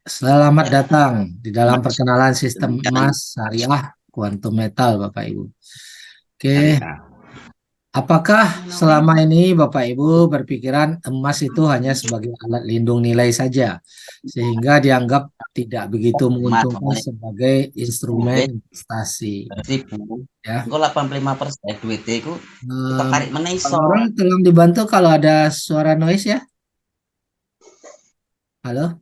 Selamat datang di dalam Mas perkenalan sistem Syariah. emas syariah kuantum metal, Bapak Ibu. Oke, Syariah. apakah selama ini Bapak Ibu berpikiran emas itu hanya sebagai alat lindung nilai saja, sehingga dianggap tidak begitu Mat, menguntungkan makanya sebagai instrumen duit investasi, berarti bu. ya? Engko 85% duitnya iku kita Eh, tarik mana Pak iso. Nurul, tolong dibantu kalau ada suara noise ya. Halo?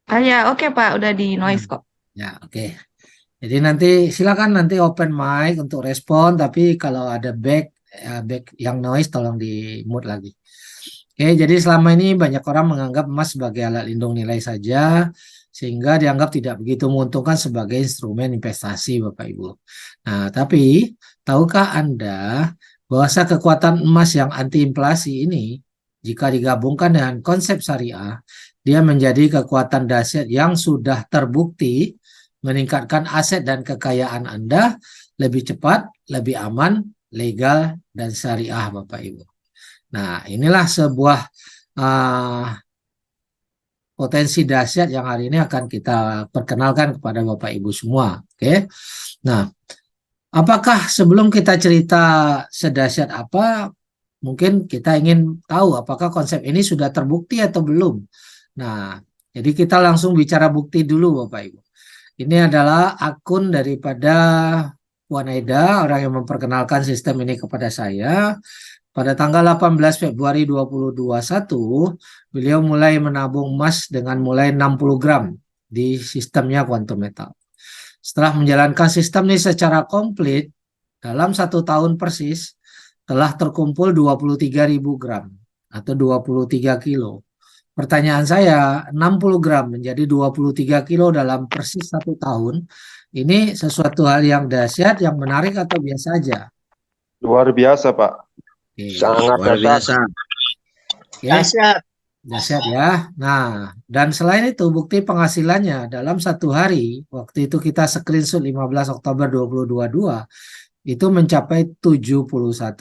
Ah ya, oke Pak, udah di Hmm. noise kok. Ya, oke. Jadi nanti silakan nanti open mic untuk respon, tapi kalau ada back yang noise tolong di mute lagi. Oke, jadi selama ini banyak orang menganggap emas sebagai alat lindung nilai saja, sehingga dianggap tidak begitu menguntungkan sebagai instrumen investasi, Bapak Ibu. Nah, tapi tahukah Anda bahwa kekuatan emas yang anti inflasi ini, jika digabungkan dengan konsep syariah, dia menjadi kekuatan dahsyat yang sudah terbukti meningkatkan aset dan kekayaan Anda lebih cepat, lebih aman, legal, dan syariah, Bapak Ibu. Nah, inilah sebuah uh, potensi dahsyat yang hari ini akan kita perkenalkan kepada Bapak Ibu semua. Oke. Nah, apakah sebelum kita cerita sedahsyat apa, mungkin kita ingin tahu apakah konsep ini sudah terbukti atau belum. Nah, jadi kita langsung bicara bukti dulu, Bapak Ibu. Ini adalah akun daripada Puan Eda, orang yang memperkenalkan sistem ini kepada saya. Pada tanggal 18 Februari 2021, beliau mulai menabung emas dengan mulai 60 gram di sistemnya Quantum Metal. Setelah menjalankan sistem ini secara komplit, dalam 1 tahun persis, telah terkumpul 23.000 gram atau 23 kilo. Pertanyaan saya, 60 gram menjadi 23 kilo dalam persis 1 tahun, ini sesuatu hal yang dahsyat, yang menarik atau biasa aja? Luar biasa, Pak. Oke, Sangat Luar dahsyat. biasa. oke, dahsyat ya. Nah, dan selain itu bukti penghasilannya dalam 1 hari, waktu itu kita screenshot 15 Oktober 2022, itu mencapai 71.000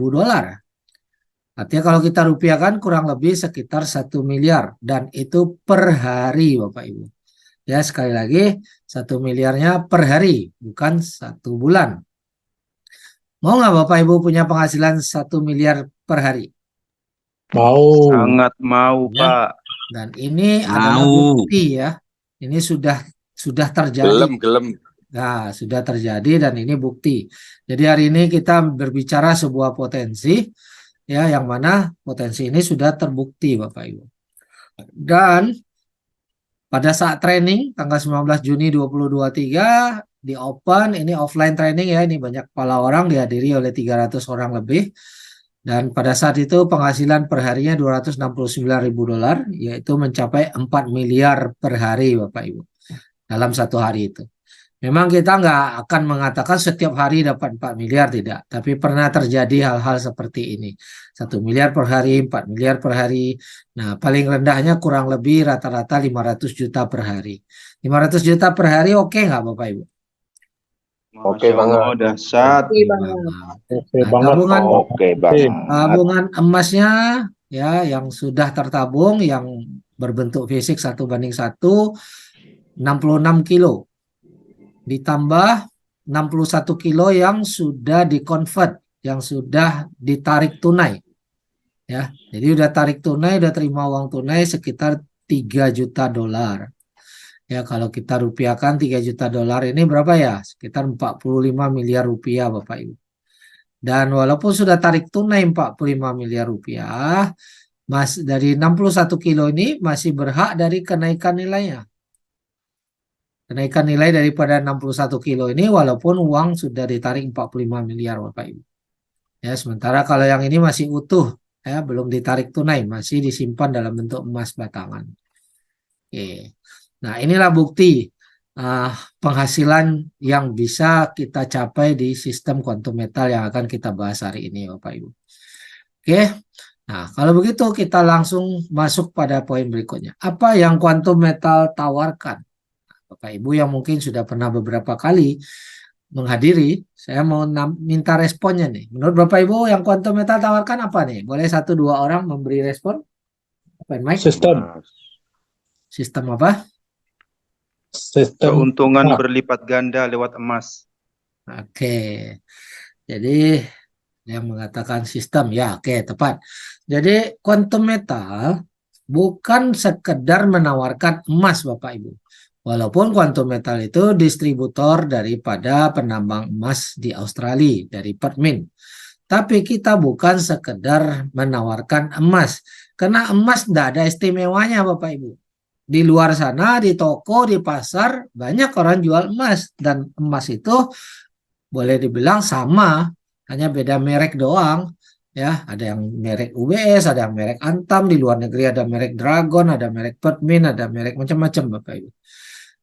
dolar. Artinya kalau kita rupiahkan kurang lebih sekitar 1 miliar, dan itu per hari, Bapak Ibu. Ya, sekali lagi 1 miliarnya per hari, bukan 1 bulan. Mau nggak Bapak Ibu punya penghasilan 1 miliar per hari? Mau. Sangat mau, Ya. Pak. Dan ini adalah Mau. bukti ya. Ini sudah terjadi. Gelem. Nah, sudah terjadi dan ini bukti. Jadi hari ini kita berbicara sebuah potensi ya, yang mana potensi ini sudah terbukti, Bapak Ibu. Dan pada saat training tanggal 19 Juni 2023 di Open, ini offline training ya, ini banyak kepala orang, dihadiri oleh 300 orang lebih. Dan pada saat itu penghasilan perharinya 269.000 dolar, yaitu mencapai 4 miliar per hari, Bapak Ibu, dalam 1 hari itu. Memang kita nggak akan mengatakan setiap hari dapat 4 miliar, tidak. Tapi pernah terjadi hal-hal seperti ini. 1 miliar per hari, 4 miliar per hari. Nah, paling rendahnya kurang lebih rata-rata 500 juta per hari. 500 juta per hari oke nggak Bapak Ibu? Oke banget. Dahsyat. Oke banget. Oke Nah, banget, Pak. Oke banget. tabungan emasnya ya yang sudah tertabung, yang berbentuk fisik 1:1, 66 kilo. Ditambah 61 kilo yang sudah dikonvert, yang sudah ditarik tunai. Ya, jadi udah tarik tunai, udah terima uang tunai sekitar 3 juta dolar. Ya, kalau kita rupiahkan 3 juta dolar ini berapa ya? Sekitar 45 miliar rupiah, Bapak Ibu. Dan walaupun sudah tarik tunai 45 miliar rupiah, dari 61 kilo ini masih berhak dari kenaikan nilainya. Kenaikan nilai daripada 61 kilo ini walaupun uang sudah ditarik 45 miliar, Bapak Ibu. Ya, sementara kalau yang ini masih utuh, ya, belum ditarik tunai, masih disimpan dalam bentuk emas batangan. Oke. Nah, inilah bukti uh, penghasilan yang bisa kita capai di sistem quantum metal yang akan kita bahas hari ini, Bapak Ibu. Oke. Nah, kalau begitu kita langsung masuk pada poin berikutnya. Apa yang quantum metal tawarkan? Bapak Ibu yang mungkin sudah pernah beberapa kali menghadiri, saya mau minta responnya nih. Menurut Bapak Ibu yang quantum metal tawarkan apa nih? Boleh 1-2 orang memberi respon? Open mic. Sistem. Sistem apa? Sistem Keuntungan Ah. berlipat ganda lewat emas. Oke. Jadi yang mengatakan sistem, ya oke, tepat. Jadi quantum metal bukan sekedar menawarkan emas Bapak Ibu. Walaupun quantum metal itu distributor daripada penambang emas di Australia, dari Perth Mint. Tapi kita bukan sekedar menawarkan emas. Karena emas tidak ada istimewanya Bapak Ibu. Di luar sana, di toko, di pasar, banyak orang jual emas. Dan emas itu boleh dibilang sama, hanya beda merek doang. Ya, ada yang merek UBS, ada yang merek Antam, di luar negeri ada merek Dragon, ada merek Perth Mint, ada merek macam-macam Bapak Ibu.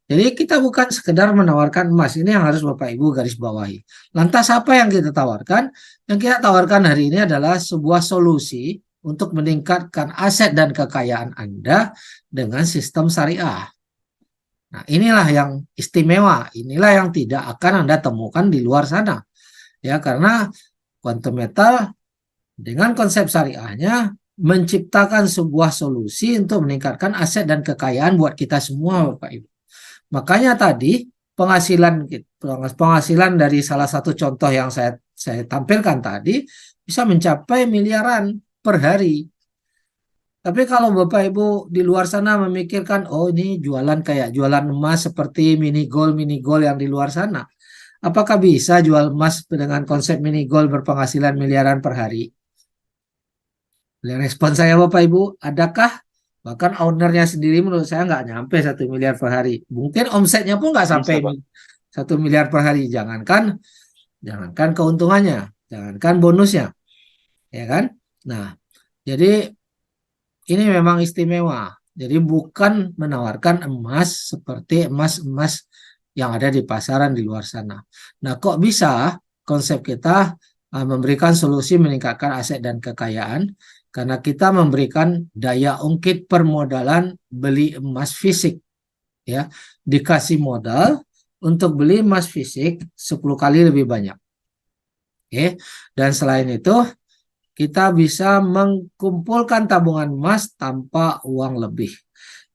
Jadi kita bukan sekedar menawarkan emas, ini yang harus Bapak Ibu garis bawahi. Lantas apa yang kita tawarkan? Yang kita tawarkan hari ini adalah sebuah solusi untuk meningkatkan aset dan kekayaan Anda dengan sistem syariah. Nah, inilah yang istimewa, inilah yang tidak akan Anda temukan di luar sana. Ya, karena quantum metal dengan konsep syariahnya menciptakan sebuah solusi untuk meningkatkan aset dan kekayaan buat kita semua, Bapak Ibu. Makanya tadi penghasilan dari salah satu contoh yang saya tampilkan tadi bisa mencapai miliaran per hari. Tapi kalau Bapak Ibu di luar sana memikirkan, oh ini jualan kayak jualan emas seperti mini gold yang di luar sana. Apakah bisa jual emas dengan konsep mini gold berpenghasilan miliaran per hari? Respon saya Bapak Ibu, adakah? Bahkan ownernya sendiri menurut saya nggak nyampe 1 miliar per hari. Mungkin omsetnya pun nggak sampai Pak. 1 miliar per hari. Jangankan keuntungannya, jangankan bonusnya, ya kan? Nah, jadi ini memang istimewa. Jadi bukan menawarkan emas seperti emas-emas yang ada di pasaran di luar sana. Nah, kok bisa konsep kita memberikan solusi meningkatkan aset dan kekayaan? Karena kita memberikan daya ungkit permodalan beli emas fisik. Ya, dikasih modal untuk beli emas fisik 10 kali lebih banyak. Oke. Dan selain itu, kita bisa mengkumpulkan tabungan emas tanpa uang lebih.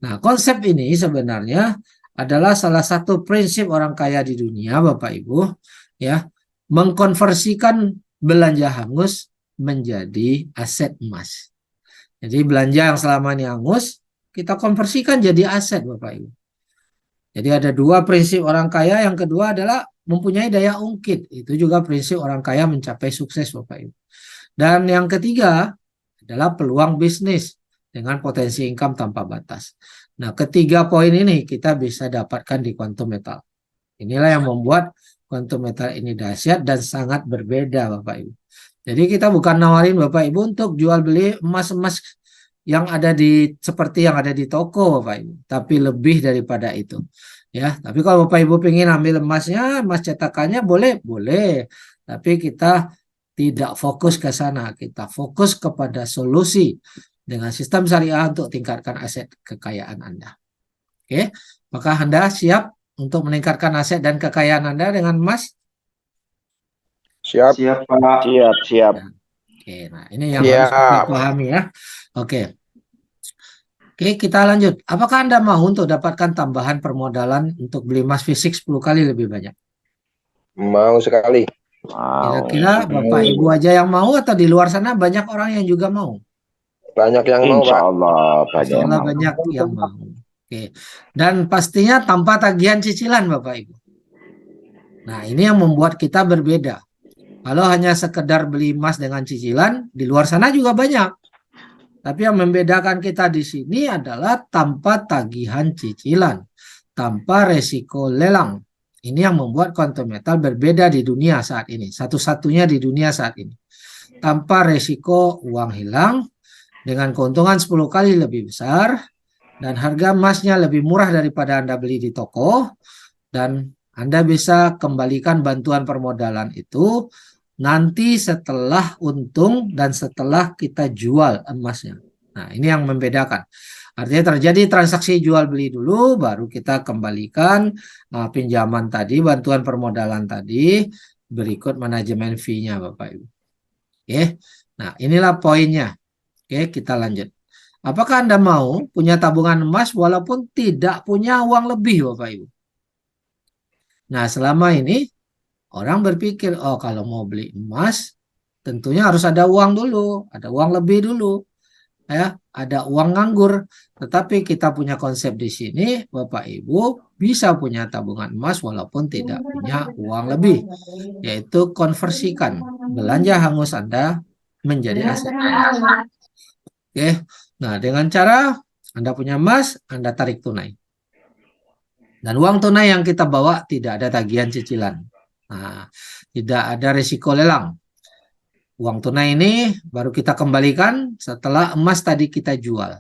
Nah, konsep ini sebenarnya adalah salah satu prinsip orang kaya di dunia, Bapak Ibu, ya, mengkonversikan belanja hangus menjadi aset emas. Jadi belanja yang selama ini hangus, kita konversikan jadi aset, Bapak Ibu. Jadi ada dua prinsip orang kaya, yang kedua adalah mempunyai daya ungkit. Itu juga prinsip orang kaya mencapai sukses, Bapak Ibu. Dan yang ketiga adalah peluang bisnis dengan potensi income tanpa batas. Nah, ketiga poin ini kita bisa dapatkan di quantum metal. Inilah yang membuat quantum metal ini dahsyat dan sangat berbeda, Bapak Ibu. Jadi kita bukan nawarin Bapak Ibu untuk jual beli emas-emas yang ada seperti yang ada di toko, Bapak Ibu, tapi lebih daripada itu. Ya, tapi kalau Bapak Ibu ingin ambil emasnya, emas cetakannya boleh. Tapi kita tidak fokus ke sana, kita fokus kepada solusi dengan sistem syariah untuk tingkatkan aset kekayaan Anda. Oke, maka Anda siap untuk meningkatkan aset dan kekayaan Anda dengan emas? Siap. Siap, Pak. Siap. Oke, nah ini yang harus kita pahami ya. Oke, kita lanjut. Apakah Anda mau untuk dapatkan tambahan permodalan untuk beli emas fisik 10 kali lebih banyak? Mau sekali. Kira-kira Bapak Ibu aja yang mau atau di luar sana banyak orang yang juga mau? Banyak yang mau, Pak. Insya Allah Insya Allah banyak yang mau. Oke. Dan pastinya tanpa tagihan cicilan Bapak Ibu. Nah, ini yang membuat kita berbeda. Kalau hanya sekedar beli emas dengan cicilan, di luar sana juga banyak. Tapi yang membedakan kita di sini adalah tanpa tagihan cicilan, tanpa resiko lelang. Ini yang membuat quantum metal berbeda di dunia saat ini. Satu-satunya di dunia saat ini. Tanpa resiko uang hilang, dengan keuntungan 10 kali lebih besar, dan harga emasnya lebih murah daripada Anda beli di toko, dan Anda bisa kembalikan bantuan permodalan itu nanti setelah untung dan setelah kita jual emasnya. Nah, ini yang membedakan. Artinya terjadi transaksi jual beli dulu, baru kita kembalikan pinjaman tadi, bantuan permodalan tadi, berikut manajemen fee-nya Bapak Ibu. Oke, nah inilah poinnya. Oke, kita lanjut. Apakah Anda mau punya tabungan emas walaupun tidak punya uang lebih Bapak Ibu? Nah, selama ini orang berpikir, oh kalau mau beli emas, tentunya harus ada uang dulu, ada uang lebih dulu, ya, ada uang nganggur. Tetapi kita punya konsep di sini, Bapak Ibu bisa punya tabungan emas walaupun tidak punya uang lebih, yaitu konversikan belanja hangus Anda menjadi aset. Oke, nah dengan cara Anda punya emas, Anda tarik tunai. Dan uang tunai yang kita bawa tidak ada tagihan cicilan. Nah, tidak ada risiko lelang. Uang tunai ini baru kita kembalikan setelah emas tadi kita jual.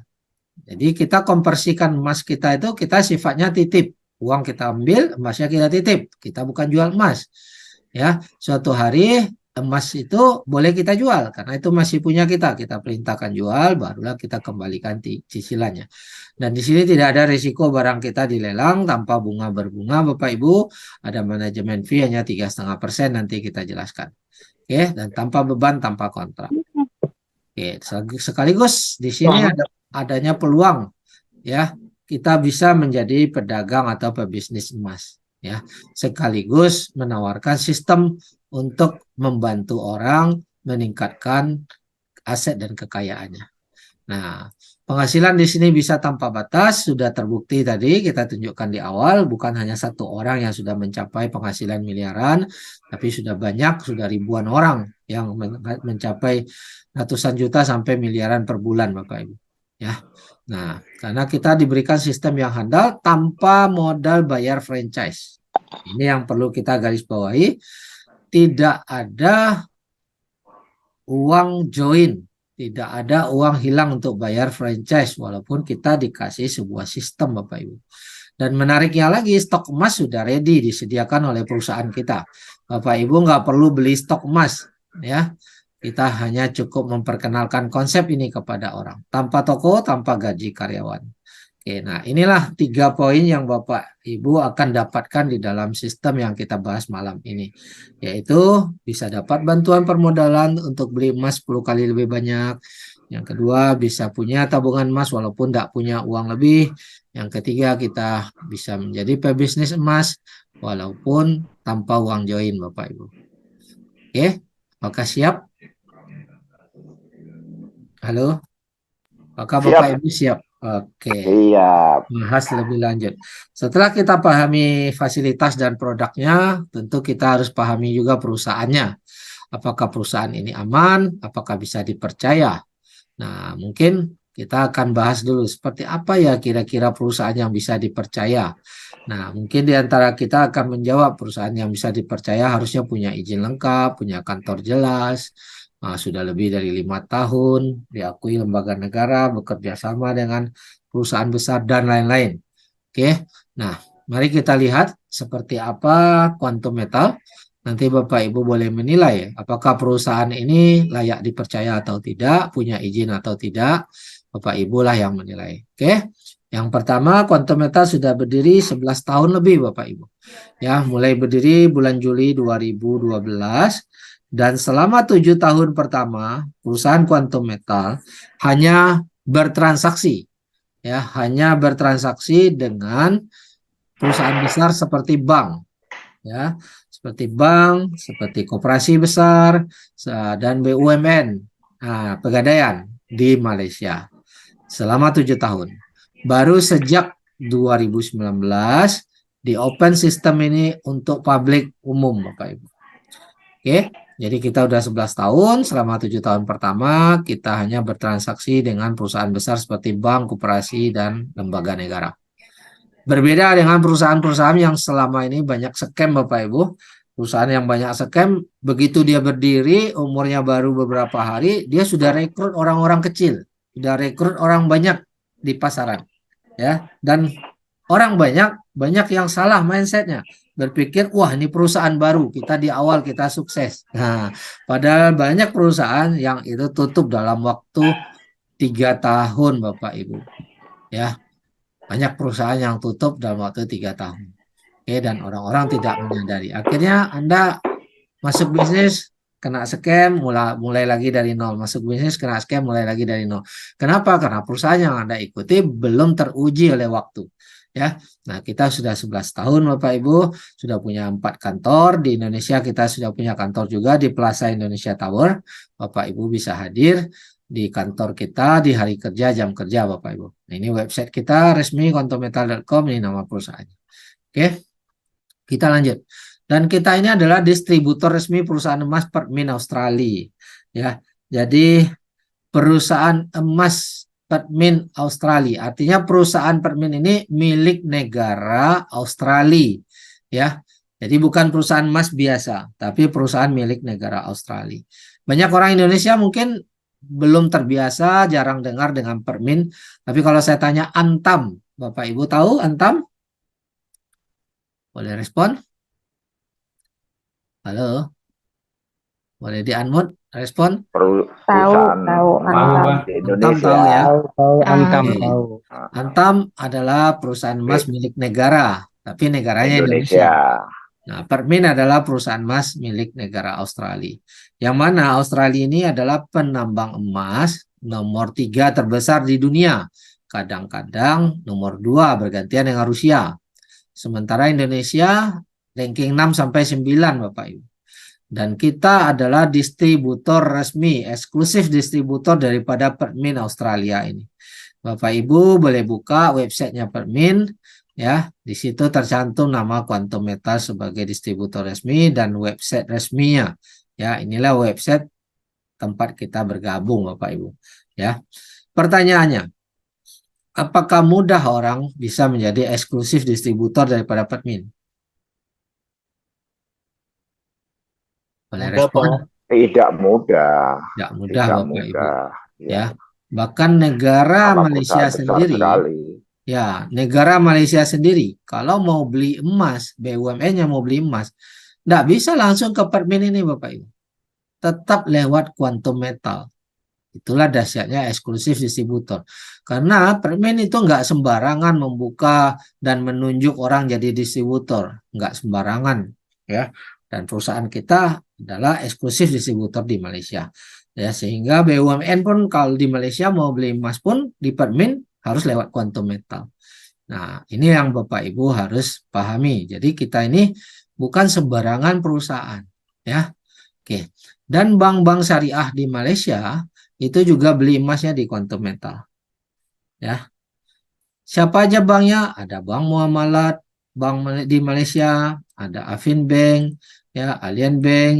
Jadi kita konversikan emas kita itu kita sifatnya titip. Uang kita ambil, emasnya kita titip. Kita bukan jual emas. Ya, suatu hari emas itu boleh kita jual karena itu masih punya kita. Kita perintahkan jual, barulah kita kembalikan cicilannya. Dan di sini tidak ada risiko barang kita dilelang tanpa bunga berbunga, Bapak Ibu. Ada manajemen fee hanya 3,5%, nanti kita jelaskan. Oke, dan tanpa beban, tanpa kontrak. Oke, sekaligus di sini adanya peluang, ya, kita bisa menjadi pedagang atau pebisnis emas, ya, sekaligus menawarkan sistem untuk membantu orang meningkatkan aset dan kekayaannya. Nah, penghasilan di sini bisa tanpa batas, sudah terbukti tadi kita tunjukkan di awal, bukan hanya satu orang yang sudah mencapai penghasilan miliaran, tapi sudah banyak, sudah ribuan orang yang mencapai ratusan juta sampai miliaran per bulan, Bapak Ibu. Ya. Nah, karena kita diberikan sistem yang handal tanpa modal bayar franchise. Ini yang perlu kita garis bawahi. Tidak ada uang join, tidak ada uang hilang untuk bayar franchise walaupun kita dikasih sebuah sistem, Bapak Ibu. Dan menariknya lagi, stok emas sudah ready disediakan oleh perusahaan kita. Bapak Ibu nggak perlu beli stok emas, ya. Kita hanya cukup memperkenalkan konsep ini kepada orang tanpa toko, tanpa gaji karyawan. Oke, nah inilah 3 poin yang Bapak Ibu akan dapatkan di dalam sistem yang kita bahas malam ini. Yaitu bisa dapat bantuan permodalan untuk beli emas 10 kali lebih banyak. Yang kedua bisa punya tabungan emas walaupun tidak punya uang lebih. Yang ketiga kita bisa menjadi pebisnis emas walaupun tanpa uang join, Bapak Ibu. Oke, apakah siap? Halo? Apakah Bapak Ibu siap? Oke. Siap. Bahas lebih lanjut. Setelah kita pahami fasilitas dan produknya, tentu kita harus pahami juga perusahaannya. Apakah perusahaan ini aman? Apakah bisa dipercaya? Nah, mungkin kita akan bahas dulu seperti apa ya kira-kira perusahaan yang bisa dipercaya. Nah, mungkin di antara kita akan menjawab perusahaan yang bisa dipercaya harusnya punya izin lengkap, punya kantor jelas, sudah lebih dari 5 tahun, diakui lembaga negara, bekerja sama dengan perusahaan besar, dan lain-lain. Oke, nah mari kita lihat seperti apa Quantum Metal. Nanti Bapak Ibu boleh menilai apakah perusahaan ini layak dipercaya atau tidak, punya izin atau tidak. Bapak Ibu lah yang menilai. Oke, yang pertama Quantum Metal sudah berdiri 11 tahun lebih, Bapak Ibu. Ya, mulai berdiri bulan Juli 2012. Dan selama 7 tahun pertama, perusahaan Quantum Metal hanya bertransaksi, ya, hanya bertransaksi dengan perusahaan besar seperti bank, ya, seperti bank, seperti koperasi besar, dan BUMN, pegadaian di Malaysia selama 7 tahun. Baru sejak 2019 di open sistem ini untuk publik umum, Bapak Ibu. Oke. Jadi kita udah 11 tahun, selama 7 tahun pertama kita hanya bertransaksi dengan perusahaan besar seperti bank, koperasi, dan lembaga negara. Berbeda dengan perusahaan-perusahaan yang selama ini banyak scam, Bapak Ibu. Perusahaan yang banyak scam, begitu dia berdiri, umurnya baru beberapa hari, dia sudah rekrut orang-orang kecil, sudah rekrut orang banyak di pasaran. Ya, dan orang banyak yang salah mindsetnya. Berpikir, wah ini perusahaan baru, kita di awal kita sukses. Nah, padahal banyak perusahaan yang itu tutup dalam waktu 3 tahun, Bapak Ibu. Ya, banyak perusahaan yang tutup dalam waktu 3 tahun. Oke, dan orang-orang tidak menyadari. Akhirnya Anda masuk bisnis, kena scam, mulai lagi dari nol. Masuk bisnis, kena scam, mulai lagi dari nol. Kenapa? Karena perusahaan yang Anda ikuti belum teruji oleh waktu. ya. Nah, kita sudah 11 tahun Bapak Ibu, sudah punya 4 kantor. Di Indonesia kita sudah punya kantor juga di Plaza Indonesia Tower. Bapak Ibu bisa hadir di kantor kita di hari kerja, jam kerja Bapak Ibu. Nah, ini website kita resmi kontometal.com, ini nama perusahaannya. Oke, kita lanjut. Dan kita ini adalah distributor resmi perusahaan emas Permin Australia. Ya, jadi perusahaan emas Permin Australia. Artinya perusahaan Permin ini milik negara Australia, ya. Jadi bukan perusahaan emas biasa, tapi perusahaan milik negara Australia. Banyak orang Indonesia mungkin belum terbiasa, jarang dengar dengan Permin. Tapi kalau saya tanya Antam, Bapak Ibu tahu Antam? Boleh respon? Halo? Boleh di-unmute, respon? Tahu, Perusahaan tahu, Antam. di Antam Indonesia. tahu ya? Tahu, Antam Oke. tahu. Antam adalah perusahaan emas milik negara, tapi negaranya Indonesia. Indonesia. Nah, Permin adalah perusahaan emas milik negara Australia. Yang mana Australia ini adalah penambang emas nomor 3 terbesar di dunia. Kadang-kadang nomor 2 bergantian dengan Rusia. Sementara Indonesia ranking 6 sampai 9 Bapak Ibu. Dan kita adalah distributor resmi, eksklusif distributor daripada Permin Australia ini. Bapak Ibu boleh buka websitenya Permin, ya. Di situ tercantum nama Quantum Metal sebagai distributor resmi dan website resminya. Ya, inilah website tempat kita bergabung Bapak Ibu. Ya. Pertanyaannya, apakah mudah orang bisa menjadi eksklusif distributor daripada Permin? Boleh Mudah, respon? Pak. Tidak mudah. Tidak mudah Tidak Bapak Ibu. mudah. Ya. Bahkan negara Sama Malaysia perusahaan besar sendiri, sekali. ya, negara Malaysia sendiri, kalau mau beli emas, BUMN-nya mau beli emas, nggak bisa langsung ke Permin ini Bapak Ibu. Tetap lewat Quantum Metal. Itulah dahsyatnya eksklusif distributor. Karena Permin itu nggak sembarangan membuka dan menunjuk orang jadi distributor. Nggak sembarangan. Ya. Dan perusahaan kita adalah eksklusif distributor di Malaysia. Ya, sehingga BUMN pun kalau di Malaysia mau beli emas pun di Permin harus lewat Quantum Metal. Nah, ini yang Bapak Ibu harus pahami. Jadi kita ini bukan sembarangan perusahaan. Ya. Oke. Dan bank-bank syariah di Malaysia itu juga beli emasnya di Quantum Metal. Ya. Siapa aja banknya? Ada Bank Muamalat, bank di Malaysia, ada Afin Bank, ya, Allianz Bank,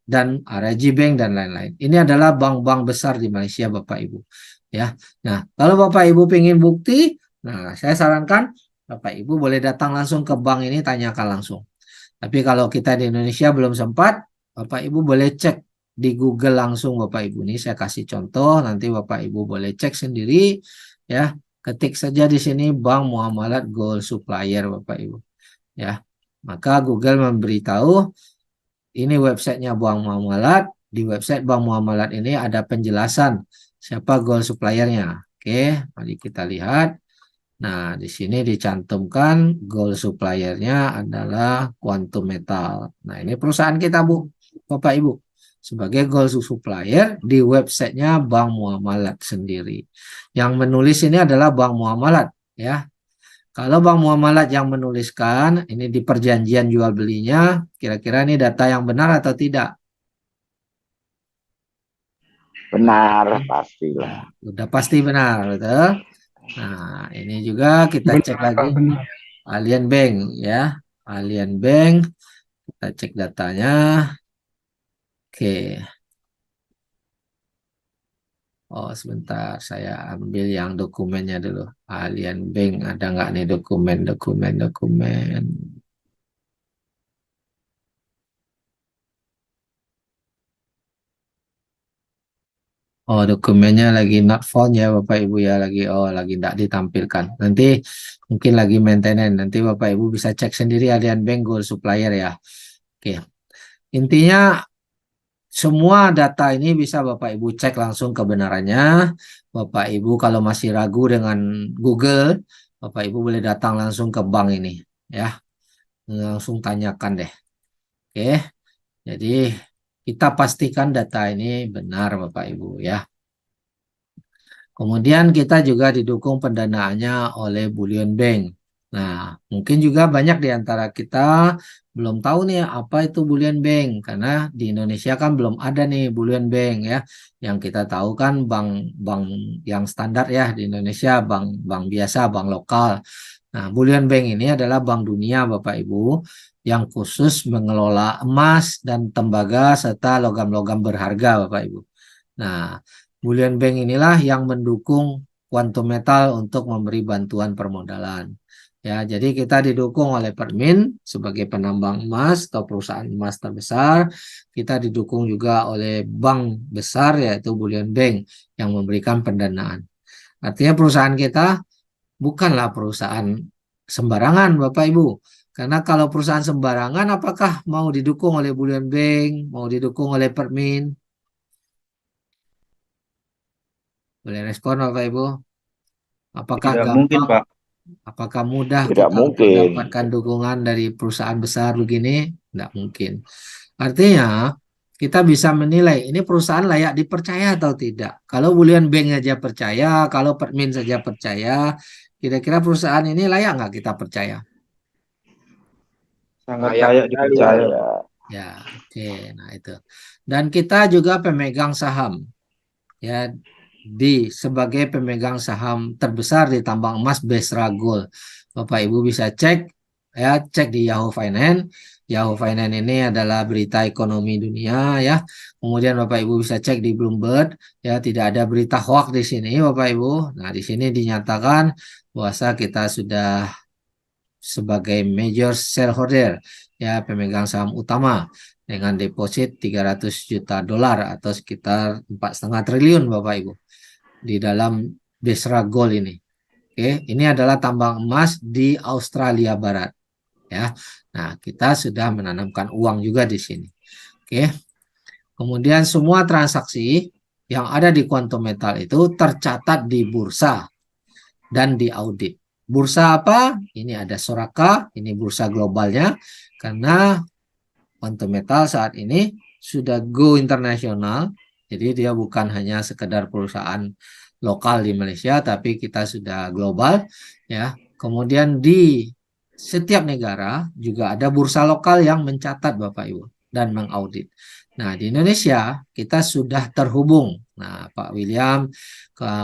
dan RAJ Bank dan lain-lain. Ini adalah bank-bank besar di Malaysia Bapak Ibu. Ya. Nah, kalau Bapak Ibu ingin bukti, nah saya sarankan Bapak Ibu boleh datang langsung ke bank ini, tanyakan langsung. Tapi kalau kita di Indonesia belum sempat, Bapak Ibu boleh cek di Google langsung Bapak Ibu. Ini saya kasih contoh, nanti Bapak Ibu boleh cek sendiri ya. Ketik saja di sini Bank Muamalat Gold Supplier Bapak Ibu. Ya. Maka Google memberitahu ini websitenya Bank Muamalat. Di website Bank Muamalat ini ada penjelasan siapa gold suppliernya. Oke, mari kita lihat. Nah, di sini dicantumkan gold suppliernya adalah Quantum Metal. Nah, ini perusahaan kita, Bu, Bapak Ibu. Sebagai gold supplier di websitenya Bank Muamalat sendiri. Yang menulis ini adalah Bank Muamalat, ya. Kalau Bank Muamalat yang menuliskan, ini di perjanjian jual belinya, kira-kira ini data yang benar atau tidak? Benar, pastilah. Udah pasti benar, betul? Nah, ini juga kita cek lagi. Allianz Bank, ya. Allianz Bank, kita cek datanya. Oke. Oh, sebentar, saya ambil yang dokumennya dulu. Allianz Bank, ada nggak nih dokumen. Oh, dokumennya lagi not found ya Bapak Ibu ya, lagi nggak ditampilkan. Nanti mungkin lagi maintenance. Nanti Bapak Ibu bisa cek sendiri Allianz Bank Gold Supplier ya. Oke. Intinya semua data ini bisa Bapak Ibu cek langsung kebenarannya. Bapak Ibu kalau masih ragu dengan Google, Bapak Ibu boleh datang langsung ke bank ini ya. Langsung tanyakan deh. Oke. Jadi kita pastikan data ini benar Bapak Ibu ya. Kemudian kita juga didukung pendanaannya oleh Bullion Bank. Nah, mungkin juga banyak di antara kita belum tahu nih apa itu bullion bank karena di Indonesia kan belum ada nih bullion bank ya. Yang kita tahu kan bank-bank yang standar ya di Indonesia, bank biasa, bank lokal. Nah, bullion bank ini adalah bank dunia Bapak Ibu yang khusus mengelola emas dan tembaga serta logam-logam berharga Bapak Ibu. Nah, bullion bank inilah yang mendukung Quantum Metal untuk memberi bantuan permodalan. Ya, jadi kita didukung oleh Permin sebagai penambang emas atau perusahaan emas terbesar. Kita didukung juga oleh bank besar yaitu Bullion Bank yang memberikan pendanaan. Artinya perusahaan kita bukanlah perusahaan sembarangan Bapak Ibu. Karena kalau perusahaan sembarangan apakah mau didukung oleh Bullion Bank, mau didukung oleh Permin? Boleh respon Bapak Ibu? Apakah Tidak mungkin, gampang? Pak. Apakah mudah Tidak kita untuk mungkin. mendapatkan dukungan dari perusahaan besar begini? Tidak mungkin. Artinya, kita bisa menilai ini perusahaan layak dipercaya atau tidak. Kalau Bullion Bank saja percaya, kalau Permin saja percaya, kira-kira perusahaan ini layak nggak kita percaya? Sangat Layak layak Ya, dipercaya. ya. Ya, oke. Nah, itu. Dan kita juga pemegang saham. Ya, sebagai pemegang saham terbesar di tambang emas Besra Gold. Bapak Ibu bisa cek ya, cek di Yahoo Finance. Yahoo Finance ini adalah berita ekonomi dunia ya. Kemudian Bapak Ibu bisa cek di Bloomberg ya, tidak ada berita hoax di sini Bapak Ibu. Nah, di sini dinyatakan bahwa kita sudah sebagai major shareholder ya, pemegang saham utama dengan deposit 300 juta dolar atau sekitar 4,5 triliun Bapak Ibu di dalam Besra Gold ini. Oke, ini adalah tambang emas di Australia Barat. Ya, nah kita sudah menanamkan uang juga di sini. Oke, kemudian semua transaksi yang ada di Quantum Metal itu tercatat di bursa dan diaudit. Bursa apa? Ini ada Soraka, ini bursa globalnya, karena Quantum Metal saat ini sudah go internasional, jadi dia bukan hanya sekedar perusahaan lokal di Malaysia, tapi kita sudah global ya. Kemudian di setiap negara juga ada bursa lokal yang mencatat Bapak Ibu dan mengaudit. Nah, di Indonesia kita sudah terhubung. Nah, Pak William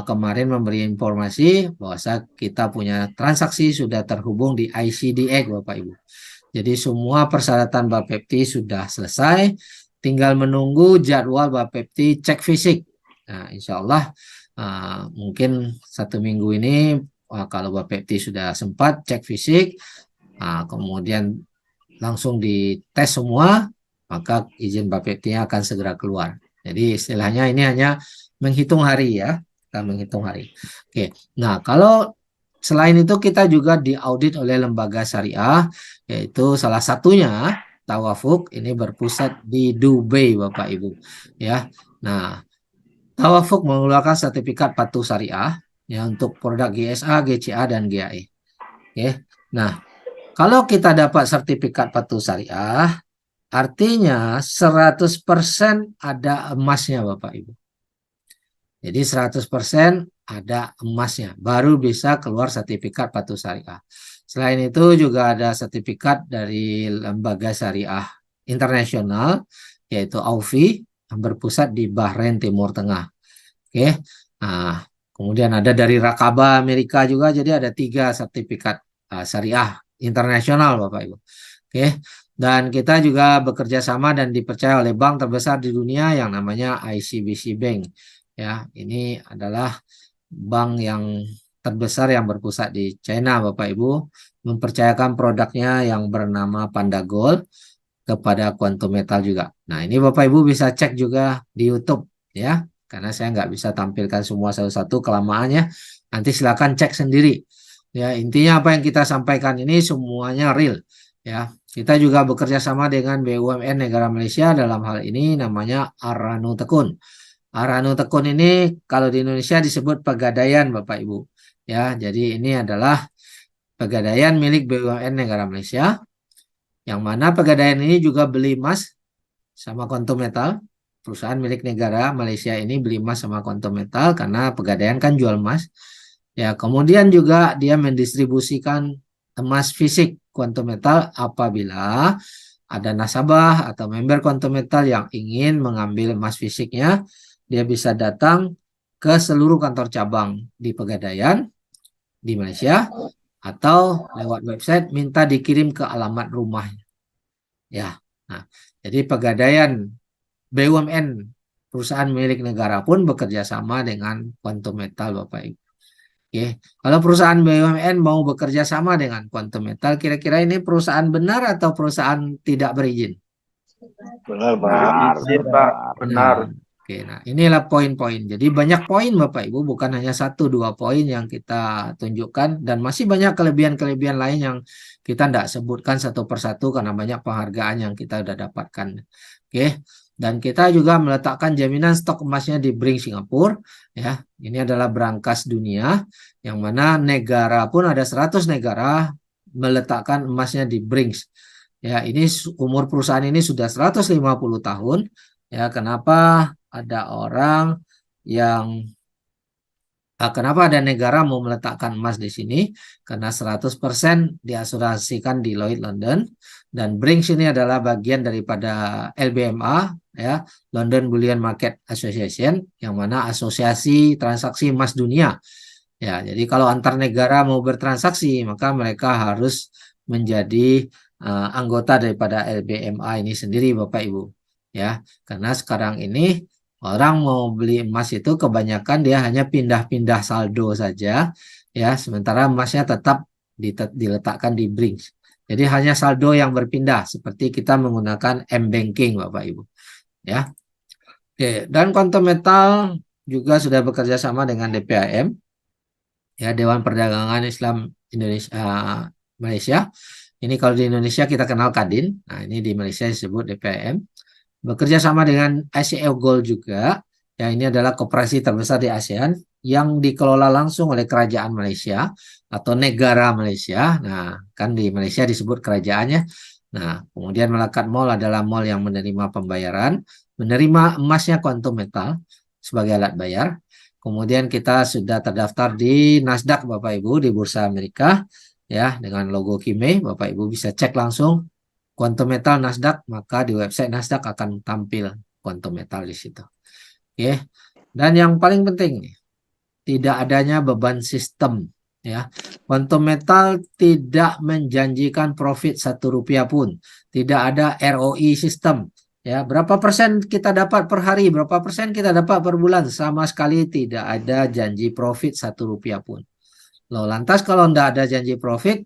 kemarin memberi informasi bahwa kita punya transaksi sudah terhubung di ICDX Bapak Ibu. Jadi semua persyaratan Bapepti sudah selesai, tinggal menunggu jadwal Bapepti cek fisik. Nah, insya Allah mungkin 1 minggu ini kalau Bapepti sudah sempat cek fisik, kemudian langsung dites semua, maka izin Bapepti akan segera keluar. Jadi istilahnya ini hanya menghitung hari ya, kita menghitung hari. Oke, nah kalau selain itu kita juga diaudit oleh lembaga syariah, yaitu salah satunya Tawafuk, ini berpusat di Dubai Bapak Ibu. Ya, nah Tawafuk mengeluarkan sertifikat patuh syariah ya untuk produk GSA, GCA, dan GAE. Oke, nah kalau kita dapat sertifikat patuh syariah, artinya 100% ada emasnya Bapak Ibu. Jadi 100% ada emasnya, baru bisa keluar sertifikat patuh syariah. Selain itu juga ada sertifikat dari lembaga syariah internasional, yaitu AUFI, yang berpusat di Bahrain Timur Tengah. Oke, nah, kemudian ada dari Rakaba Amerika juga, jadi ada 3 sertifikat syariah internasional Bapak Ibu. Oke, dan kita juga bekerja sama dan dipercaya oleh bank terbesar di dunia yang namanya ICBC Bank. Ya, ini adalah bank yang terbesar yang berpusat di China, Bapak Ibu, mempercayakan produknya yang bernama Panda Gold kepada Quantum Metal juga. Nah, ini Bapak Ibu bisa cek juga di YouTube ya, karena saya nggak bisa tampilkan semua satu-satu kelamaannya. Nanti silakan cek sendiri. Ya, intinya apa yang kita sampaikan ini semuanya real. Ya, kita juga bekerja sama dengan BUMN negara Malaysia dalam hal ini namanya Aranu Tekun. Aranu Tekun ini kalau di Indonesia disebut Pegadaian Bapak Ibu. Ya, jadi ini adalah Pegadaian milik BUMN negara Malaysia. Yang mana Pegadaian ini juga beli emas sama Quantum Metal. Perusahaan milik negara Malaysia ini beli emas sama Quantum Metal karena Pegadaian kan jual emas. Ya, kemudian juga dia mendistribusikan emas fisik Quantum Metal apabila ada nasabah atau member Quantum Metal yang ingin mengambil emas fisiknya, dia bisa datang ke seluruh kantor cabang di Pegadaian di Malaysia atau lewat website minta dikirim ke alamat rumahnya. Ya. Nah, jadi Pegadaian BUMN perusahaan milik negara pun bekerja sama dengan Quantum Metal, Bapak Ibu. Oke, kalau perusahaan BUMN mau bekerja sama dengan Quantum Metal, kira-kira ini perusahaan benar atau perusahaan tidak berizin? Benar, Pak. Benar, Izin, Pak. benar. Oke, nah inilah poin-poin. Jadi banyak poin Bapak Ibu, bukan hanya 1-2 poin yang kita tunjukkan, dan masih banyak kelebihan-kelebihan lain yang kita tidak sebutkan satu persatu karena banyak penghargaan yang kita sudah dapatkan. Oke, dan kita juga meletakkan jaminan stok emasnya di Bring Singapura. Ya, ini adalah brankas dunia yang mana negara pun ada 100 negara meletakkan emasnya di Brings. Ya, ini umur perusahaan ini sudah 150 tahun. Ya, kenapa ada orang yang kenapa ada negara mau meletakkan emas di sini? Karena 100% diasuransikan di Lloyd's London, dan Brinks ini adalah bagian daripada LBMA, ya, London Bullion Market Association, yang mana asosiasi transaksi emas dunia. Ya, jadi kalau antar negara mau bertransaksi, maka mereka harus menjadi anggota daripada LBMA ini sendiri, Bapak Ibu. Ya, karena sekarang ini orang mau beli emas itu kebanyakan dia hanya pindah-pindah saldo saja, ya, sementara emasnya tetap diletakkan di Brinks. Jadi hanya saldo yang berpindah, seperti kita menggunakan M-Banking, Bapak Ibu. Ya, oke. Dan Quantum Metal juga sudah bekerja sama dengan DPAM, ya, Dewan Perdagangan Islam Indonesia Malaysia. Ini kalau di Indonesia kita kenal Kadin. Nah, ini di Malaysia disebut DPAM. Bekerja sama dengan ICL Gold juga. Ya, ini adalah koperasi terbesar di ASEAN yang dikelola langsung oleh kerajaan Malaysia atau negara Malaysia. Nah, kan di Malaysia disebut kerajaannya. Nah, kemudian Melakat Mall adalah mall yang menerima pembayaran, menerima emasnya Quantum Metal sebagai alat bayar. Kemudian kita sudah terdaftar di Nasdaq, Bapak Ibu, di Bursa Amerika, ya, dengan logo Kime. Bapak Ibu bisa cek langsung Quantum Metal Nasdaq, maka di website Nasdaq akan tampil Quantum Metal di situ. Oke. Dan yang paling penting nih, tidak adanya beban sistem, ya. Quantum Metal tidak menjanjikan profit Rp1 pun. Tidak ada ROI sistem. Ya, berapa persen kita dapat per hari, berapa persen kita dapat per bulan, sama sekali tidak ada janji profit Rp1 pun. Loh, lantas kalau tidak ada janji profit,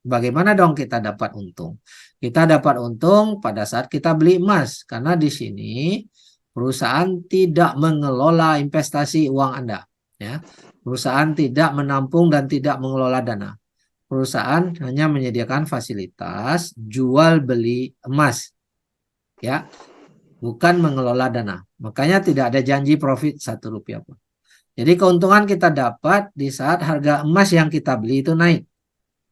bagaimana dong kita dapat untung? Kita dapat untung pada saat kita beli emas, karena di sini perusahaan tidak mengelola investasi uang Anda, ya. Perusahaan tidak menampung dan tidak mengelola dana. Perusahaan hanya menyediakan fasilitas jual beli emas, ya, bukan mengelola dana. Makanya tidak ada janji profit Rp1 pun. Jadi keuntungan kita dapat di saat harga emas yang kita beli itu naik.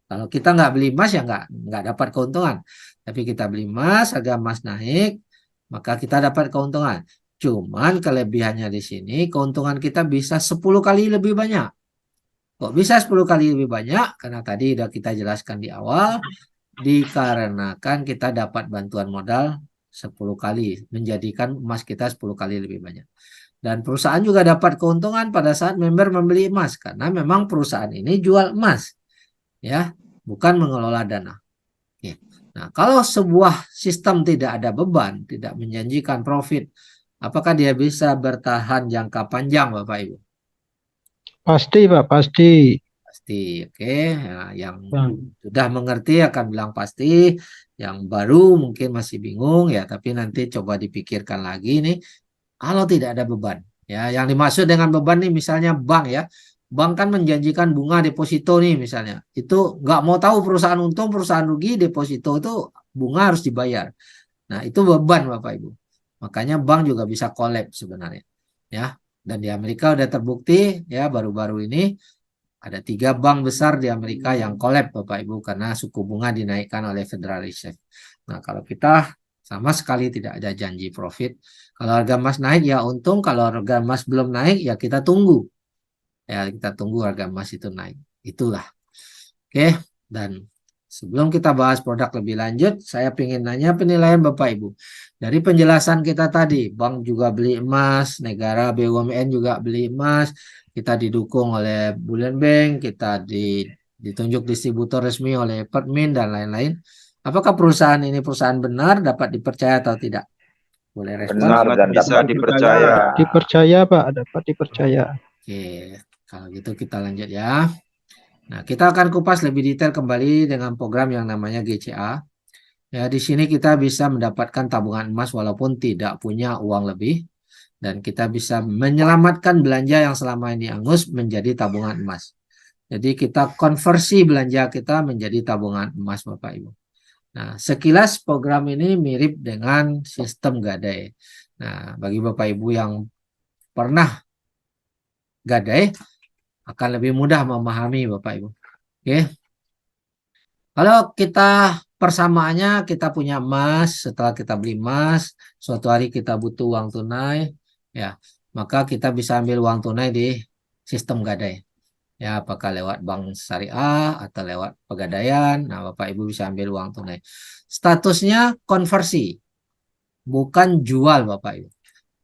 Kalau kita nggak beli emas ya nggak dapat keuntungan. Tapi kita beli emas, harga emas naik, maka kita dapat keuntungan. Cuman kelebihannya di sini keuntungan kita bisa 10 kali lebih banyak. Kok bisa 10 kali lebih banyak? Karena tadi sudah kita jelaskan di awal, dikarenakan kita dapat bantuan modal 10 kali, menjadikan emas kita 10 kali lebih banyak. Dan perusahaan juga dapat keuntungan pada saat member membeli emas, karena memang perusahaan ini jual emas, ya, bukan mengelola dana. Oke. Nah, kalau sebuah sistem tidak ada beban, tidak menjanjikan profit, apakah dia bisa bertahan jangka panjang, Bapak Ibu? Pasti, Pak, pasti. Pasti, oke. Nah, yang sudah mengerti akan bilang pasti, yang baru mungkin masih bingung, ya, tapi nanti coba dipikirkan lagi nih. Kalau tidak ada beban, ya, yang dimaksud dengan beban nih misalnya bank, ya, bank kan menjanjikan bunga deposito nih misalnya, itu nggak mau tahu perusahaan untung perusahaan rugi, deposito itu bunga harus dibayar. Nah, itu beban, Bapak Ibu. Makanya bank juga bisa collab sebenarnya, ya. Dan di Amerika udah terbukti, ya, baru-baru ini ada 3 bank besar di Amerika yang collab, Bapak Ibu, karena suku bunga dinaikkan oleh Federal Reserve. Nah, kalau kita sama sekali tidak ada janji profit. Kalau harga emas naik ya untung, kalau harga emas belum naik ya kita tunggu. Ya, kita tunggu harga emas itu naik. Itulah. Oke, dan sebelum kita bahas produk lebih lanjut, saya ingin nanya penilaian Bapak Ibu. Dari penjelasan kita tadi, bank juga beli emas, negara BUMN juga beli emas, kita didukung oleh Bullion Bank, kita ditunjuk distributor resmi oleh Permin dan lain-lain. Apakah perusahaan ini perusahaan benar, dapat dipercaya atau tidak? Boleh respon? Benar Sangat dan bisa dapat dipercaya. Dipercaya, Pak. Dapat dipercaya. Oke, kalau gitu kita lanjut ya. Nah, kita akan kupas lebih detail kembali dengan program yang namanya GCA. Ya, di sini kita bisa mendapatkan tabungan emas walaupun tidak punya uang lebih. Dan kita bisa menyelamatkan belanja yang selama ini angus menjadi tabungan emas. Jadi kita konversi belanja kita menjadi tabungan emas Bapak Ibu. Nah, sekilas program ini mirip dengan sistem gadai. Nah, bagi Bapak Ibu yang pernah gadai, akan lebih mudah memahami Bapak Ibu. Oke. Kalau kita persamaannya kita punya emas, setelah kita beli emas, suatu hari kita butuh uang tunai, ya, maka kita bisa ambil uang tunai di sistem gadai. Ya, apakah lewat bank syariah atau lewat pegadaian. Nah, Bapak Ibu bisa ambil uang tunai. Statusnya konversi, bukan jual Bapak Ibu.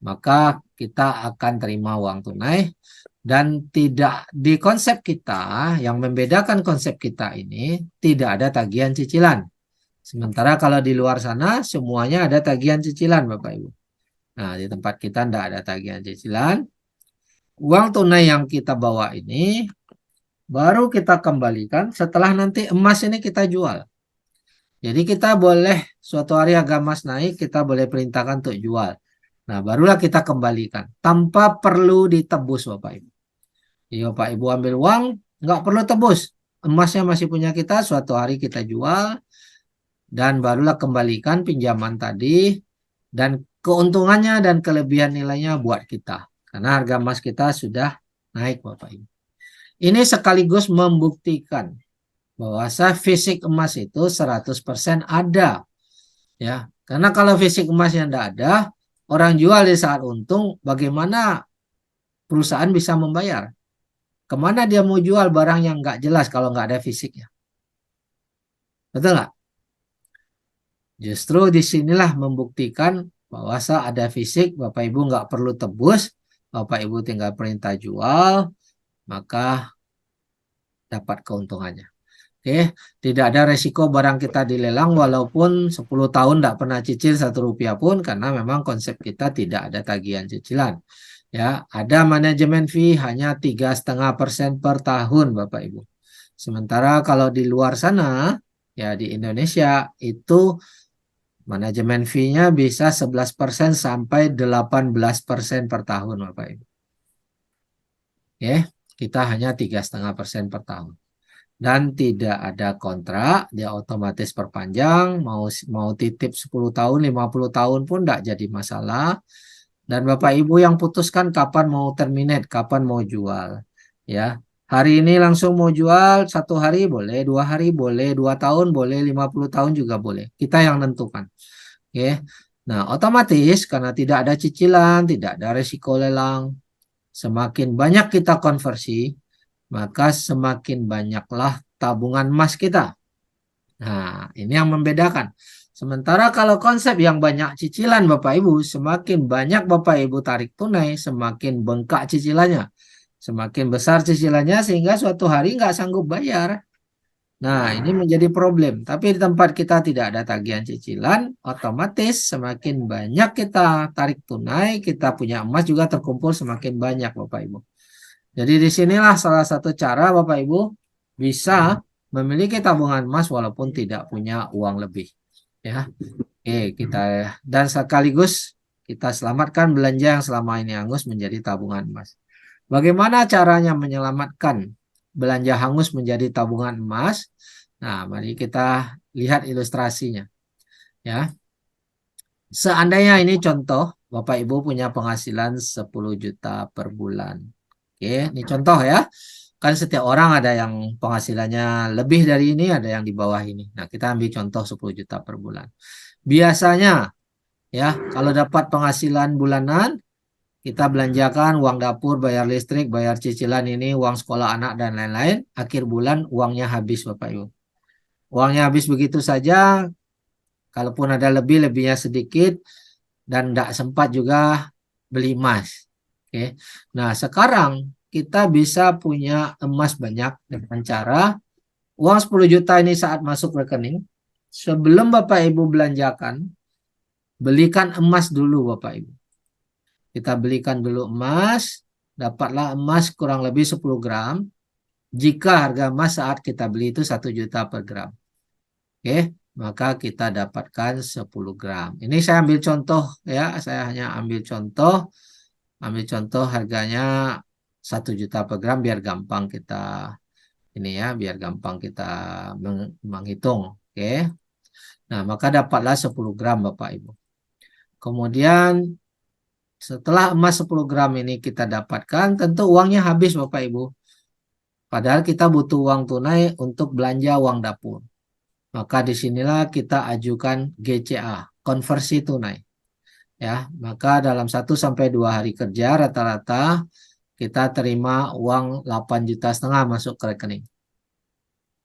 Maka kita akan terima uang tunai. Dan tidak di konsep kita, yang membedakan konsep kita ini, tidak ada tagihan cicilan. Sementara kalau di luar sana, semuanya ada tagihan cicilan Bapak Ibu. Nah, di tempat kita tidak ada tagihan cicilan. Uang tunai yang kita bawa ini, baru kita kembalikan setelah nanti emas ini kita jual. Jadi kita boleh, suatu hari harga emas naik, kita boleh perintahkan untuk jual. Nah, barulah kita kembalikan, tanpa perlu ditebus Bapak Ibu. Iya Pak Ibu ambil uang, nggak perlu tebus. Emasnya masih punya kita, suatu hari kita jual, dan barulah kembalikan pinjaman tadi, dan keuntungannya dan kelebihan nilainya buat kita. Karena harga emas kita sudah naik Bapak Ibu. Ini sekaligus membuktikan bahwa fisik emas itu 100% ada. Ya, karena kalau fisik emasnya tidak ada, orang jual di saat untung, bagaimana perusahaan bisa membayar? Kemana dia mau jual barang yang nggak jelas kalau nggak ada fisiknya? Betul nggak? Justru disinilah membuktikan bahwa ada fisik, Bapak Ibu nggak perlu tebus, Bapak Ibu tinggal perintah jual, maka dapat keuntungannya. Oke, tidak ada resiko barang kita dilelang walaupun 10 tahun tidak pernah cicil 1 rupiah pun, karena memang konsep kita tidak ada tagihan cicilan. Ya, ada manajemen fee hanya 3,5% per tahun Bapak Ibu. Sementara kalau di luar sana, ya di Indonesia itu manajemen fee-nya bisa 11% sampai 18% per tahun Bapak Ibu. Oke, kita hanya 3,5% per tahun. Dan tidak ada kontrak, dia otomatis perpanjang, mau titip 10 tahun, 50 tahun pun tidak jadi masalah. Dan Bapak Ibu yang putuskan kapan mau terminate, kapan mau jual. Ya, hari ini langsung mau jual, 1 hari boleh, 2 hari boleh, 2 tahun boleh, 50 tahun juga boleh. Kita yang nentukan. Oke. Nah, otomatis karena tidak ada cicilan, tidak ada resiko lelang, semakin banyak kita konversi, maka semakin banyaklah tabungan emas kita. Nah, ini yang membedakan. Sementara kalau konsep yang banyak cicilan Bapak Ibu, semakin banyak Bapak Ibu tarik tunai, semakin bengkak cicilannya. Semakin besar cicilannya sehingga suatu hari nggak sanggup bayar. Nah, ini menjadi problem. Tapi di tempat kita tidak ada tagihan cicilan, otomatis semakin banyak kita tarik tunai, kita punya emas juga terkumpul semakin banyak Bapak Ibu. Jadi disinilah salah satu cara Bapak Ibu bisa memiliki tabungan emas walaupun tidak punya uang lebih. Ya, oke, kita dan sekaligus kita selamatkan belanja yang selama ini hangus menjadi tabungan emas. Bagaimana caranya menyelamatkan belanja hangus menjadi tabungan emas? Nah, mari kita lihat ilustrasinya. Ya, seandainya ini contoh, Bapak Ibu punya penghasilan 10 juta per bulan. Oke, ini contoh ya. Kan setiap orang ada yang penghasilannya lebih dari ini, ada yang di bawah ini. Nah, kita ambil contoh 10 juta per bulan. Biasanya ya, kalau dapat penghasilan bulanan, kita belanjakan uang dapur, bayar listrik, bayar cicilan ini, uang sekolah anak dan lain-lain. Akhir bulan uangnya habis Bapak Ibu. uangnya habis begitu saja, kalaupun ada lebih, lebihnya sedikit, dan tidak sempat juga beli emas. Oke. Nah, sekarang kita bisa punya emas banyak dengan cara uang 10 juta ini saat masuk rekening, sebelum Bapak Ibu belanjakan, belikan emas dulu Bapak Ibu. Kita belikan dulu emas, dapatlah emas kurang lebih 10 gram, jika harga emas saat kita beli itu 1 juta per gram. Oke, maka kita dapatkan 10 gram. Ini saya ambil contoh ya, saya hanya ambil contoh harganya 1 juta per gram biar gampang kita ini ya, biar gampang kita menghitung. Oke. Nah, maka dapatlah 10 gram Bapak Ibu. Kemudian setelah emas 10 gram ini kita dapatkan, tentu uangnya habis Bapak Ibu. Padahal kita butuh uang tunai untuk belanja uang dapur. Maka disinilah kita ajukan GCA, konversi tunai. Ya, maka dalam 1-2 hari kerja rata-rata kita terima uang 8,5 juta masuk ke rekening.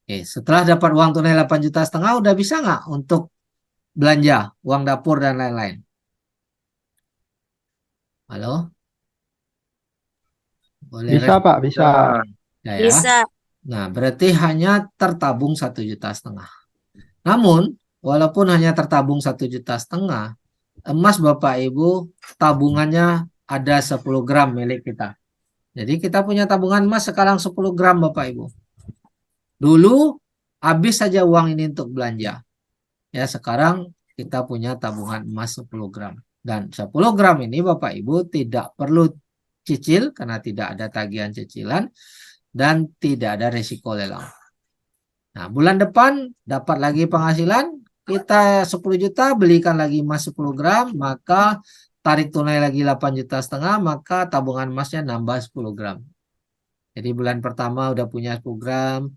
Oke, setelah dapat uang tunai 8,5 juta, udah bisa nggak untuk belanja uang dapur dan lain-lain? Halo? Boleh Bisa respon? Pak, bisa. Ya, ya. Bisa. Nah, berarti hanya tertabung 1,5 juta. Namun, walaupun hanya tertabung 1,5 juta, emas Bapak Ibu tabungannya ada 10 gram milik kita. Jadi kita punya tabungan emas sekarang 10 gram Bapak Ibu. Dulu habis saja uang ini untuk belanja. Ya, sekarang kita punya tabungan emas 10 gram. Dan 10 gram ini Bapak Ibu tidak perlu cicil karena tidak ada tagihan cicilan dan tidak ada risiko lelang. Nah, bulan depan dapat lagi penghasilan, kita 10 juta belikan lagi emas 10 gram, maka tarik tunai lagi 8,5 juta, maka tabungan emasnya nambah 10 gram. Jadi bulan pertama udah punya 10 gram,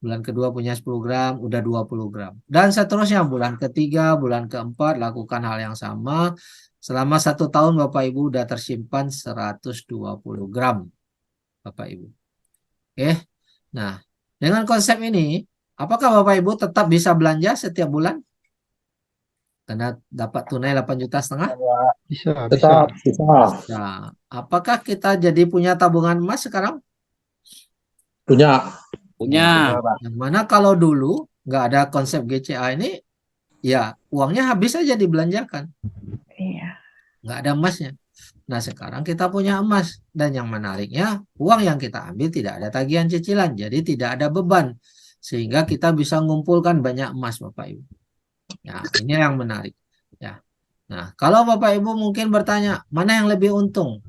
bulan kedua punya 10 gram, udah 20 gram. Dan seterusnya bulan ketiga, bulan keempat lakukan hal yang sama. Selama 1 tahun Bapak Ibu udah tersimpan 120 gram Bapak Ibu. Oke. Nah, dengan konsep ini, apakah Bapak Ibu tetap bisa belanja setiap bulan? Karena dapat tunai 8,5 juta? Bisa, bisa. Tetap bisa. Nah, apakah kita jadi punya tabungan emas sekarang? Punya. Yang mana kalau dulu nggak ada konsep GCA ini, ya uangnya habis aja dibelanjakan. Iya. Nggak ada emasnya. Nah, sekarang kita punya emas. Dan yang menariknya, uang yang kita ambil tidak ada tagihan cicilan. Jadi tidak ada beban. Sehingga kita bisa mengumpulkan banyak emas Bapak Ibu. Nah, ini yang menarik. Ya. Nah, kalau Bapak Ibu mungkin bertanya, mana yang lebih untung?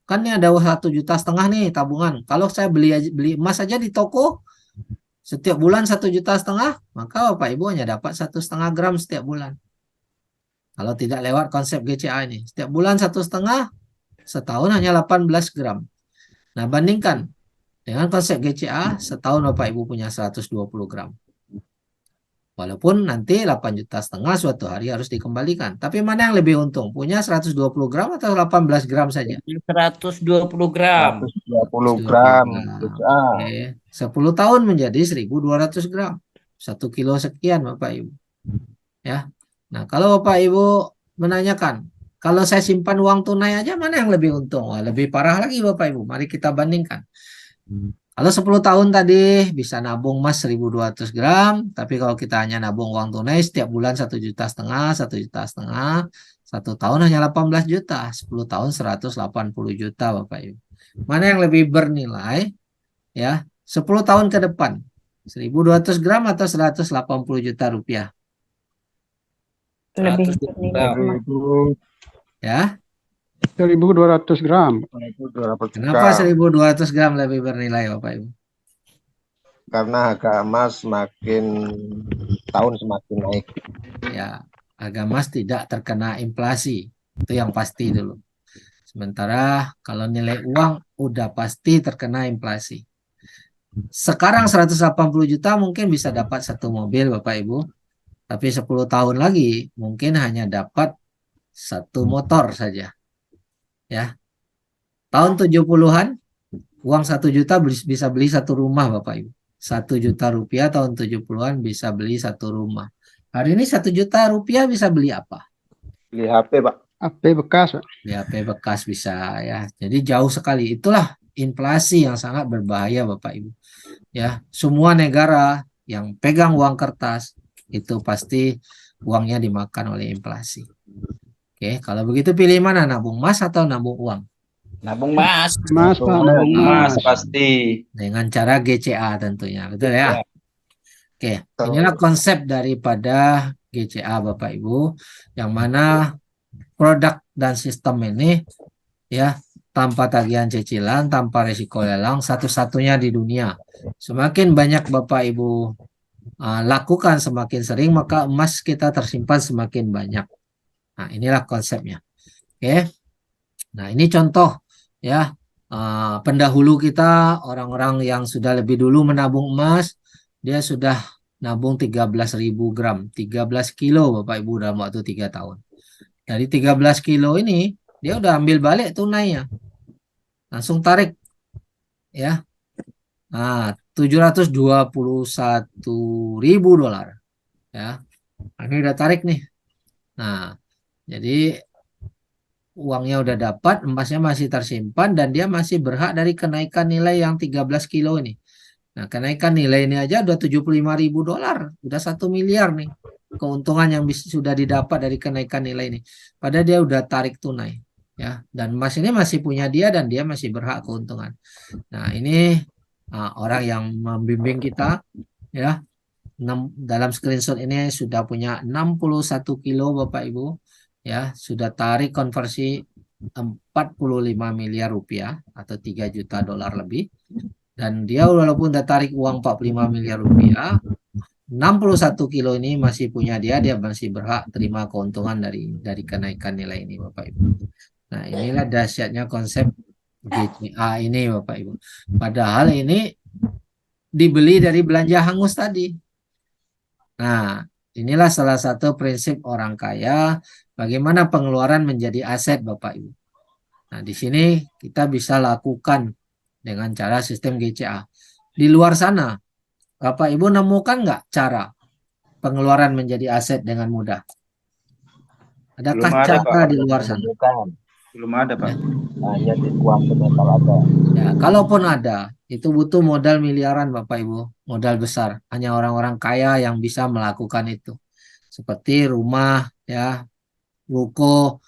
Kan ini ada 1,5 juta nih tabungan. Kalau saya beli emas saja di toko, setiap bulan 1,5 juta, maka Bapak Ibu hanya dapat 1,5 gram setiap bulan. Kalau tidak lewat konsep GCA ini, setiap bulan 1,5, setahun hanya 18 gram. Nah, bandingkan dengan konsep GCA, setahun Bapak Ibu punya 120 gram. Walaupun nanti 8,5 juta suatu hari harus dikembalikan. Tapi mana yang lebih untung? Punya 120 gram atau 18 gram saja? 120 gram. 120 gram. Oke. 10 tahun menjadi 1.200 gram. 1 kilo sekian Bapak Ibu. Ya. Nah, kalau Bapak Ibu menanyakan, kalau saya simpan uang tunai aja mana yang lebih untung? Wah, lebih parah lagi Bapak Ibu. Mari kita bandingkan. Kalau 10 tahun tadi bisa nabung emas 1.200 gram, tapi kalau kita hanya nabung uang tunai setiap bulan 1,5 juta, 1,5 juta, 1 tahun hanya 18 juta, 10 tahun 180 juta Bapak Ibu. Mana yang lebih bernilai? Ya, 10 tahun ke depan, 1.200 gram atau 180 juta rupiah? Lebih 100 bernilai gram. emas. Ya, 1.200 gram. kenapa 1.200 gram lebih bernilai Bapak Ibu? Karena harga emas semakin tahun semakin naik. Ya, harga emas tidak terkena inflasi. Itu yang pasti dulu. Sementara kalau nilai uang udah pasti terkena inflasi. Sekarang 180 juta mungkin bisa dapat 1 mobil Bapak Ibu. Tapi 10 tahun lagi mungkin hanya dapat 1 motor saja. Ya. Tahun 70-an uang 1 juta bisa beli 1 rumah Bapak Ibu. 1 juta rupiah tahun 70-an bisa beli satu rumah. Hari ini 1 juta rupiah bisa beli apa? Beli HP, Pak. HP bekas, Pak. Beli HP bekas bisa ya. Jadi jauh sekali. Itulah inflasi yang sangat berbahaya Bapak Ibu. Ya, semua negara yang pegang uang kertas itu pasti uangnya dimakan oleh inflasi. Oke, kalau begitu pilih mana? Nabung emas atau nabung uang? Nabung Mas. Mas, Pak, nabung Mas, mas. pasti. Dengan cara GCA tentunya, betul ya? Ya. Oke, inilah konsep daripada GCA Bapak Ibu, yang mana produk dan sistem ini ya tanpa tagihan cicilan, tanpa risiko lelang, satu-satunya di dunia. Semakin banyak Bapak Ibu lakukan semakin sering, maka emas kita tersimpan semakin banyak. Nah, inilah konsepnya. Oke. Nah, ini contoh ya pendahulu kita, orang-orang yang sudah lebih dulu menabung emas, dia sudah nabung 13.000 gram, 13 kilo Bapak Ibu dalam waktu 3 tahun. Dari 13 kilo ini, dia udah ambil balik tunainya. Langsung tarik ya. Nah, 721.000 dolar. Ya. Ini udah tarik nih. Nah, jadi uangnya udah dapat, emasnya masih tersimpan, dan dia masih berhak dari kenaikan nilai yang 13 kilo ini. Nah, kenaikan nilai ini aja udah 75.000 dolar, udah 1 miliar nih keuntungan yang sudah didapat dari kenaikan nilai ini. Padahal dia udah tarik tunai, ya. Dan emas ini masih punya dia dan dia masih berhak keuntungan. Nah, ini orang yang membimbing kita, ya. Dalam screenshot ini sudah punya 61 kilo Bapak Ibu. Ya, sudah tarik konversi 45 miliar rupiah atau 3 juta dolar lebih. Dan dia walaupun udah tarik uang 45 miliar rupiah, 61 kilo ini masih punya dia masih berhak terima keuntungan dari kenaikan nilai ini Bapak Ibu. Nah, inilah dahsyatnya konsep GCA ini Bapak Ibu. Padahal ini dibeli dari belanja hangus tadi. Nah, inilah salah satu prinsip orang kaya, bagaimana pengeluaran menjadi aset Bapak Ibu. Nah, di sini kita bisa lakukan dengan cara sistem GCA. Di luar sana, Bapak Ibu nemukan nggak cara pengeluaran menjadi aset dengan mudah? Adakah Belum ada, cara Pak. di luar sana? Belum ada, Pak. Hanya di kuantum metal ada. Ya, kalaupun ada, itu butuh modal miliaran Bapak Ibu, modal besar. Hanya orang-orang kaya yang bisa melakukan itu. Seperti rumah, ya, ruko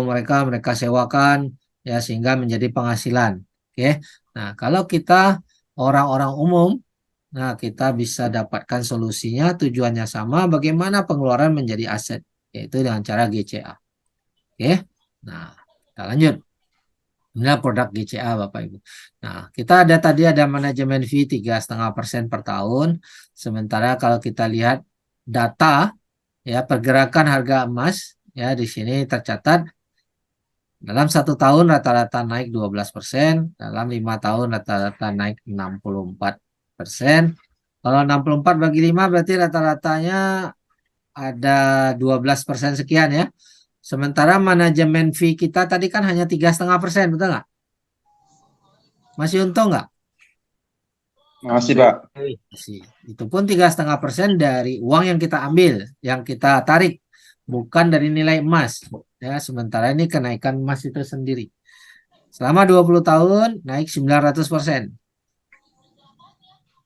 mereka sewakan, ya, sehingga menjadi penghasilan. Oke. Nah, kalau kita orang-orang umum, nah kita bisa dapatkan solusinya, tujuannya sama, bagaimana pengeluaran menjadi aset, yaitu dengan cara GCA. Oke. Nah, kita lanjut. Inilah produk GCA Bapak Ibu. Nah, kita tadi ada manajemen fee 3,5% per tahun. Sementara kalau kita lihat data ya pergerakan harga emas ya di sini tercatat dalam 1 tahun rata-rata naik 12%, dalam 5 tahun rata-rata naik 64%. Kalau 64 bagi 5 berarti rata-ratanya ada 12% sekian ya. Sementara manajemen fee kita tadi kan hanya 3,5%, betul nggak? Masih untung nggak? Masih, Pak. Masih. Itu pun 3,5% dari uang yang kita ambil, yang kita tarik, bukan dari nilai emas. Ya, sementara ini kenaikan emas itu sendiri. Selama 20 tahun naik 900%.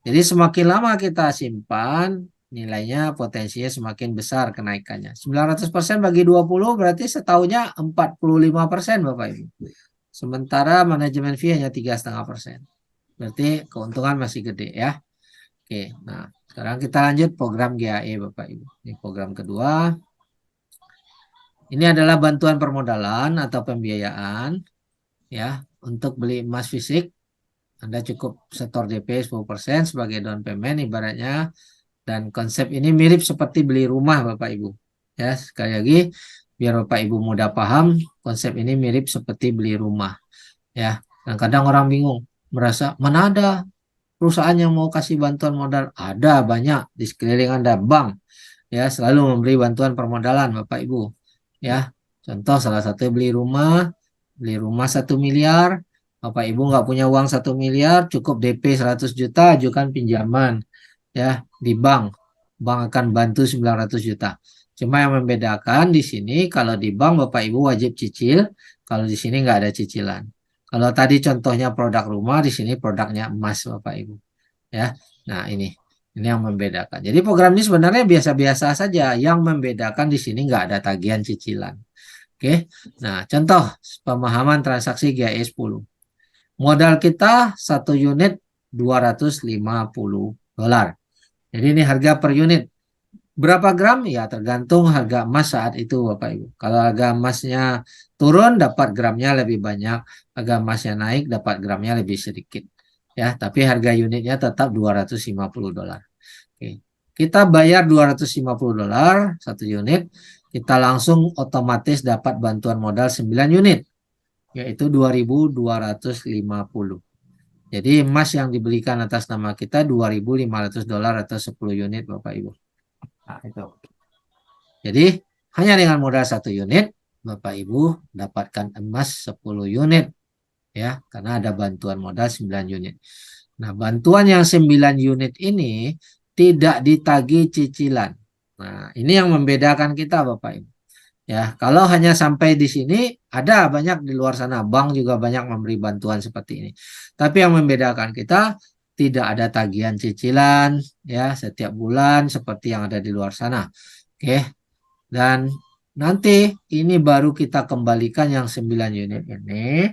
Jadi semakin lama kita simpan, nilainya potensinya semakin besar kenaikannya. 900% bagi 20 berarti setahunnya 45% Bapak Ibu. Sementara manajemen fee hanya 3,5%. Berarti keuntungan masih gede ya. Oke, nah sekarang kita lanjut program GAE Bapak Ibu. Ini program kedua. Ini adalah bantuan permodalan atau pembiayaan ya untuk beli emas fisik. Anda cukup setor DP 10% sebagai down payment ibaratnya. Dan konsep ini mirip seperti beli rumah Bapak Ibu. Ya, sekali lagi biar Bapak Ibu mudah paham, konsep ini mirip seperti beli rumah. Ya, dan kadang orang bingung, merasa mana ada perusahaan yang mau kasih bantuan modal? Ada banyak di sekeliling Anda, bank. Ya, selalu memberi bantuan permodalan Bapak Ibu. Ya, contoh salah satu beli rumah 1 miliar, Bapak Ibu nggak punya uang 1 miliar, cukup DP 100 juta, ajukan pinjaman ya di bank. Bank akan bantu 900 juta. Cuma yang membedakan di sini kalau di bank Bapak Ibu wajib cicil, kalau di sini nggak ada cicilan. Kalau tadi contohnya produk rumah, di sini produknya emas Bapak Ibu. Ya. Nah, ini yang membedakan. Jadi program ini sebenarnya biasa-biasa saja. Yang membedakan di sini nggak ada tagihan cicilan. Oke. Nah, contoh pemahaman transaksi GAE 10. Modal kita 1 unit $250. Jadi ini harga per unit. Berapa gram? Ya tergantung harga emas saat itu Bapak Ibu. Kalau harga emasnya turun dapat gramnya lebih banyak. Harga emasnya naik dapat gramnya lebih sedikit. Ya, tapi harga unitnya tetap $250. Oke. Kita bayar $250 1 unit. Kita langsung otomatis dapat bantuan modal 9 unit. Yaitu 2.250. Jadi emas yang dibelikan atas nama kita $2.500 atau 10 unit Bapak Ibu. Nah, itu. Jadi hanya dengan modal 1 unit Bapak Ibu dapatkan emas 10 unit ya, karena ada bantuan modal 9 unit. Nah, bantuan yang 9 unit ini tidak ditagih cicilan. Nah, ini yang membedakan kita Bapak Ibu. Ya, kalau hanya sampai di sini, ada banyak di luar sana, bank juga banyak memberi bantuan seperti ini. Tapi yang membedakan kita tidak ada tagihan cicilan ya setiap bulan seperti yang ada di luar sana. Oke. Dan nanti ini baru kita kembalikan yang 9 unit ini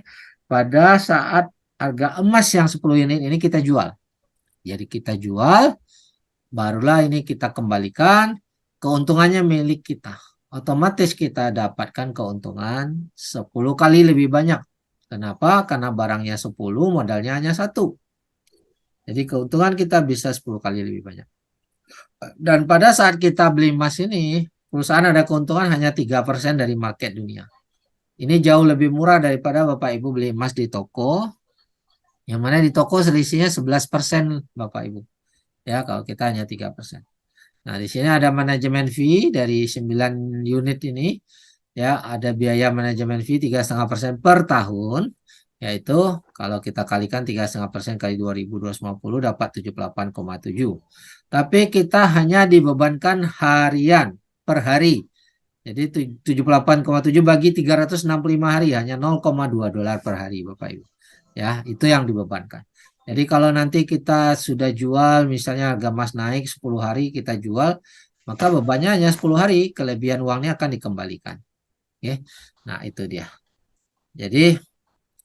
pada saat harga emas yang 10 unit ini kita jual. Jadi kita jual, barulah ini kita kembalikan, keuntungannya milik kita. Otomatis kita dapatkan keuntungan 10 kali lebih banyak. Kenapa? Karena barangnya 10, modalnya hanya 1. Jadi keuntungan kita bisa 10 kali lebih banyak. Dan pada saat kita beli emas ini, perusahaan ada keuntungan hanya 3% dari market dunia. Ini jauh lebih murah daripada Bapak Ibu beli emas di toko. Yang mana di toko selisihnya 11% Bapak Ibu. Ya, kalau kita hanya 3%. Nah, di sini ada manajemen fee dari 9 unit ini. Ya, ada biaya manajemen fee 3,5% per tahun. Yaitu kalau kita kalikan 3,5% kali 2.250 dapat 78,7. Tapi kita hanya dibebankan harian per hari. Jadi 78,7 bagi 365 hari hanya $0,2 per hari Bapak Ibu. Ya, itu yang dibebankan. Jadi kalau nanti kita sudah jual, misalnya harga emas naik 10 hari kita jual, maka bebannya hanya 10 hari, kelebihan uangnya akan dikembalikan. Oke. Nah, itu dia. Jadi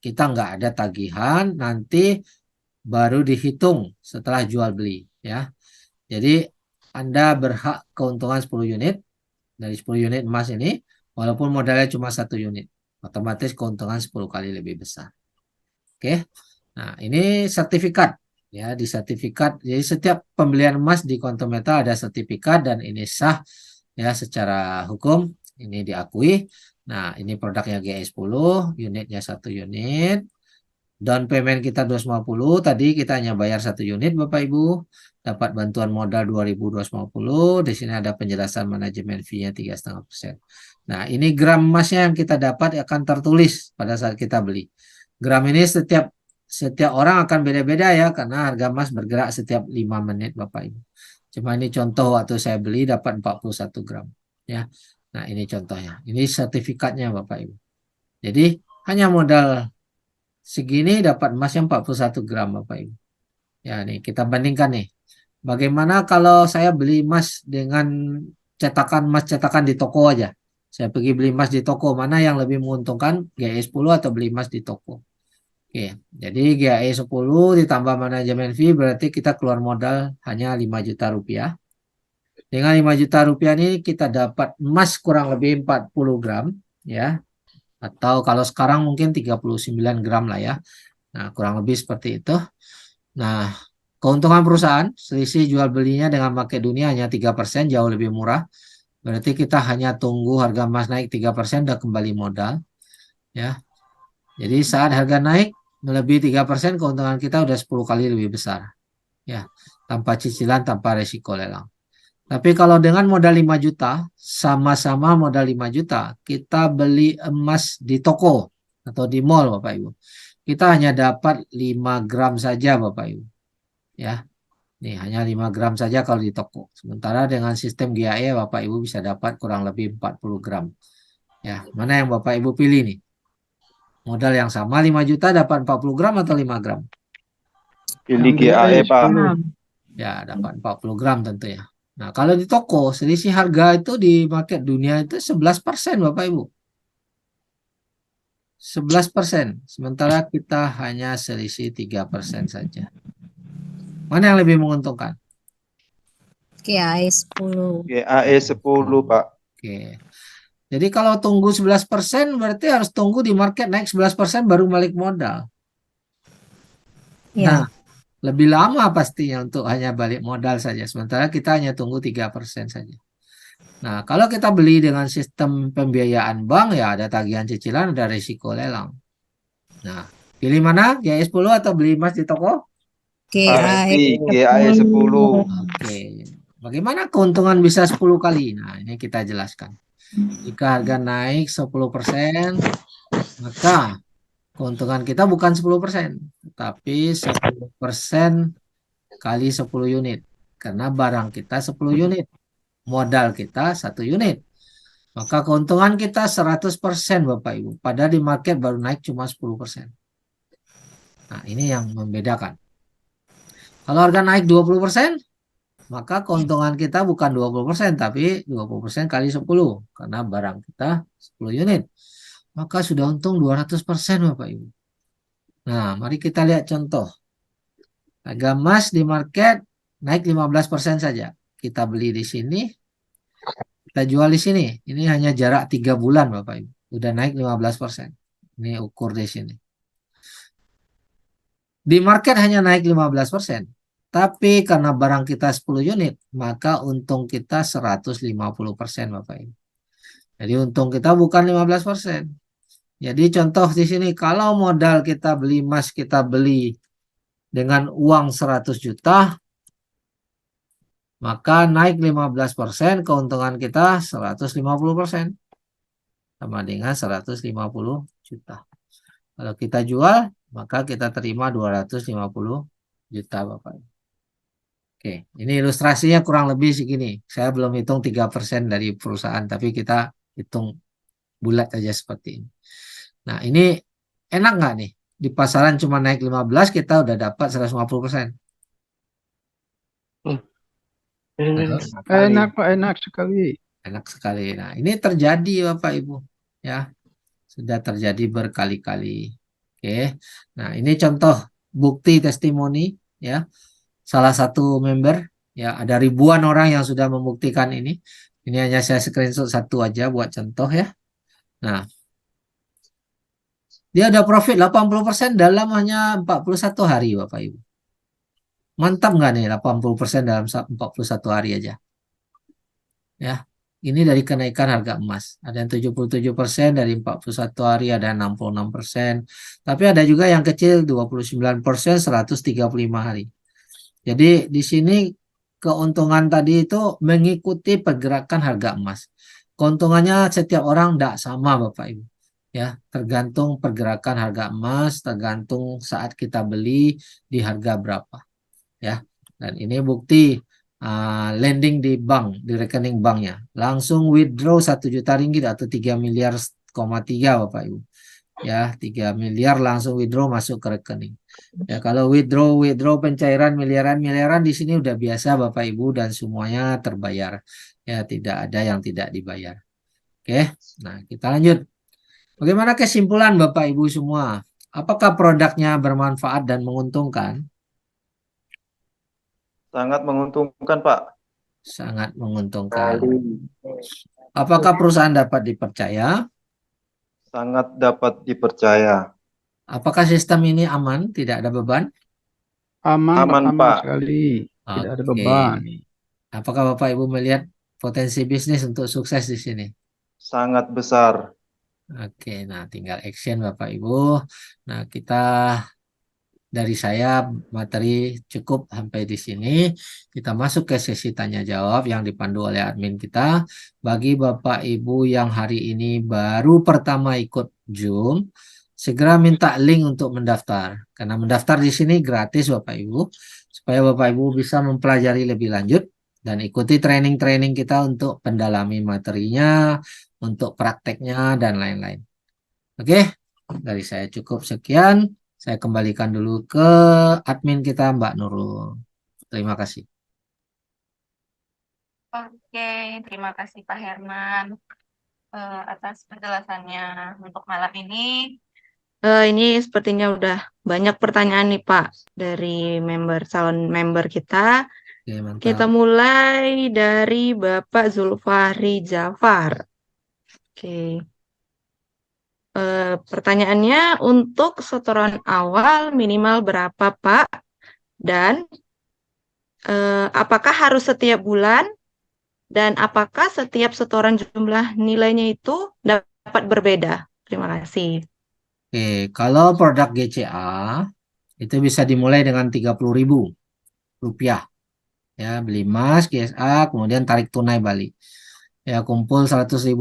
kita nggak ada tagihan, nanti baru dihitung setelah jual beli. Ya. Jadi Anda berhak keuntungan 10 unit, dari 10 unit emas ini, walaupun modalnya cuma 1 unit. Otomatis keuntungan 10 kali lebih besar. Oke. Nah, ini sertifikat ya, di sertifikat. Jadi setiap pembelian emas di Kontometal ada sertifikat dan ini sah ya secara hukum, ini diakui. Nah, ini produknya GAE 10, unitnya 1 unit. Down payment kita 250, tadi kita hanya bayar 1 unit Bapak Ibu. Dapat bantuan modal 2.250. Di sini ada penjelasan manajemen fee-nya 3,5%. Nah, ini gram emasnya yang kita dapat akan tertulis pada saat kita beli. Gram ini setiap orang akan beda-beda ya, karena harga emas bergerak setiap 5 menit Bapak Ibu. Cuma ini contoh waktu saya beli dapat 41 gram ya. Nah, ini contohnya. Ini sertifikatnya Bapak Ibu. Jadi hanya modal segini dapat emas yang 41 gram Bapak Ibu. Ya, nih kita bandingkan nih. Bagaimana kalau saya beli emas dengan emas cetakan di toko aja. Saya pergi beli emas di toko, mana yang lebih menguntungkan, GAE 10 atau beli emas di toko? Oke, jadi GAE 10 ditambah manajemen fee berarti kita keluar modal hanya 5 juta rupiah. Dengan 5 juta rupiah ini kita dapat emas kurang lebih 40 gram ya. Atau kalau sekarang mungkin 39 gram lah ya. Nah, kurang lebih seperti itu. Nah, keuntungan perusahaan selisih jual belinya dengan market dunia hanya 3%, jauh lebih murah. Berarti kita hanya tunggu harga emas naik 3% dan kembali modal ya. Jadi saat harga naik melebihi 3%, keuntungan kita udah 10 kali lebih besar. Ya, tanpa cicilan, tanpa resiko lelang. Tapi kalau dengan modal 5 juta, sama-sama modal 5 juta, kita beli emas di toko atau di mall Bapak Ibu. kita hanya dapat 5 gram saja Bapak Ibu. Ya, nih hanya 5 gram saja kalau di toko. Sementara dengan sistem GAE Bapak Ibu bisa dapat kurang lebih 40 gram. Ya, mana yang Bapak Ibu pilih nih? Modal yang sama 5 juta dapat 40 gram atau 5 gram? Pilih Yang GAE, Pak. 10. Ya, dapat 40 gram tentunya. Nah, kalau di toko, selisih harga itu di market dunia itu 11% Bapak Ibu. 11%. Sementara kita hanya selisih 3% saja. Mana yang lebih menguntungkan? KAE 10. GAE 10, Pak. Oke. Jadi kalau tunggu 11% berarti harus tunggu di market naik 11% baru balik modal. Ya. Nah, lebih lama pastinya untuk hanya balik modal saja. Sementara kita hanya tunggu 3% saja. Nah, kalau kita beli dengan sistem pembiayaan bank, ya ada tagihan cicilan, ada risiko lelang. Nah, pilih mana? GAE 10 atau beli emas di toko? Pasti KAE GAE 10. 10. Oke. Bagaimana keuntungan bisa 10 kali? Nah, ini kita jelaskan. Jika harga naik 10%, maka keuntungan kita bukan 10%, tapi 10% kali 10 unit. Karena barang kita 10 unit, modal kita 1 unit. Maka keuntungan kita 100% Bapak Ibu. Padahal di market baru naik cuma 10%. Nah, ini yang membedakan. Kalau harga naik 20%, maka keuntungan kita bukan 20%, tapi 20% kali 10. Karena barang kita 10 unit. Maka sudah untung 200% Bapak Ibu. Nah, mari kita lihat contoh. Harga emas di market naik 15% saja. Kita beli di sini, kita jual di sini. Ini hanya jarak 3 bulan Bapak Ibu. Udah naik 15%. Ini ukur di sini. Di market hanya naik 15%. Tapi karena barang kita 10 unit, maka untung kita 150% Bapak Ibu. Jadi untung kita bukan 15%. Jadi contoh di sini, kalau modal kita beli emas, kita beli dengan uang 100 juta, maka naik 15%, keuntungan kita 150%. Sama dengan 150 juta. Kalau kita jual, maka kita terima 250 juta Bapak. Oke, ini ilustrasinya kurang lebih segini. Saya belum hitung 3% dari perusahaan, tapi kita hitung bulat aja seperti ini. Nah, ini enak nggak nih? Di pasaran cuma naik 15, kita udah dapat 150%. Enak Pak, enak sekali. Enak sekali. Nah, ini terjadi Bapak Ibu. Ya, sudah terjadi berkali-kali. Oke. Nah, ini contoh bukti testimoni ya. Salah satu member ya, ada ribuan orang yang sudah membuktikan ini. Ini hanya saya screenshot satu aja buat contoh ya. Nah, dia udah profit 80% dalam hanya 41 hari Bapak Ibu. Mantap nggak nih 80% dalam 41 hari aja? Ya, ini dari kenaikan harga emas. Ada yang 77% dari 41 hari, ada 66%. Tapi ada juga yang kecil 29%, 135 hari. Jadi di sini keuntungan tadi itu mengikuti pergerakan harga emas. Keuntungannya setiap orang tidak sama Bapak Ibu. Ya, tergantung pergerakan harga emas, tergantung saat kita beli di harga berapa. Ya, dan ini bukti lending di bank, di rekening banknya. Langsung withdraw 1 juta ringgit atau 3 miliar, 3 Bapak Ibu. Ya, 3 miliar langsung withdraw masuk ke rekening. Ya, kalau withdraw pencairan miliaran di sini udah biasa Bapak Ibu, dan semuanya terbayar. Ya, tidak ada yang tidak dibayar. Oke, nah kita lanjut. Bagaimana kesimpulan Bapak Ibu semua? Apakah produknya bermanfaat dan menguntungkan? Sangat menguntungkan, Pak. Sangat menguntungkan. Apakah perusahaan dapat dipercaya? Sangat dapat dipercaya. Apakah sistem ini aman, tidak ada beban? Aman, Pak. sekali. Tidak ada Oke. beban. Apakah Bapak Ibu melihat potensi bisnis untuk sukses di sini? Sangat besar. Oke, nah tinggal action Bapak Ibu. Nah, dari saya materi cukup sampai di sini. Kita masuk ke sesi tanya jawab yang dipandu oleh admin kita. Bagi Bapak Ibu yang hari ini baru pertama ikut Zoom, segera minta link untuk mendaftar. Karena mendaftar di sini gratis Bapak Ibu, supaya Bapak Ibu bisa mempelajari lebih lanjut dan ikuti training-training kita untuk pendalami materinya, untuk prakteknya dan lain-lain. Oke, dari saya cukup sekian. Saya kembalikan dulu ke admin kita Mbak Nurul. Terima kasih. Oke, terima kasih Pak Herman atas penjelasannya untuk malam ini. Ini sepertinya udah banyak pertanyaan nih Pak dari calon member kita. Oke, mantap. Kita mulai dari Bapak Zulfahri Jafar. Oke. Pertanyaannya, untuk setoran awal minimal berapa Pak? Dan apakah harus setiap bulan? Dan apakah setiap setoran jumlah nilainya itu dapat berbeda? Terima kasih. Oke, kalau produk GCA itu bisa dimulai dengan Rp30.000. Ya, beli emas, GSA, kemudian tarik tunai balik. Ya, kumpul Rp100.000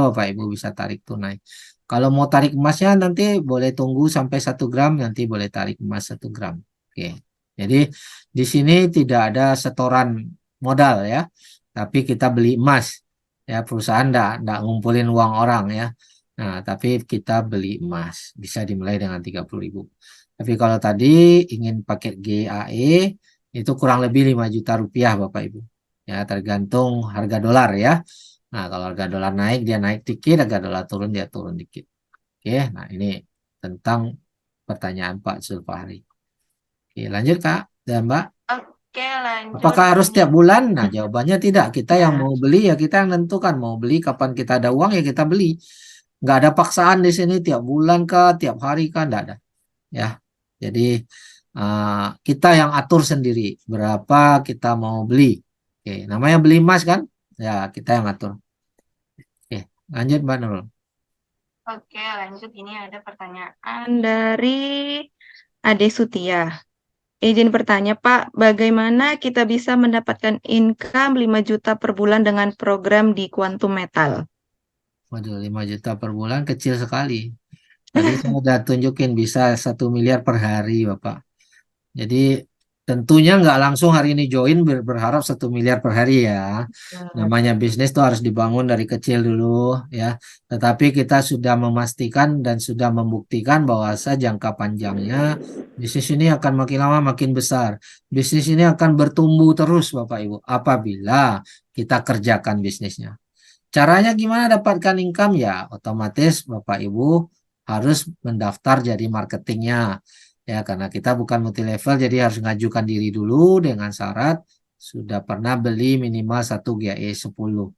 Bapak Ibu bisa tarik tunai. Kalau mau tarik emasnya nanti boleh tunggu sampai 1 gram, nanti boleh tarik emas 1 gram. Oke. Jadi di sini tidak ada setoran modal ya, tapi kita beli emas. Ya, perusahaan enggak ngumpulin uang orang ya. Nah, tapi kita beli emas, bisa dimulai dengan 30.000. Tapi kalau tadi ingin paket GAE itu kurang lebih 5 juta rupiah Bapak Ibu. Ya, tergantung harga dolar ya. Nah, kalau harga dolar naik, dia naik dikit, harga dolar turun, dia turun dikit. Oke, nah ini tentang pertanyaan Pak Zulfahri. Oke, lanjut Kak dan Mbak. Oke, lanjut. Apakah harus Ini tiap bulan? Nah, jawabannya tidak. Kita yang ya. mau beli ya kita yang nentukan. Mau beli kapan kita ada uang ya kita beli. Nggak ada paksaan di sini tiap bulan kah, tiap hari kah, nggak ada. Ya, jadi kita yang atur sendiri berapa kita mau beli. Oke, namanya beli emas kan? Ya, kita yang atur. Oke, lanjut Mbak Nurul. Oke, lanjut. Ini ada pertanyaan dari Ade Sutia. Izin bertanya, Pak, bagaimana kita bisa mendapatkan income 5 juta per bulan dengan program di Quantum Metal? Waduh, 5 juta per bulan kecil sekali. Tadi saya udah tunjukin bisa 1 miliar per hari, Bapak. Jadi tentunya nggak langsung hari ini join berharap 1 miliar per hari ya. Namanya bisnis tuh harus dibangun dari kecil dulu ya. Tetapi kita sudah memastikan dan sudah membuktikan bahwa jangka panjangnya bisnis ini akan makin lama makin besar. Bisnis ini akan bertumbuh terus Bapak Ibu apabila kita kerjakan bisnisnya. Caranya gimana dapatkan income ya? Otomatis Bapak Ibu harus mendaftar jadi marketingnya. Ya, karena kita bukan multi level, jadi harus ngajukan diri dulu dengan syarat sudah pernah beli minimal 1 GAE 10.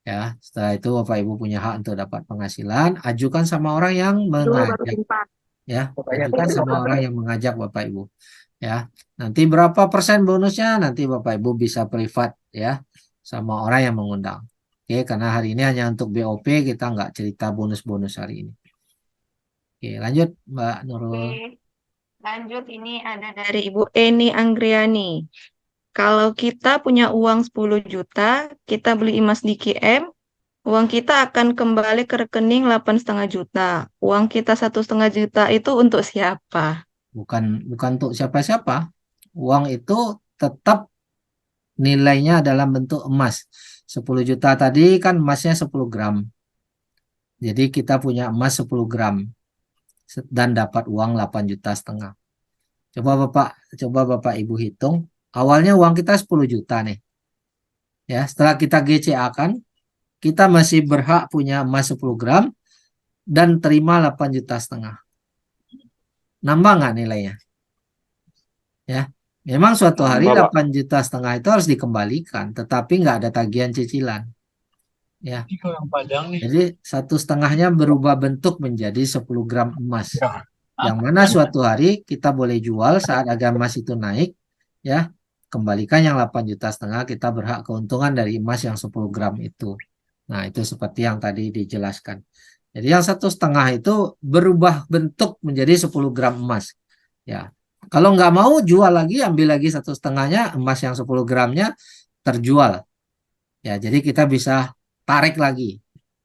Ya, setelah itu Bapak Ibu punya hak untuk dapat penghasilan, ajukan sama orang yang mengajak. Ya, ajukan sama orang yang mengajak Bapak Ibu. Ya, nanti berapa persen bonusnya nanti Bapak Ibu bisa privat ya sama orang yang mengundang. Oke, karena hari ini hanya untuk BOP, kita nggak cerita bonus-bonus hari ini. Oke, lanjut Mbak Nurul. Oke. Lanjut, ini ada dari Ibu Eni Anggriani. Kalau kita punya uang 10 juta, kita beli emas di KM, uang kita akan kembali ke rekening 8,5 juta. Uang kita 1,5 juta itu untuk siapa? Bukan untuk siapa-siapa. Uang itu tetap nilainya dalam bentuk emas. 10 juta tadi kan emasnya 10 gram. Jadi kita punya emas 10 gram. Dan dapat uang 8,5 juta. Coba Bapak Ibu hitung. Awalnya uang kita 10 juta nih. Ya, setelah kita GCA kan, kita masih berhak punya emas 10 gram dan terima 8,5 juta. Nambah nggak nilainya? Ya, memang suatu hari 8,5 juta itu harus dikembalikan, tetapi nggak ada tagihan cicilan. Ya. Jadi 1,5-nya berubah bentuk menjadi 10 gram emas. Yang mana suatu hari kita boleh jual saat harga emas itu naik, ya, kembalikan yang 8,5 juta, kita berhak keuntungan dari emas yang 10 gram itu. Nah, itu seperti yang tadi dijelaskan. Jadi yang 1,5 itu berubah bentuk menjadi 10 gram emas. Ya, kalau nggak mau jual lagi, ambil lagi 1,5-nya, emas yang 10 gramnya terjual. Ya, jadi kita bisa tarik lagi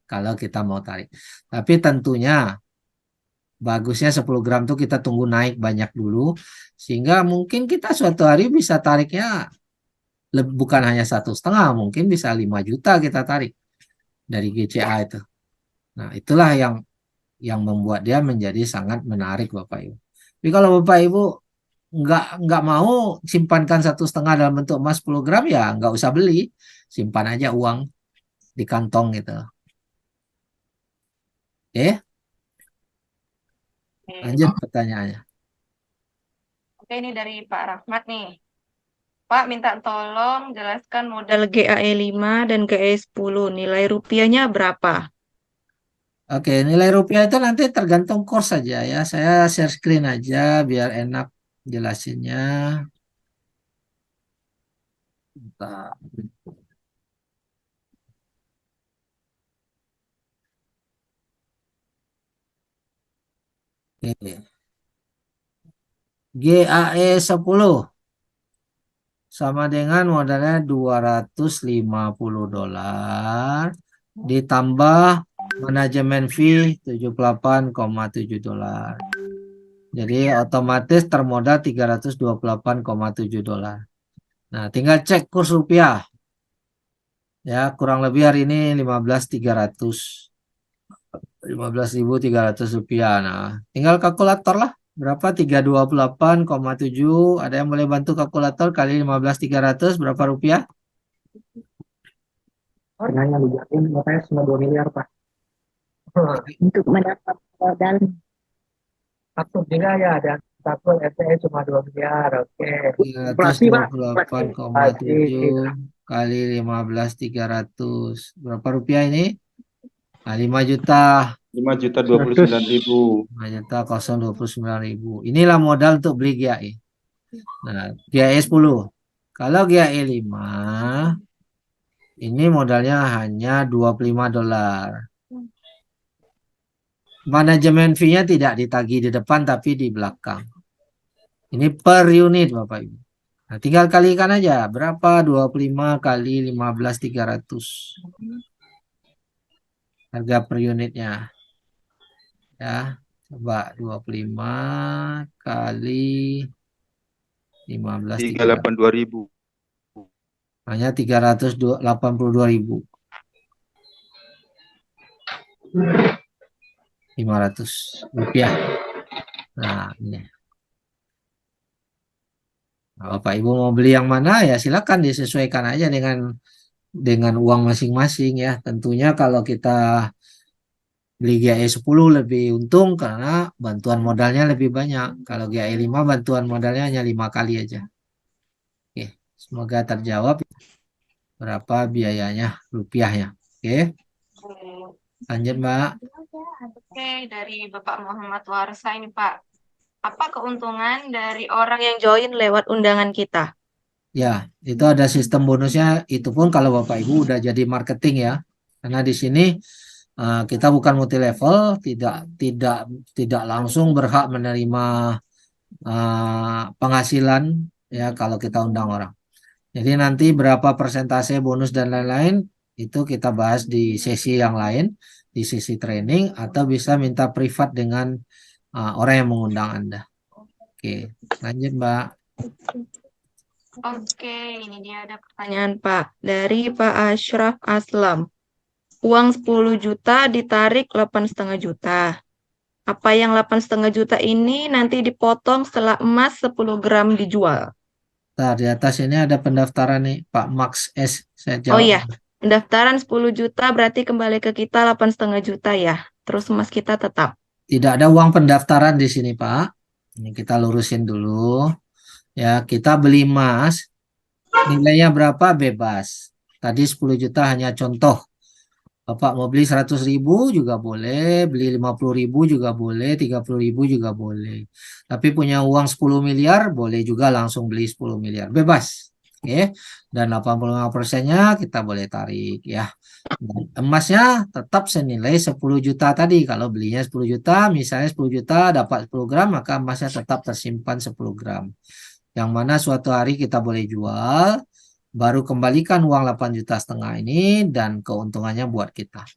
kalau kita mau tarik. Tapi tentunya Bagusnya 10 gram tuh kita tunggu naik banyak dulu, sehingga mungkin kita suatu hari bisa tariknya bukan hanya 1,5, mungkin bisa 5 juta kita tarik dari GCA itu. Nah, itulah yang membuat dia menjadi sangat menarik Bapak Ibu. Tapi kalau Bapak Ibu nggak mau simpankan 1,5 dalam bentuk emas 10 gram, ya nggak usah beli, simpan aja uang di kantong gitu. Oke, lanjut pertanyaannya. Oke, ini dari Pak Rahmat nih. Pak, minta tolong jelaskan modal GAE 5 dan GAE 10. Nilai rupiahnya berapa? Oke, nilai rupiah itu nanti tergantung kurs saja ya. Saya share screen aja biar enak jelasinnya. Bentar. Oke. GAE 10 sama dengan modalnya $250 ditambah manajemen fee $78,7. Jadi otomatis termodal $328,7. Nah, tinggal cek kurs rupiah. Ya, kurang lebih hari ini 15.300 rupiah. Nah, tinggal kalkulator lah. Berapa? 328,7. Ada yang boleh bantu kalkulator kali 15.300 berapa rupiah? Orangnya dijamin katanya cuma 2 miliar, Pak. Untuk mendapat modal. Takut juga ya, ada takut RTE cuma 2 miliar. Oke. Inflasi, Pak. 328,7 kali 15.300. Berapa rupiah ini? Nah, 5 juta. 5.029.000. 5.029.000. Inilah modal untuk beli GAE. Nah, GAE 10. Kalau GAE 5, ini modalnya hanya $25. Manajemen fee-nya tidak ditagih di depan tapi di belakang. Ini per unit Bapak Ibu. Nah, tinggal kalikan aja. Berapa? 25 kali 15.300. Harga per unitnya. Ya, coba 25 kali 15.300. 382.000. Hanya 382.000. 500 rupiah. Nah, ini. Nah, Bapak Ibu mau beli yang mana ya silakan disesuaikan aja dengan uang masing-masing ya. Tentunya kalau kita beli GAE 10 lebih untung karena bantuan modalnya lebih banyak. Kalau GAE 5 bantuan modalnya hanya 5 kali aja. Oke, semoga terjawab berapa biayanya rupiahnya. Oke, lanjut Mbak. Oke, dari Bapak Muhammad Warsa ini Pak. Apa keuntungan dari orang yang join lewat undangan kita? Ya, itu ada sistem bonusnya. Itu pun kalau Bapak Ibu udah jadi marketing ya. Karena di sini kita bukan multi level, tidak langsung berhak menerima penghasilan ya kalau kita undang orang. Jadi nanti berapa persentase bonus dan lain-lain itu kita bahas di sesi yang lain, di sesi training atau bisa minta privat dengan orang yang mengundang Anda. Oke, lanjut Mbak. Oke, ini dia ada pertanyaan Pak. Dari Pak Ashraf Aslam. Uang 10 juta ditarik 8,5 juta. Apa yang 8,5 juta ini nanti dipotong setelah emas 10 gram dijual? Nah, di atas ini ada pendaftaran nih Pak Max S. Saya Oh jawab. iya, pendaftaran 10 juta berarti kembali ke kita 8,5 juta ya. Terus emas kita tetap. Tidak ada uang pendaftaran di sini Pak. Ini kita lurusin dulu. Ya, kita beli emas. Nilainya berapa? Bebas. Tadi 10 juta hanya contoh. Bapak mau beli 100.000 juga boleh, beli 50.000 juga boleh, 30.000 juga boleh. Tapi punya uang 10 miliar, boleh juga langsung beli 10 miliar. Bebas. Oke. Dan 85%-nya kita boleh tarik ya. Dan emasnya tetap senilai 10 juta tadi. Kalau belinya 10 juta, misalnya 10 juta dapat 10 gram, maka emasnya tetap tersimpan 10 gram. Yang mana suatu hari kita boleh jual, baru kembalikan uang 8,5 juta ini dan keuntungannya buat kita.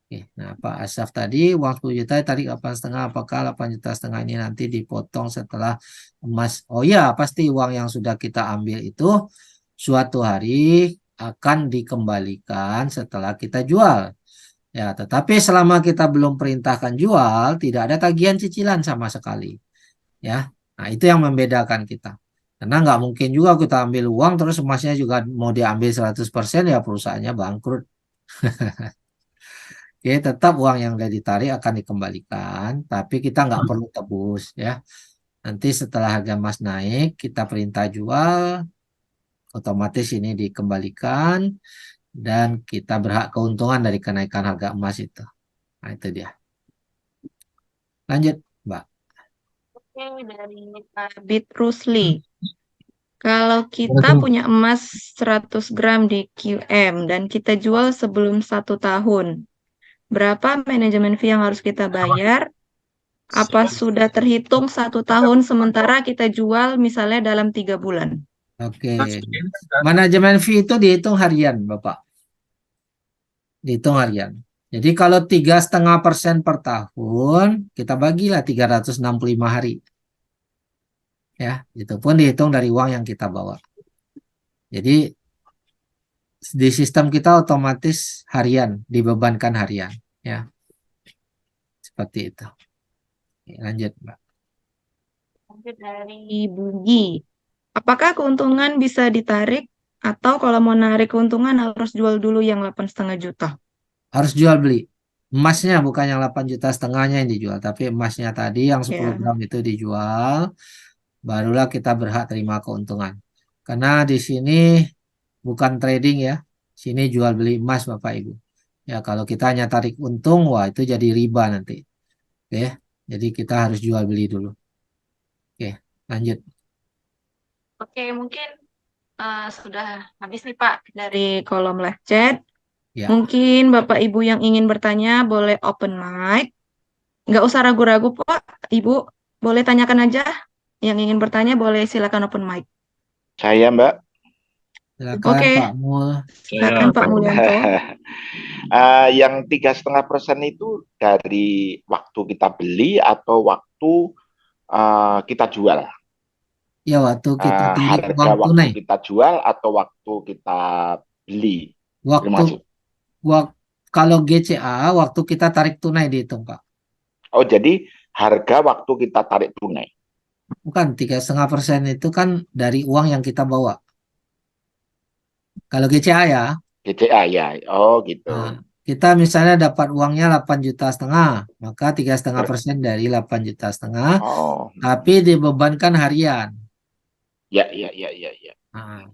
Oke, nah Pak Asaf tadi uang 10 juta tarik 8,5, apakah 8,5 juta ini nanti dipotong setelah emas? Oh ya, pasti uang yang sudah kita ambil itu suatu hari akan dikembalikan setelah kita jual. Ya, tetapi selama kita belum perintahkan jual, tidak ada tagihan cicilan sama sekali. Ya, nah itu yang membedakan kita. Karena nggak mungkin juga kita ambil uang terus emasnya juga mau diambil 100%, ya perusahaannya bangkrut. Oke, tetap uang yang sudah ditarik akan dikembalikan, tapi kita nggak perlu tebus ya. Nanti setelah harga emas naik, kita perintah jual, otomatis ini dikembalikan dan kita berhak keuntungan dari kenaikan harga emas itu. Nah, itu dia. Lanjut, Mbak. Oke, dari Pak Bit Rusli. Kalau kita punya emas 100 gram di QM dan kita jual sebelum 1 tahun, berapa manajemen fee yang harus kita bayar? Apa sudah terhitung 1 tahun sementara kita jual misalnya dalam 3 bulan? Oke, manajemen fee itu dihitung harian, Bapak. Dihitung harian. Jadi kalau 3,5% per tahun, kita bagilah 365 hari. Ya, itu pun dihitung dari uang yang kita bawa. Jadi di sistem kita otomatis harian, dibebankan harian. Ya, seperti itu. Oke, lanjut, Mbak. Lanjut dari Bugi. Apakah keuntungan bisa ditarik atau kalau mau narik keuntungan harus jual dulu yang 8,5 juta? Harus jual beli. Emasnya bukan yang 8,5 juta yang dijual, tapi emasnya tadi yang 10 Ya. gram itu dijual, barulah kita berhak terima keuntungan. Karena di sini bukan trading ya, sini jual beli emas Bapak Ibu. Ya kalau kita hanya tarik untung, wah itu jadi riba nanti. Oke, jadi kita harus jual beli dulu. Oke, lanjut. Oke, mungkin sudah habis nih Pak dari kolom live chat. Ya. Mungkin Bapak Ibu yang ingin bertanya boleh open mic. Nggak usah ragu-ragu Pak, Ibu. Boleh tanyakan aja. Yang ingin bertanya boleh silakan open mic. Saya, Mbak. Silakan Oke. Pak Mul. Silakan Pak Mulyanto. Yang 3,5% itu dari waktu kita beli atau waktu kita jual? Ya waktu kita tarik Harga uang tunai. waktu kita jual atau waktu kita beli? Terima kasih. Kalau GCA waktu kita tarik tunai dihitung Pak. Oh, jadi harga waktu kita tarik tunai. Bukan, 3,5% itu kan dari uang yang kita bawa. Kalau GCA ya. GCA ya. Oh, gitu. Nah, kita misalnya dapat uangnya 8,5 juta, maka 3,5% dari 8,5 juta, Oh. tapi dibebankan harian. Ya. Nah,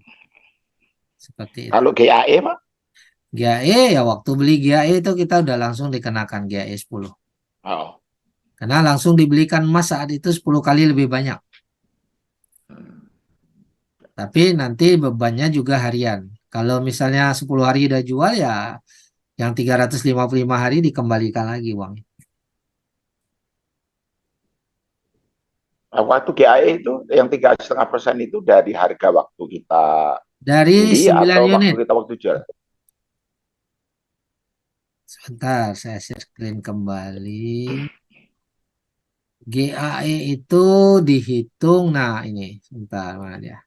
seperti itu. Kalau GAE, Pak? GAE ya waktu beli GAE itu kita udah langsung dikenakan GAE 10. Oh. Karena langsung dibelikan emas saat itu 10 kali lebih banyak. Tapi nanti bebannya juga harian. Kalau misalnya 10 hari udah jual ya yang 355 hari dikembalikan lagi uangnya. Waktu GAE itu yang 3,5% itu dari harga waktu kita Dari beli 9 atau unit. waktu kita jual? Sebentar, saya share screen kembali. GAE itu dihitung, nah ini, sebentar, mana dia?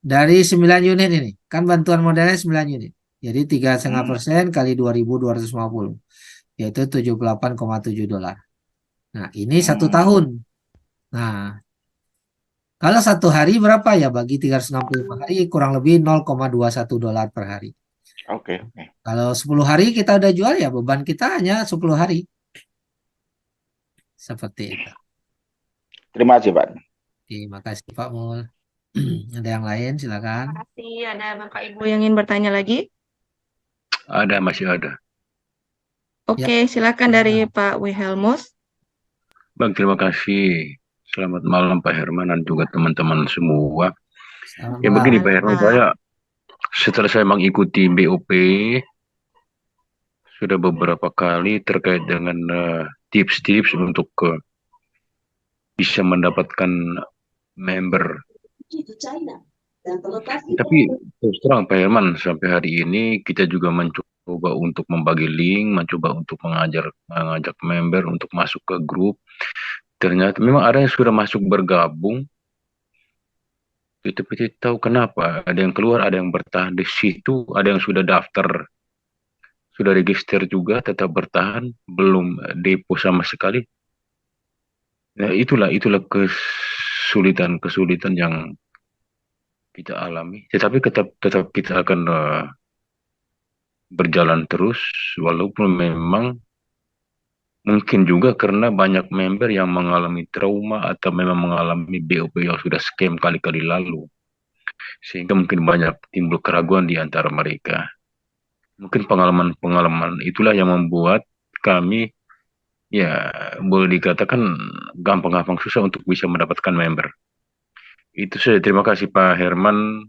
Dari 9 unit ini, kan bantuan modalnya 9 unit. Jadi 3,5% kali 2.250, yaitu $78,7. Nah, ini 1 tahun. Nah, kalau 1 hari berapa ya? Bagi 365 hari kurang lebih $0,21 per hari. Oke. Kalau 10 hari kita udah jual ya beban kita hanya 10 hari. Seperti itu. Terima kasih, Pak. Terima kasih Pak Mul. Ada yang lain silakan. Terima kasih. Ada Bapak Ibu yang ingin bertanya lagi? Ada, masih ada. Oke, silakan dari Pak Wilhelmus. Bang, terima kasih. Selamat malam Pak Herman dan juga teman-teman semua. Selamat Ya malam. begini Pak Herman, saya setelah saya mengikuti BOP sudah beberapa kali terkait dengan tips-tips untuk bisa mendapatkan member. Tapi terus terang Pak Herman, sampai hari ini kita juga mencoba mencoba untuk membagi link, mencoba untuk mengajak member untuk masuk ke grup. Ternyata memang ada yang sudah masuk bergabung, tapi tidak tahu kenapa. Ada yang keluar, ada yang bertahan di situ, ada yang sudah daftar, sudah register juga, tetap bertahan, belum depo sama sekali. Nah, itulah kesulitan yang kita alami. Tetapi tetap kita akan berjalan terus, walaupun memang mungkin juga karena banyak member yang mengalami trauma atau memang mengalami BOP yang sudah scam kali-kali lalu. Sehingga mungkin banyak timbul keraguan di antara mereka. Mungkin pengalaman-pengalaman itulah yang membuat kami, ya boleh dikatakan gampang-gampang susah untuk bisa mendapatkan member. Itu saja. Terima kasih Pak Herman.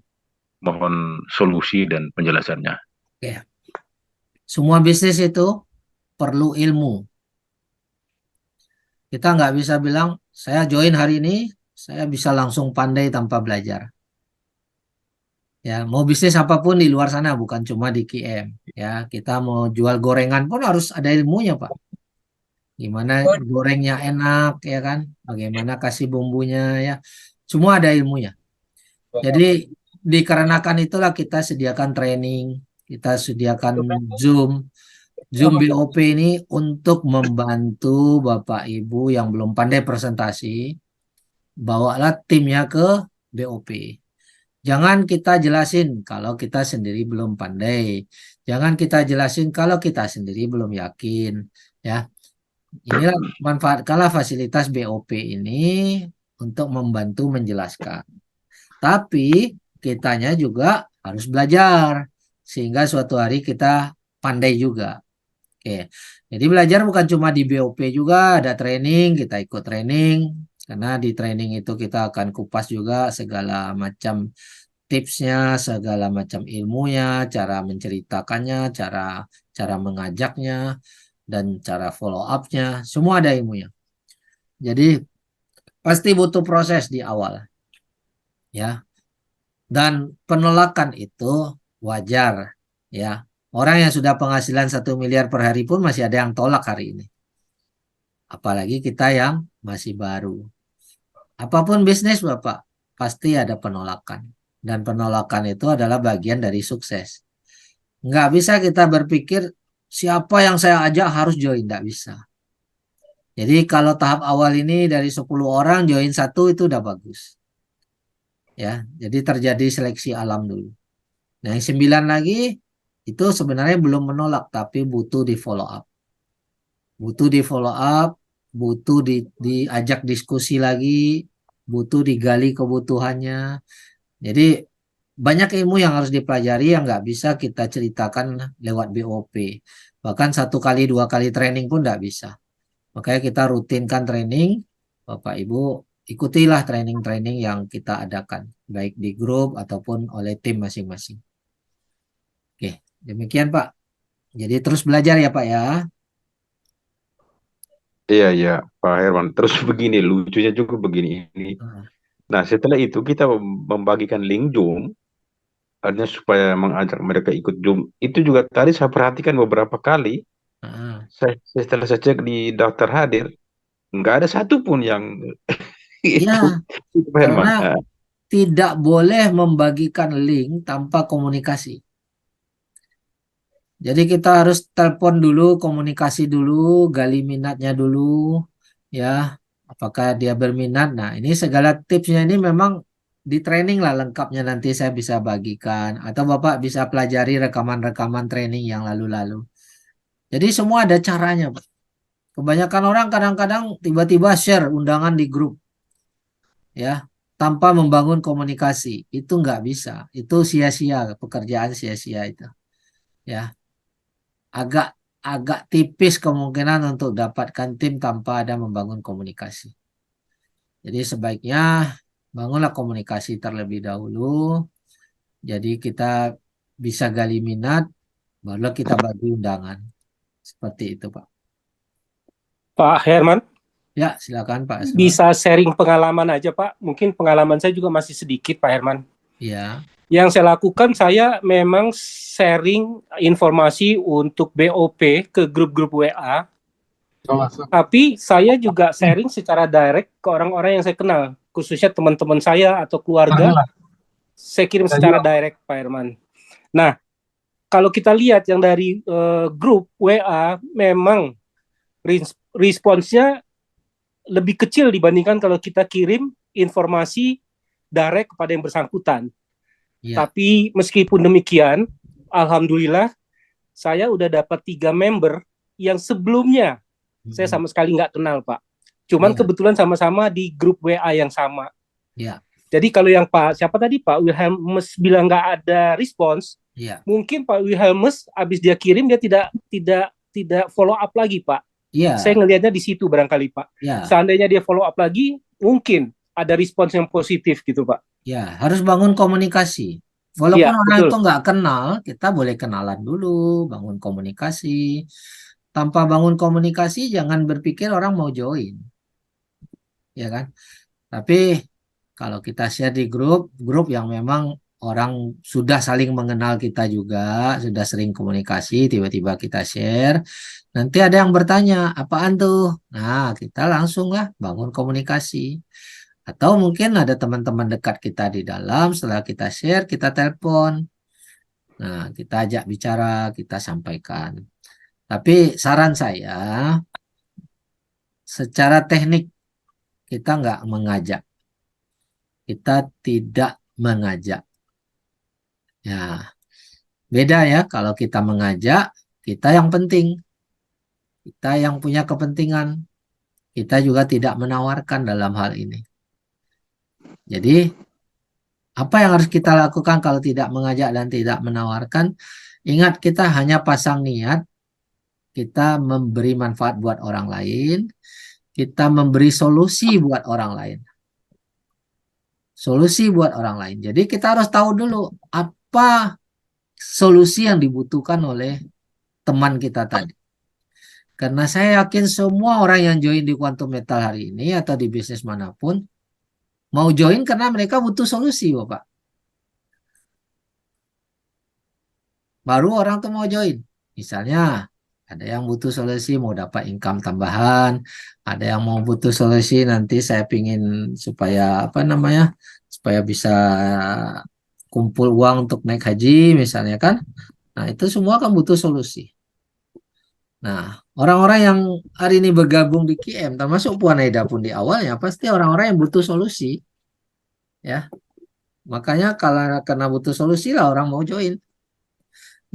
Mohon solusi dan penjelasannya. Oke. Semua bisnis itu perlu ilmu. Kita nggak bisa bilang, saya join hari ini, saya bisa langsung pandai tanpa belajar. Ya, mau bisnis apapun di luar sana, bukan cuma di KM. Ya, kita mau jual gorengan pun harus ada ilmunya, Pak. Gimana gorengnya enak, ya kan? Bagaimana kasih bumbunya, ya. Semua ada ilmunya. Jadi, dikarenakan itulah kita sediakan training, kita sediakan Zoom BOP ini untuk membantu Bapak Ibu yang belum pandai presentasi, bawalah timnya ke BOP. Jangan kita jelasin kalau kita sendiri belum pandai. Jangan kita jelasin kalau kita sendiri belum yakin. Ya, inilah manfaatkanlah fasilitas BOP ini untuk membantu menjelaskan. Tapi kitanya juga harus belajar sehingga suatu hari kita pandai juga. Oke, jadi belajar bukan cuma di BOP juga, ada training, kita ikut training, karena di training itu kita akan kupas juga segala macam tipsnya, segala macam ilmunya, cara menceritakannya, cara mengajaknya, dan cara follow up-nya, semua ada ilmunya. Jadi pasti butuh proses di awal, ya. Dan penolakan itu wajar, ya. Orang yang sudah penghasilan 1 miliar per hari pun masih ada yang tolak hari ini. Apalagi kita yang masih baru. Apapun bisnis Bapak, pasti ada penolakan. Dan penolakan itu adalah bagian dari sukses. Nggak bisa kita berpikir siapa yang saya ajak harus join, nggak bisa. Jadi kalau tahap awal ini dari 10 orang join 1 itu udah bagus. Ya, jadi terjadi seleksi alam dulu. Nah, yang 9 lagi itu sebenarnya belum menolak, tapi butuh di follow up. Butuh di follow up, butuh diajak diskusi lagi, butuh digali kebutuhannya. Jadi banyak ilmu yang harus dipelajari yang nggak bisa kita ceritakan lewat BOP. Bahkan 1 kali 2 kali training pun nggak bisa. Makanya kita rutinkan training, Bapak Ibu ikutilah training-training yang kita adakan, baik di grup ataupun oleh tim masing-masing. Oke, demikian Pak. Jadi terus belajar ya Pak ya. Iya, Pak Herman. Terus begini, lucunya juga begini ini. Nah, setelah itu kita membagikan link Zoom, artinya supaya mengajak mereka ikut Zoom. Itu juga tadi saya perhatikan beberapa kali. Setelah saya cek di daftar hadir, nggak ada satupun yang Ya, itu, Pak Herman. karena tidak boleh membagikan link tanpa komunikasi. Jadi kita harus telepon dulu, komunikasi dulu, gali minatnya dulu, ya, apakah dia berminat. Nah, ini segala tipsnya ini memang di training lah lengkapnya, nanti saya bisa bagikan, atau Bapak bisa pelajari rekaman-rekaman training yang lalu-lalu. Jadi semua ada caranya, Pak. Kebanyakan orang kadang-kadang tiba-tiba share undangan di grup, ya, tanpa membangun komunikasi. Itu nggak bisa, itu sia-sia, pekerjaan sia-sia itu, ya. Agak tipis kemungkinan untuk dapatkan tim tanpa ada membangun komunikasi. Jadi sebaiknya bangunlah komunikasi terlebih dahulu. Jadi kita bisa gali minat, baru kita bagi undangan. Seperti itu, Pak. Pak Herman, Ya, silakan Pak Asma. bisa sharing pengalaman aja Pak. Mungkin pengalaman saya juga masih sedikit Pak Herman. Ya. Yang saya lakukan, saya memang sharing informasi untuk BOP ke grup-grup WA, tapi saya juga sharing secara direct ke orang-orang yang saya kenal, khususnya teman-teman saya atau keluarga, saya kirim secara direct, Pak Herman. Nah, kalau kita lihat yang dari grup WA, memang responsnya lebih kecil dibandingkan kalau kita kirim informasi direct kepada yang bersangkutan. Iya. Tapi meskipun demikian, alhamdulillah saya udah dapat 3 member yang sebelumnya saya sama sekali nggak kenal, Pak. Cuman Iya. kebetulan sama-sama di grup WA yang sama. Iya. Jadi kalau yang siapa tadi Pak Wilhelmus bilang nggak ada respons, Iya. mungkin Pak Wilhelmus habis dia kirim dia tidak follow up lagi, Pak. Iya. Saya ngelihatnya di situ barangkali, Pak. Iya. Seandainya dia follow up lagi, mungkin ada respons yang positif gitu, Pak. Ya, harus bangun komunikasi. Walaupun Iya, orang betul. itu nggak kenal, kita boleh kenalan dulu, bangun komunikasi. Tanpa bangun komunikasi, jangan berpikir orang mau join. Ya kan? Tapi kalau kita share di grup yang memang orang sudah saling mengenal kita juga, sudah sering komunikasi, tiba-tiba kita share, nanti ada yang bertanya, apaan tuh? Nah, kita langsung lah bangun komunikasi. Atau mungkin ada teman-teman dekat kita di dalam, setelah kita share, kita telepon. Nah, kita ajak bicara, kita sampaikan. Tapi saran saya, secara teknik kita nggak mengajak. Kita tidak mengajak. Ya, beda ya kalau kita mengajak, kita yang penting. Kita yang punya kepentingan. Kita juga tidak menawarkan dalam hal ini. Jadi, apa yang harus kita lakukan kalau tidak mengajak dan tidak menawarkan? Ingat, kita hanya pasang niat, kita memberi manfaat buat orang lain, kita memberi solusi buat orang lain. Solusi buat orang lain. Jadi kita harus tahu dulu apa solusi yang dibutuhkan oleh teman kita tadi. Karena saya yakin semua orang yang join di Quantum Metal hari ini atau di bisnis manapun, mau join karena mereka butuh solusi, Bapak. Baru orang tuh mau join. Misalnya, ada yang butuh solusi mau dapat income tambahan, ada yang mau butuh solusi nanti saya pingin supaya supaya bisa kumpul uang untuk naik haji misalnya kan. Nah, itu semua kan butuh solusi. Nah, orang-orang yang hari ini bergabung di QM, termasuk Puan Aida pun di awalnya, pasti orang-orang yang butuh solusi. Ya, makanya karena butuh solusi lah orang mau join.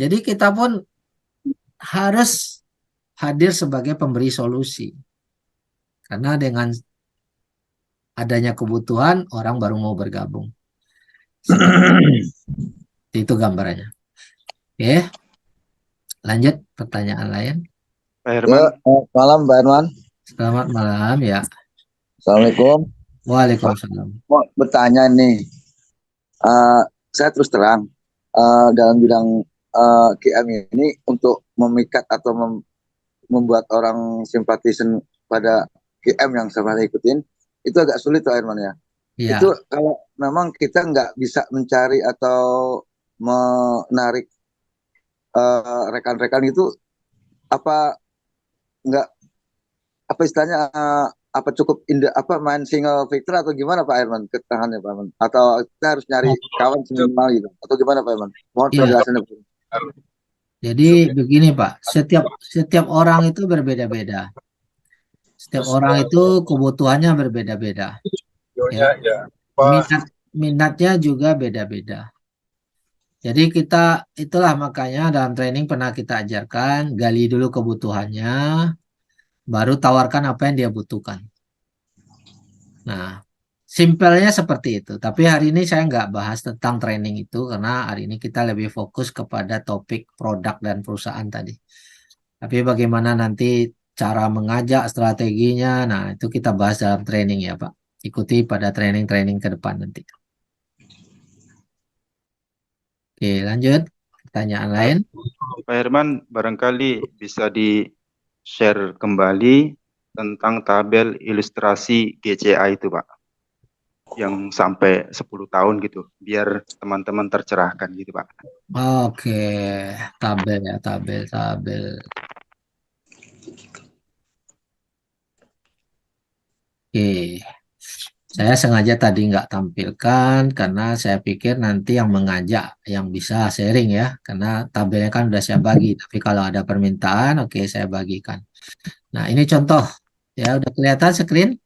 Jadi kita pun harus hadir sebagai pemberi solusi. Karena dengan adanya kebutuhan, orang baru mau bergabung. Itu gambarannya. Oke, lanjut pertanyaan lain. Pak Herman. Malam, Pak Herman. Selamat malam ya. Assalamualaikum. Waalaikumsalam. Mau bertanya nih, saya terus terang dalam bidang QM ini untuk memikat atau membuat orang simpatisan pada QM yang saya pernah ikutin itu agak sulit, Pak Herman ya. Ya. Itu kalau memang kita nggak bisa mencari atau menarik rekan-rekan itu apa nggak apa istilahnya apa cukup main single victor atau gimana Pak Herman ketahannya Pak Herman, atau kita harus nyari kawan seminimal gitu atau gimana Pak Herman? Mohon penjelasannya. Jadi begini Pak, setiap orang itu berbeda-beda. Setiap orang itu kebutuhannya berbeda-beda. Ya. Minatnya juga beda-beda. Jadi itulah makanya dalam training pernah kita ajarkan, gali dulu kebutuhannya, baru tawarkan apa yang dia butuhkan. Nah, simpelnya seperti itu. Tapi hari ini saya nggak bahas tentang training itu, karena hari ini kita lebih fokus kepada topik produk dan perusahaan tadi. Tapi bagaimana nanti cara mengajak, strateginya, nah itu kita bahas dalam training ya Pak. Ikuti pada training-training ke depan nanti. Oke, lanjut. Pertanyaan lain? Pak Herman, barangkali bisa di-share kembali tentang tabel ilustrasi GCA itu, Pak. yang sampai 10 tahun gitu, biar teman-teman tercerahkan gitu Pak. Oke, tabel ya, tabel. Oke, saya sengaja tadi nggak tampilkan karena saya pikir nanti yang mengajak yang bisa sharing ya, karena tabelnya kan udah saya bagi. Tapi kalau ada permintaan, oke saya bagikan. Nah ini contoh ya, udah kelihatan screen?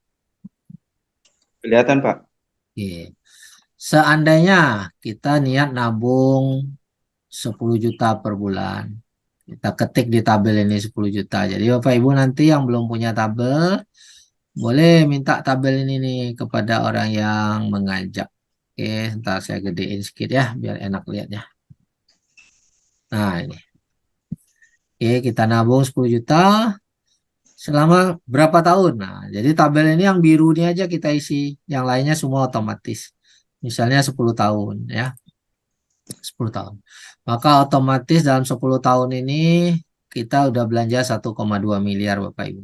Kelihatan Pak. Oke. Seandainya kita niat nabung 10 juta per bulan, kita ketik di tabel ini 10 juta. Jadi Bapak Ibu nanti yang belum punya tabel, boleh minta tabel ini nih kepada orang yang mengajak. Oke, ntar saya gedein sedikit ya, biar enak lihatnya. Nah ini. Oke, kita nabung 10 juta selama berapa tahun. Nah, jadi tabel ini yang biru ini aja kita isi, yang lainnya semua otomatis. Misalnya 10 tahun ya. 10 tahun. Maka otomatis dalam 10 tahun ini kita udah belanja 1,2 miliar Bapak Ibu.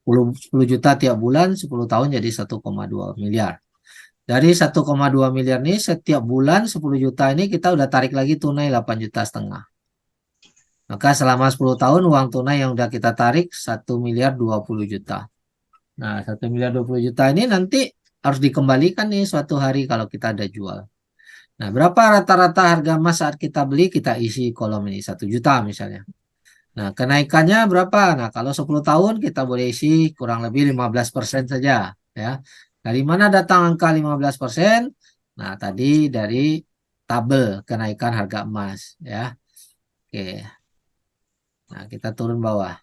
10 juta tiap bulan, 10 tahun jadi 1,2 miliar. Dari 1,2 miliar ini setiap bulan 10 juta ini kita udah tarik lagi tunai 8 juta setengah. Maka selama 10 tahun uang tunai yang udah kita tarik 1 miliar 20 juta. Nah 1 miliar 20 juta ini nanti harus dikembalikan nih suatu hari kalau kita ada jual. Nah, berapa rata-rata harga emas saat kita beli, kita isi kolom ini, 1 juta misalnya. Nah, kenaikannya berapa? Nah, kalau 10 tahun kita boleh isi kurang lebih 15% saja. Ya. Dari mana datang angka 15%? Nah, tadi dari tabel kenaikan harga emas. Ya. Oke. Nah, kita turun bawah.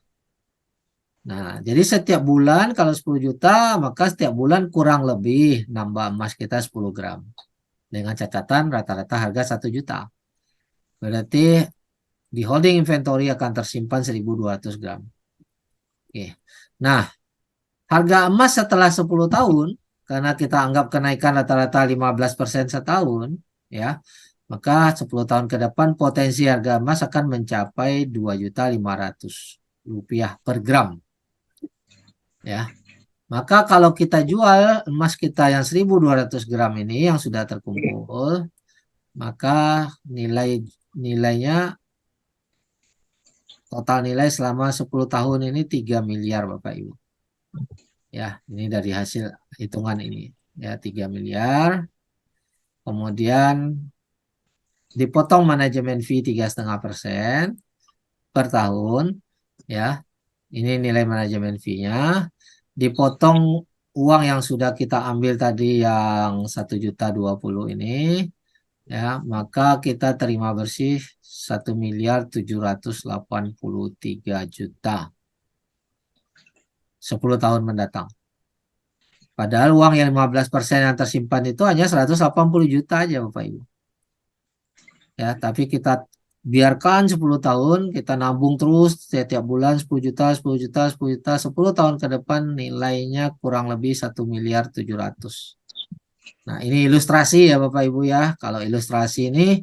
Nah, jadi setiap bulan kalau 10 juta, maka setiap bulan kurang lebih nambah emas kita 10 gram. Dengan catatan rata-rata harga 1 juta. Berarti di holding inventory akan tersimpan 1.200 gram. Oke. Nah, harga emas setelah 10 tahun, karena kita anggap kenaikan rata-rata 15% setahun, ya, maka 10 tahun ke depan potensi harga emas akan mencapai 2.500.000 rupiah per gram. Ya. Maka kalau kita jual emas kita yang 1.200 gram ini yang sudah terkumpul, maka nilainya total nilai selama 10 tahun ini 3 miliar Bapak Ibu. Ya, ini dari hasil hitungan ini. Ya, 3 miliar. Kemudian dipotong manajemen fee 3,5% per tahun. Ya, ini nilai manajemen fee-nya. Dipotong uang yang sudah kita ambil tadi yang 1.020.000 ini. Ya, maka kita terima bersih 1.783.000.000 10 tahun mendatang. Padahal uang yang 15% yang tersimpan itu hanya 180 juta aja Bapak Ibu. Ya, tapi kita biarkan 10 tahun, kita nabung terus setiap bulan 10 juta, 10 juta, 10 juta, 10 tahun ke depan nilainya kurang lebih 1.700.000.000. Nah, ini ilustrasi ya Bapak Ibu ya. Kalau ilustrasi ini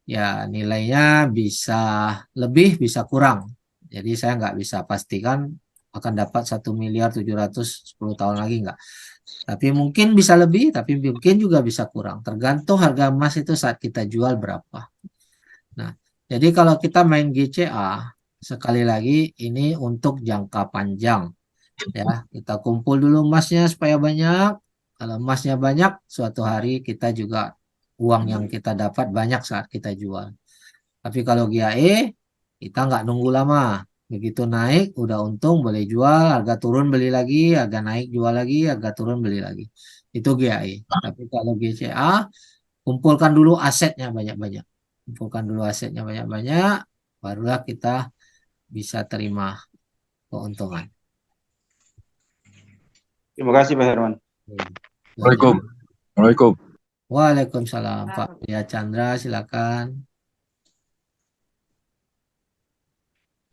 ya nilainya bisa lebih, bisa kurang. Jadi saya nggak bisa pastikan akan dapat 1.700.000.000 10 tahun lagi nggak. Tapi mungkin bisa lebih, tapi mungkin juga bisa kurang. Tergantung harga emas itu saat kita jual berapa. Nah, jadi kalau kita main GCA, sekali lagi ini untuk jangka panjang. Ya, kita kumpul dulu emasnya supaya banyak. Kalau emasnya banyak, suatu hari kita juga uang yang kita dapat banyak saat kita jual. Tapi kalau GAE, kita nggak nunggu lama. Begitu naik, udah untung boleh jual, harga turun beli lagi, harga naik jual lagi, harga turun beli lagi. Itu GAE. Tapi kalau GCA, kumpulkan dulu asetnya banyak-banyak. Kumpulkan dulu asetnya banyak-banyak, barulah kita bisa terima keuntungan. Terima kasih Pak Herman. Waalaikumsalam. Waalaikumsalam Pak Ya Chandra, silakan.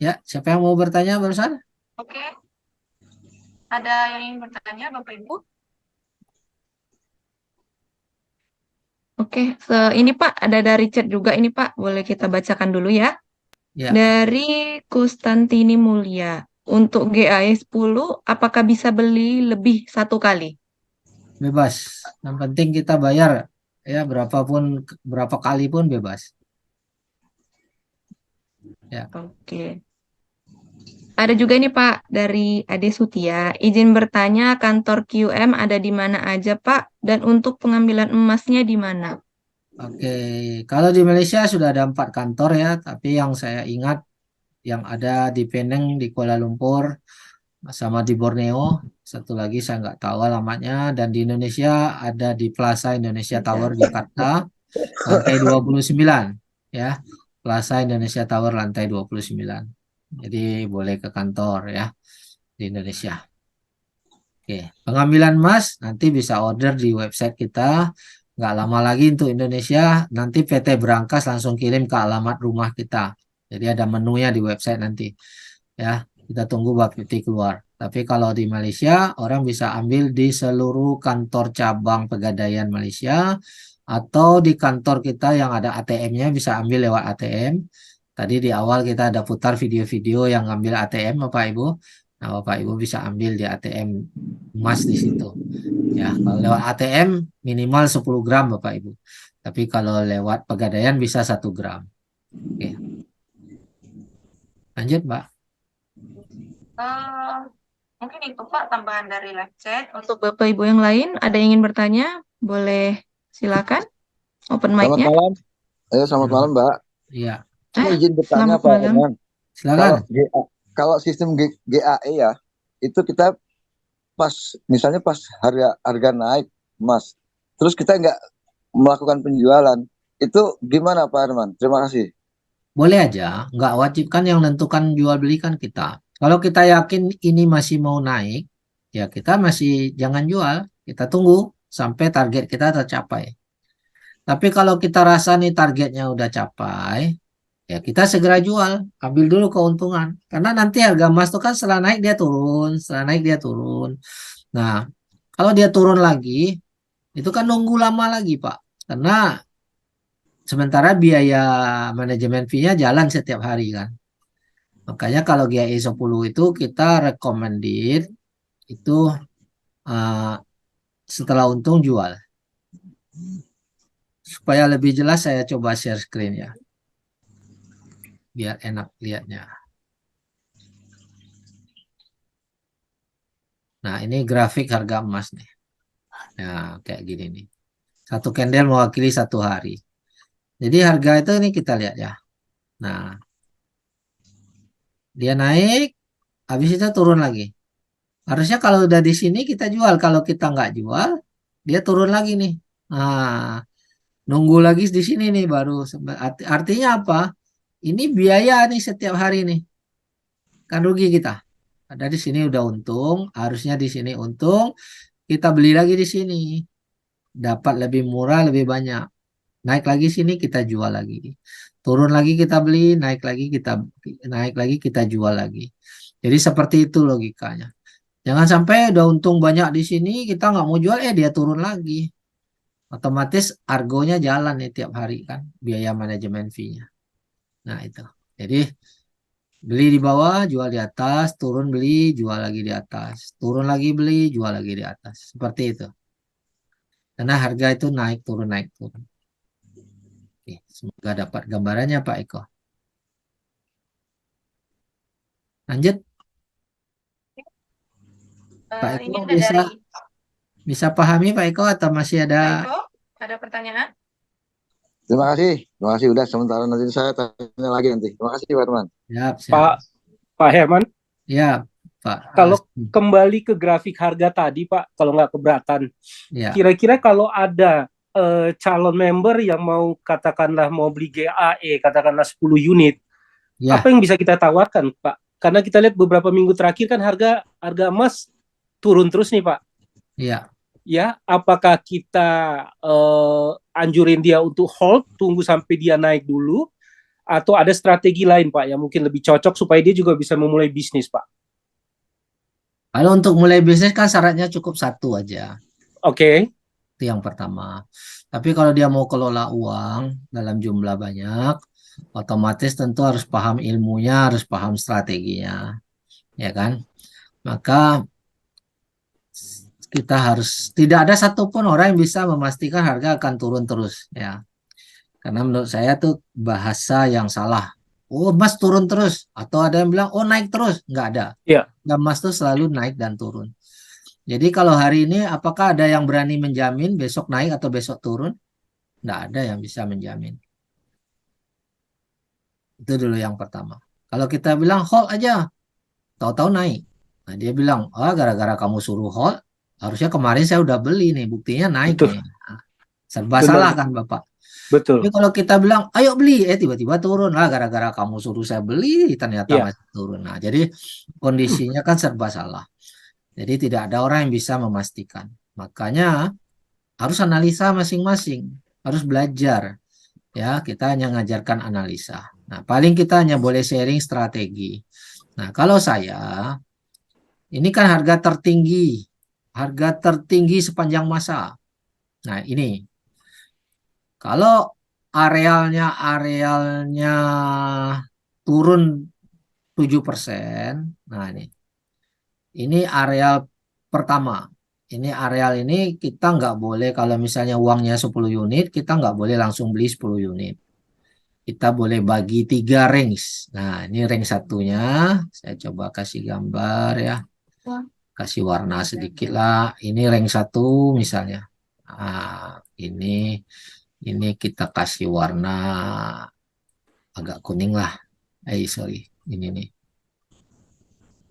Ya, siapa yang mau bertanya barusan? Oke. Ada yang ingin bertanya, Bapak Ibu? Oke, ini Pak, ada dari chat juga ini Pak, boleh kita bacakan dulu ya. Ya. Dari Kustantini Mulia, untuk GAE 10, apakah bisa beli lebih satu kali? bebas. Yang penting kita bayar ya berapa kali pun bebas. Ya. Oke. Ada juga nih Pak dari Ade Sutia, izin bertanya kantor QM ada di mana aja Pak dan untuk pengambilan emasnya di mana? Oke, kalau di Malaysia sudah ada 4 kantor ya, tapi yang saya ingat yang ada di Penang, di Kuala Lumpur, sama di Borneo. Satu lagi saya nggak tahu alamatnya. Dan di Indonesia ada di Plaza Indonesia Tower Jakarta, lantai 29. Ya, Plaza Indonesia Tower lantai 29. Jadi boleh ke kantor ya di Indonesia. Oke, pengambilan emas nanti bisa order di website kita. Nggak lama lagi untuk Indonesia, nanti PT Berangkas langsung kirim ke alamat rumah kita. Jadi ada menunya di website nanti. Ya, kita tunggu Bapeti keluar. Tapi kalau di Malaysia, orang bisa ambil di seluruh kantor cabang Pegadaian Malaysia atau di kantor kita yang ada ATM-nya bisa ambil lewat ATM. Tadi di awal kita ada putar video-video yang ngambil ATM, Bapak Ibu. Nah, Bapak Ibu bisa ambil di ATM emas di situ. Ya, kalau lewat ATM minimal 10 gram Bapak Ibu. Tapi kalau lewat Pegadaian bisa 1 gram. Oke. Lanjut, Mbak. Mungkin itu Pak tambahan dari live chat. Untuk Bapak Ibu yang lain ada yang ingin bertanya, boleh silakan. Open Selamat mic-nya. malam. Selamat malam, Mbak. Iya. Ini izin bertanya Selamat Pak malam. Herman. Silakan. Kalau sistem GAE ya, itu kita misalnya pas harga naik emas, terus kita nggak melakukan penjualan, itu gimana Pak Herman? Terima kasih. Boleh aja, nggak wajib kan yang menentukan jual beli kan kita. Kalau kita yakin ini masih mau naik, ya kita masih jangan jual, kita tunggu sampai target kita tercapai. Tapi kalau kita rasa nih targetnya udah capai, ya kita segera jual, ambil dulu keuntungan. Karena nanti harga emas itu kan setelah naik dia turun, setelah naik dia turun. Nah, kalau dia turun lagi, itu kan nunggu lama lagi Pak. Karena sementara biaya manajemen fee-nya jalan setiap hari kan. Makanya kalau GAI 10 itu kita recommended itu setelah untung jual. Supaya lebih jelas saya coba share screen ya. Biar enak lihatnya. Nah, ini grafik harga emas nih. Nah, kayak gini nih. Satu candle mewakili 1 hari. Jadi harga itu ini kita lihat ya. Nah, dia naik, habis itu turun lagi. Harusnya kalau udah di sini kita jual. Kalau kita nggak jual, dia turun lagi nih. Nah, nunggu lagi di sini nih baru. Artinya apa? Ini biaya nih setiap hari nih. Kan rugi kita. Ada di sini udah untung, harusnya di sini untung. Kita beli lagi di sini. Dapat lebih murah, lebih banyak. Naik lagi sini kita jual lagi. Turun lagi kita beli, naik lagi kita jual lagi. Jadi seperti itu logikanya. Jangan sampai udah untung banyak di sini, kita nggak mau jual, dia turun lagi. Otomatis argonya jalan nih tiap hari kan, biaya manajemen fee-nya. Nah itu. Jadi beli di bawah, jual di atas, turun beli, jual lagi di atas. Turun lagi beli, jual lagi di atas. Seperti itu. Karena harga itu naik turun, naik turun. Oke, semoga dapat gambarannya Pak Eko. Lanjut. Pak Ini Eko ada bisa pahami Pak Eko atau masih Pak ada? Eko, ada pertanyaan? Terima kasih udah sementara nanti saya tanya lagi nanti. Terima kasih Pak Herman. Siap. Pak Herman, Ya, Pak. kalau kembali ke grafik harga tadi Pak, kalau nggak keberatan, Ya. kira-kira kalau ada calon member yang mau katakanlah mau beli GAE, katakanlah 10 unit, Ya. apa yang bisa kita tawarkan Pak? Karena kita lihat beberapa minggu terakhir kan harga emas turun terus nih Pak. Iya. Ya, apakah kita anjurin dia untuk hold, tunggu sampai dia naik dulu, atau ada strategi lain Pak yang mungkin lebih cocok supaya dia juga bisa memulai bisnis Pak? Kalau untuk mulai bisnis kan syaratnya cukup 1 aja. Oke. Itu yang pertama. Tapi kalau dia mau kelola uang dalam jumlah banyak, otomatis tentu harus paham ilmunya, harus paham strateginya. Ya kan? Maka kita harus tidak ada satupun orang yang bisa memastikan harga akan turun terus ya. Karena menurut saya tuh bahasa yang salah. Oh, emas turun terus, atau ada yang bilang oh naik terus, nggak ada. Iya. Emas tuh selalu naik dan turun. Jadi kalau hari ini apakah ada yang berani menjamin besok naik atau besok turun? Nggak ada yang bisa menjamin. Itu dulu yang pertama. Kalau kita bilang hold aja, tahu-tahu naik. Nah, dia bilang, oh gara-gara kamu suruh hold, harusnya kemarin saya udah beli nih, buktinya naik Betul. nih. Nah, serba Benar. salah kan Bapak. Betul. Tapi kalau kita bilang, ayo beli, tiba-tiba turun lah, gara-gara kamu suruh saya beli, ternyata Iya. masih turun. Nah, jadi kondisinya kan serba salah. Jadi tidak ada orang yang bisa memastikan. Makanya harus analisa masing-masing, harus belajar. Ya, kita hanya ngajarkan analisa. Nah, paling kita hanya boleh sharing strategi. Nah, kalau saya, ini kan harga tertinggi sepanjang masa. Nah, ini kalau arealnya turun 7%. Nah, ini areal pertama. Ini areal ini kita nggak boleh kalau misalnya uangnya 10 unit, kita nggak boleh langsung beli 10 unit. Kita boleh bagi 3 range. Nah, ini range satunya. Saya coba kasih gambar ya. Kasih warna sedikit lah. Ini range 1 misalnya. Nah, ini kita kasih warna agak kuning lah. Sorry. Ini nih.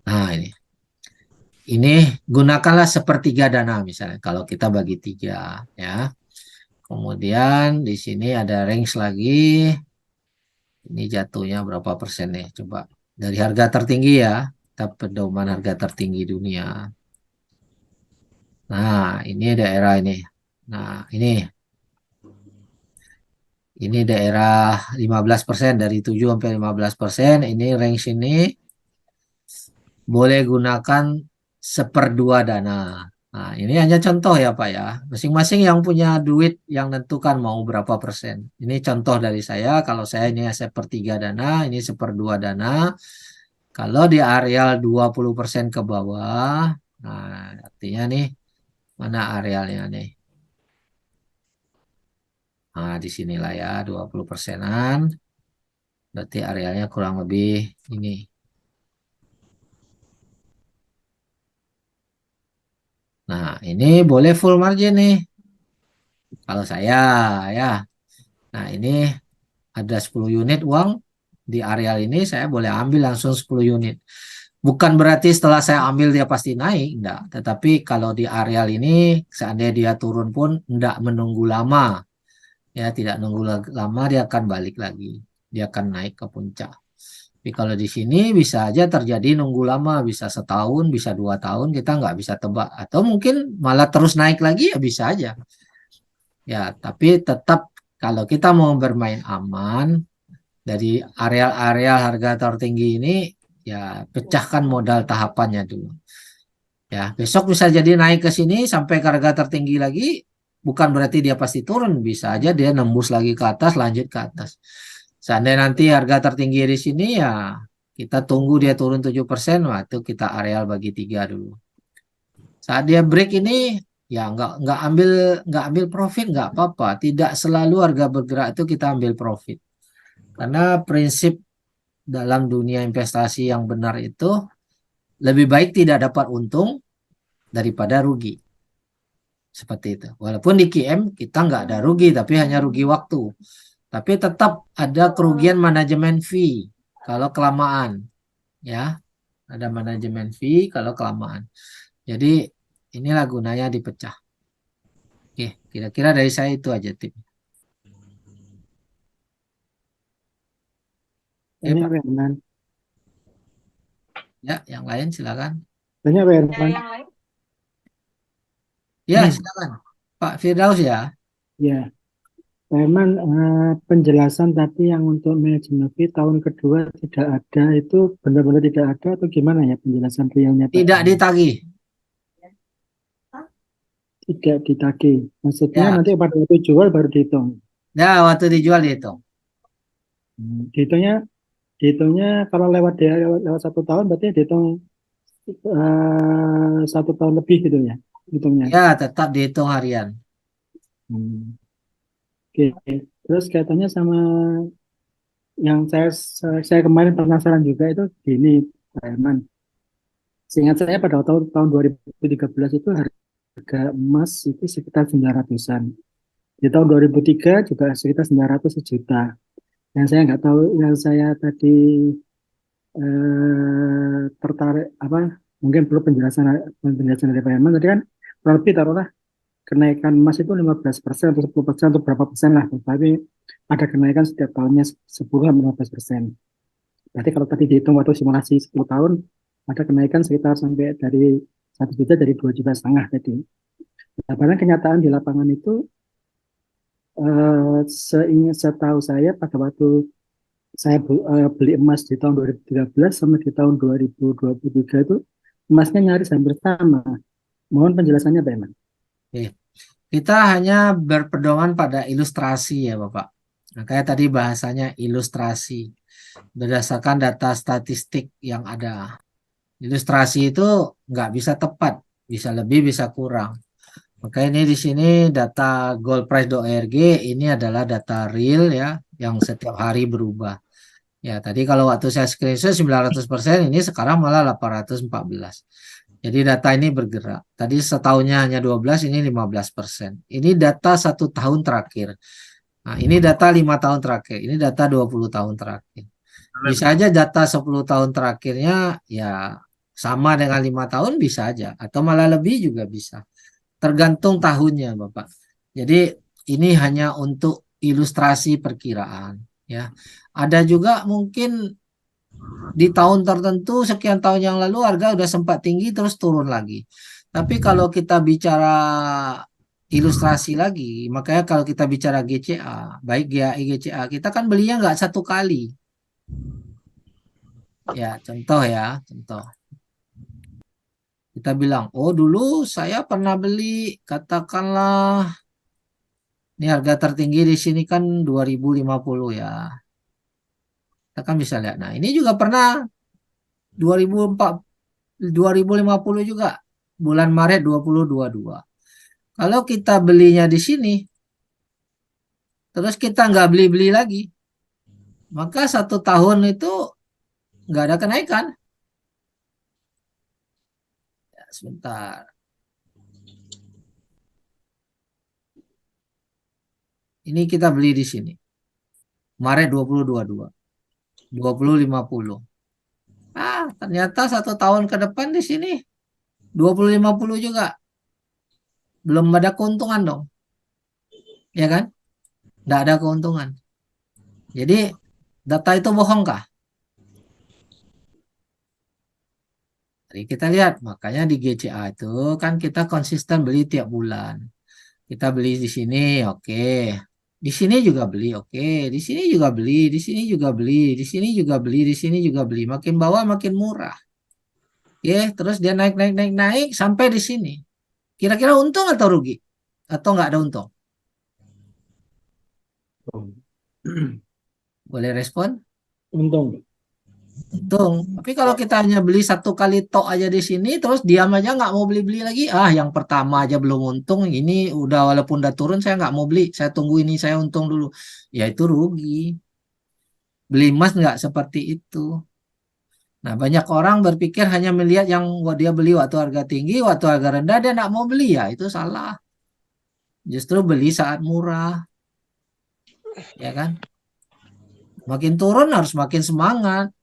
Nah, ini gunakanlah sepertiga dana misalnya. Kalau kita bagi 3 ya. Kemudian di sini ada range lagi. Ini jatuhnya berapa persen nih? Coba dari harga tertinggi ya. Kita pedoman harga tertinggi dunia. Nah, ini daerah ini. Nah, ini daerah 15%, dari 7 sampai 15%. Ini range ini boleh gunakan 1/2 dana. Nah, ini hanya contoh ya Pak ya. Masing-masing yang punya duit yang nentukan mau berapa persen. Ini contoh dari saya. Kalau saya ini 1/3 dana, ini 1/2 dana. Kalau di areal 20% ke bawah, nah artinya nih, mana arealnya nih? Nah, disinilah ya, 20%-an. Berarti arealnya kurang lebih ini. Nah, ini boleh full margin nih. Kalau saya ya. Nah, ini ada 10 unit uang di areal ini, saya boleh ambil langsung 10 unit. Bukan berarti setelah saya ambil dia pasti naik, enggak. Tetapi kalau di areal ini seandainya dia turun pun enggak menunggu lama. Ya, tidak nunggu lama dia akan balik lagi. Dia akan naik ke puncak. Tapi kalau di sini bisa aja terjadi nunggu lama, bisa setahun, bisa 2 tahun, kita nggak bisa tebak. Atau mungkin malah terus naik lagi ya bisa aja. Ya, tapi tetap kalau kita mau bermain aman dari areal-areal harga tertinggi ini, ya pecahkan modal tahapannya dulu. Ya, besok bisa jadi naik ke sini sampai ke harga tertinggi lagi, bukan berarti dia pasti turun, bisa aja dia nembus lagi ke atas, lanjut ke atas. Seandainya nanti harga tertinggi di sini ya kita tunggu dia turun 7%, waktu kita areal bagi 3 dulu. Saat dia break ini ya nggak ambil profit nggak apa-apa. Tidak selalu harga bergerak itu kita ambil profit. Karena prinsip dalam dunia investasi yang benar itu lebih baik tidak dapat untung daripada rugi. Seperti itu. Walaupun di QM kita nggak ada rugi tapi hanya rugi waktu. Tapi tetap ada kerugian manajemen fee kalau kelamaan. Ya, ada manajemen fee kalau kelamaan. Jadi inilah gunanya dipecah. Oke, kira-kira dari saya itu aja tip. Banyak Pak Herman. Ya, yang lain silakan. Banyak Pak Herman. Ya, silakan. Pak Firdaus ya. Ya, Pak Herman, penjelasan tadi yang untuk manajemen fee tahun kedua tidak ada, itu benar-benar tidak ada atau gimana ya penjelasan realnya Pak? Tidak ditagih. Tidak ditagih. Maksudnya Ya. nanti pada waktu jual baru dihitung. Ya, waktu dijual dihitung. Dihitungnya kalau lewat 1 tahun berarti dihitung 1 tahun lebih gitu ya. hitungnya. Ya, tetap dihitung harian. Oke. Terus kaitannya sama yang saya kemarin penasaran juga itu gini, Pak Herman. Seingat saya pada tahun 2013 itu harga emas itu sekitar 900-an. Di tahun 2003 juga sekitar 900 sejuta. Yang saya nggak tahu, yang saya tadi tertarik apa? Mungkin perlu penjelasan dari Pak Herman tadi kan kurang lebih taruhlah kenaikan emas itu 15% atau 10% atau berapa persen lah, tapi ada kenaikan setiap tahunnya 10-15%. Berarti kalau tadi dihitung waktu simulasi 10 tahun, ada kenaikan sekitar sampai dari 1 juta dari 2,5 juta tadi. Nah, padahal kenyataan di lapangan itu setahu saya pada waktu saya beli emas di tahun 2013 sama di tahun 2023 itu emasnya nyaris hampir sama. Mohon penjelasannya Pak Iman. Oke. Kita hanya berpedoman pada ilustrasi ya Bapak. Nah, kayak tadi bahasanya ilustrasi berdasarkan data statistik yang ada. Ilustrasi itu nggak bisa tepat, bisa lebih, bisa kurang. Maka ini di sini data goldprice.org ini adalah data real ya, yang setiap hari berubah. Ya, tadi kalau waktu saya screenshot 900%, ini sekarang malah 814. Jadi data ini bergerak. Tadi setahunnya hanya 12, ini 15%. Ini data 1 tahun terakhir. Nah, ini data 5 tahun terakhir. Ini data 20 tahun terakhir. Bisa aja data 10 tahun terakhirnya ya sama dengan 5 tahun bisa aja. Atau malah lebih juga bisa. Tergantung tahunnya Bapak. Jadi ini hanya untuk ilustrasi perkiraan. Ya, ada juga mungkin di tahun tertentu sekian tahun yang lalu harga udah sempat tinggi terus turun lagi. Tapi kalau kita bicara ilustrasi lagi, makanya kalau kita bicara GCA, baik GAI GCA, kita kan belinya nggak 1 kali. Ya, contoh ya, contoh. Kita bilang, oh dulu saya pernah beli, katakanlah, ini harga tertinggi di sini kan 2050 ya. Kita kan bisa lihat. Nah, ini juga pernah 2050 juga bulan Maret 2022. Kalau kita belinya di sini, terus kita nggak beli-beli lagi, maka 1 tahun itu nggak ada kenaikan. Ya, sebentar. Ini kita beli di sini. Maret 2022. 2050. Ternyata 1 tahun ke depan di sini 2050 juga. Belum ada keuntungan dong. Ya kan? Nggak ada keuntungan. Jadi data itu bohong kah? Jadi kita lihat, makanya di GCA itu kan kita konsisten beli tiap bulan. Kita beli di sini, oke. Di sini juga beli, oke. Di sini juga beli, di sini juga beli, di sini juga beli, di sini juga beli. Makin bawah makin murah. Oke, terus dia naik sampai di sini. Kira-kira untung atau rugi? Atau nggak ada untung? Boleh respon? Untung. Untung. Tapi kalau kita hanya beli 1 kali tok aja di sini, terus diam aja nggak mau beli-beli lagi. Yang pertama aja belum untung, ini udah walaupun udah turun saya nggak mau beli. Saya tunggu ini, saya untung dulu. Ya itu rugi. Beli emas nggak seperti itu. Nah, banyak orang berpikir hanya melihat yang dia beli waktu harga tinggi, waktu harga rendah dia nggak mau beli, ya itu salah. Justru beli saat murah, ya kan? Makin turun harus makin semangat.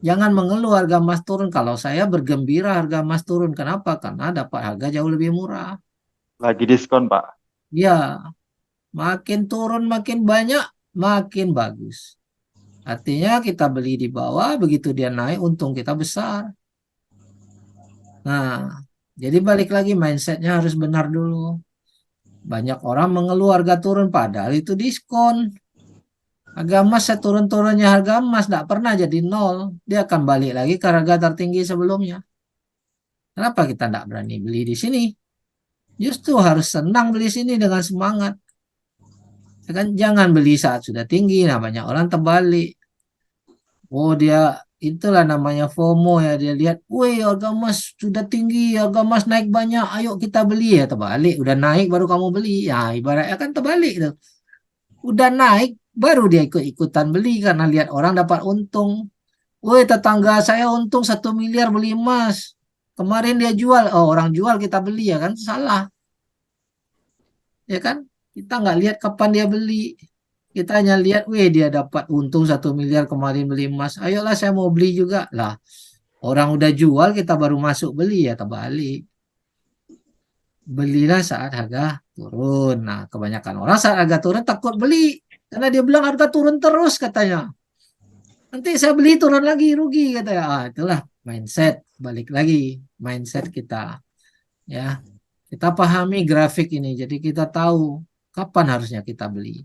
Jangan mengeluh harga emas turun. Kalau saya bergembira harga emas turun, kenapa? Karena dapat harga jauh lebih murah. Lagi diskon, Pak. Ya, makin turun makin banyak, makin bagus. Artinya kita beli di bawah, begitu dia naik, untung kita besar. Nah, jadi balik lagi mindsetnya harus benar dulu. Banyak orang mengeluh harga turun, padahal itu diskon. Harga emas seturun-turunnya harga emas tidak pernah jadi nol. Dia akan balik lagi ke harga tertinggi sebelumnya. Kenapa kita tidak berani beli di sini? Justru harus senang beli sini dengan semangat. Ya kan? Jangan beli saat sudah tinggi. Nah, banyak orang terbalik. Oh, dia itulah namanya FOMO ya, dia lihat, wih harga emas sudah tinggi, harga emas naik banyak, ayo kita beli ya, terbalik, udah naik baru kamu beli, ya ibaratnya kan terbalik tuh, udah naik baru dia ikut-ikutan beli karena lihat orang dapat untung. Wih tetangga saya untung 1 miliar beli emas, kemarin dia jual, oh orang jual kita beli ya kan, salah ya kan, kita nggak lihat kapan dia beli. Kita hanya lihat, weh dia dapat untung 1 miliar kemarin beli emas. Ayolah saya mau beli juga. Lah, orang udah jual kita baru masuk beli ya terbalik. Belilah saat harga turun. Nah, kebanyakan orang saat harga turun takut beli. Karena dia bilang harga turun terus katanya. Nanti saya beli turun lagi rugi katanya. Ah, itulah mindset. Balik lagi mindset kita. Ya, kita pahami grafik ini. Jadi kita tahu kapan harusnya kita beli.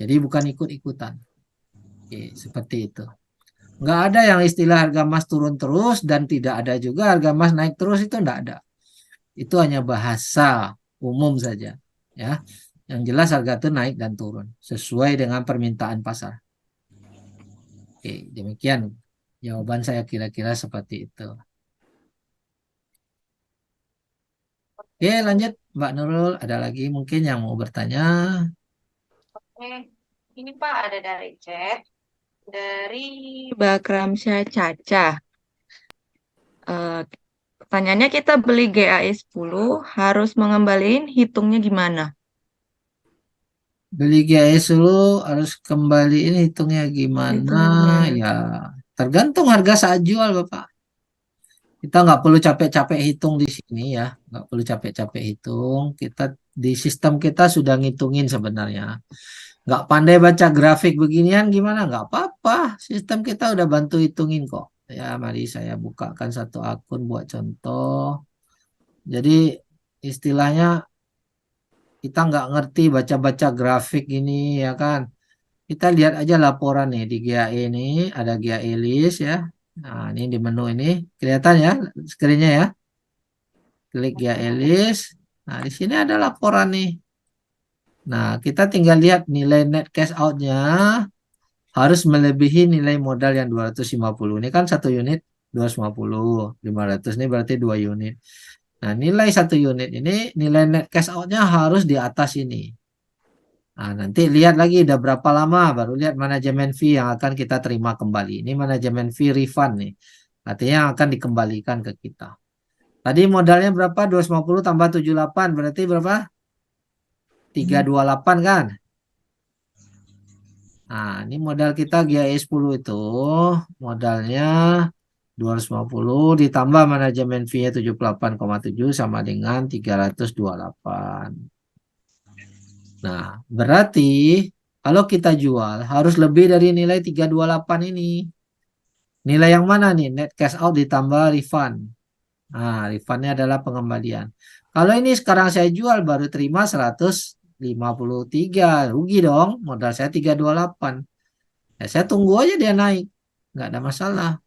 Jadi bukan ikut-ikutan. Oke, seperti itu. Nggak ada yang istilah harga emas turun terus dan tidak ada juga harga emas naik terus, itu nggak ada. Itu hanya bahasa umum saja. Ya, yang jelas harga itu naik dan turun sesuai dengan permintaan pasar. Oke, demikian jawaban saya kira-kira seperti itu. Oke, lanjut Mbak Nurul. Ada lagi mungkin yang mau bertanya? Oke, ini Pak ada dari chat dari Bakramsyah Caca. Pertanyaannya, kita beli GAE 10 harus mengembaliin, hitungnya gimana? Beli GAS dulu harus kembaliin, hitungnya gimana? Ya, tergantung harga saat jual Bapak. Kita nggak perlu capek-capek hitung di sini ya, nggak perlu capek-capek hitung. Kita di sistem kita sudah ngitungin sebenarnya. Nggak pandai baca grafik beginian gimana? Nggak apa-apa, sistem kita udah bantu hitungin kok. Ya, mari saya bukakan satu akun buat contoh. Jadi istilahnya kita nggak ngerti baca-baca grafik ini ya kan. Kita lihat aja laporan nih di GAE ini, ada GAE list ya. Nah, ini di menu ini kelihatan ya screen-nya ya. Klik GAE list. Nah, di sini ada laporan nih. Nah, kita tinggal lihat nilai net cash out-nya harus melebihi nilai modal yang 250. Ini kan satu unit 250, 500 ini berarti 2 unit. Nah, nilai satu unit ini nilai net cash out-nya harus di atas ini. Nah, nanti lihat lagi udah berapa lama baru lihat manajemen fee yang akan kita terima kembali. Ini manajemen fee refund nih. Artinya yang akan dikembalikan ke kita. Tadi modalnya berapa? 250 tambah 78 berarti berapa? 328 kan? Nah, ini modal kita GAE 10 itu modalnya 250 ditambah manajemen fee-nya 78,7 sama dengan 328. Nah, berarti kalau kita jual harus lebih dari nilai 328 ini. Nilai yang mana nih? Net cash out ditambah refund. Nah, refundnya adalah pengembalian. Kalau ini sekarang saya jual baru terima 153, rugi dong. Modal saya 328. Ya, saya tunggu aja dia naik. Nggak ada masalah.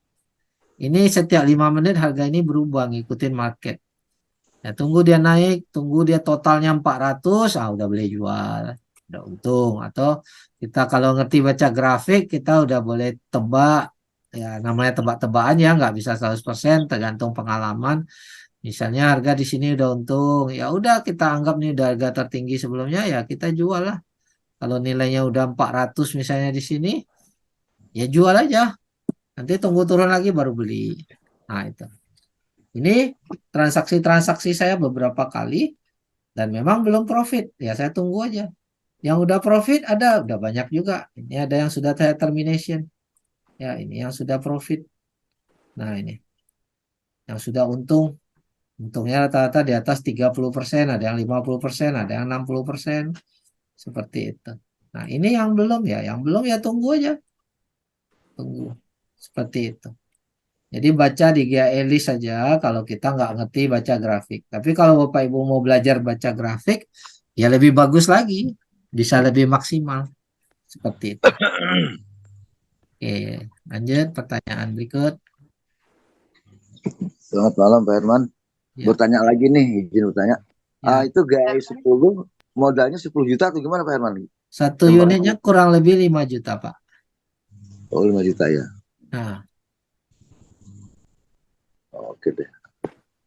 Ini setiap 5 menit harga ini berubah ngikutin market. Ya, tunggu dia naik, tunggu dia totalnya 400, udah boleh jual, udah untung. Atau kita kalau ngerti baca grafik, kita udah boleh tebak, ya namanya tebak-tebakan ya, nggak bisa 100%, tergantung pengalaman. Misalnya harga di sini udah untung, ya udah kita anggap nih udah harga tertinggi sebelumnya, ya kita jual lah. Kalau nilainya udah 400 misalnya di sini, ya jual aja. Nanti tunggu turun lagi baru beli. Nah itu. Ini transaksi-transaksi saya beberapa kali dan memang belum profit. Ya saya tunggu aja. Yang udah profit ada, udah banyak juga. Ini ada yang sudah saya termination. Ya ini yang sudah profit. Nah ini. Yang sudah untung. Untungnya rata-rata di atas 30%, ada yang 50%, ada yang 60%. Seperti itu. Nah ini yang belum ya. Yang belum ya tunggu aja. Tunggu. Seperti itu. Jadi baca di GAE list saja kalau kita nggak ngerti baca grafik. Tapi kalau Bapak Ibu mau belajar baca grafik, ya lebih bagus lagi. Bisa lebih maksimal. Seperti itu. Oke, lanjut pertanyaan berikut. Selamat malam Pak Herman. Ya. Bertanya lagi nih, izin bertanya. Ya. Itu GAE 10 modalnya 10 juta atau gimana Pak Herman? Satu unitnya kurang lebih 5 juta Pak. Oh 5 juta ya. Nah, Oke deh.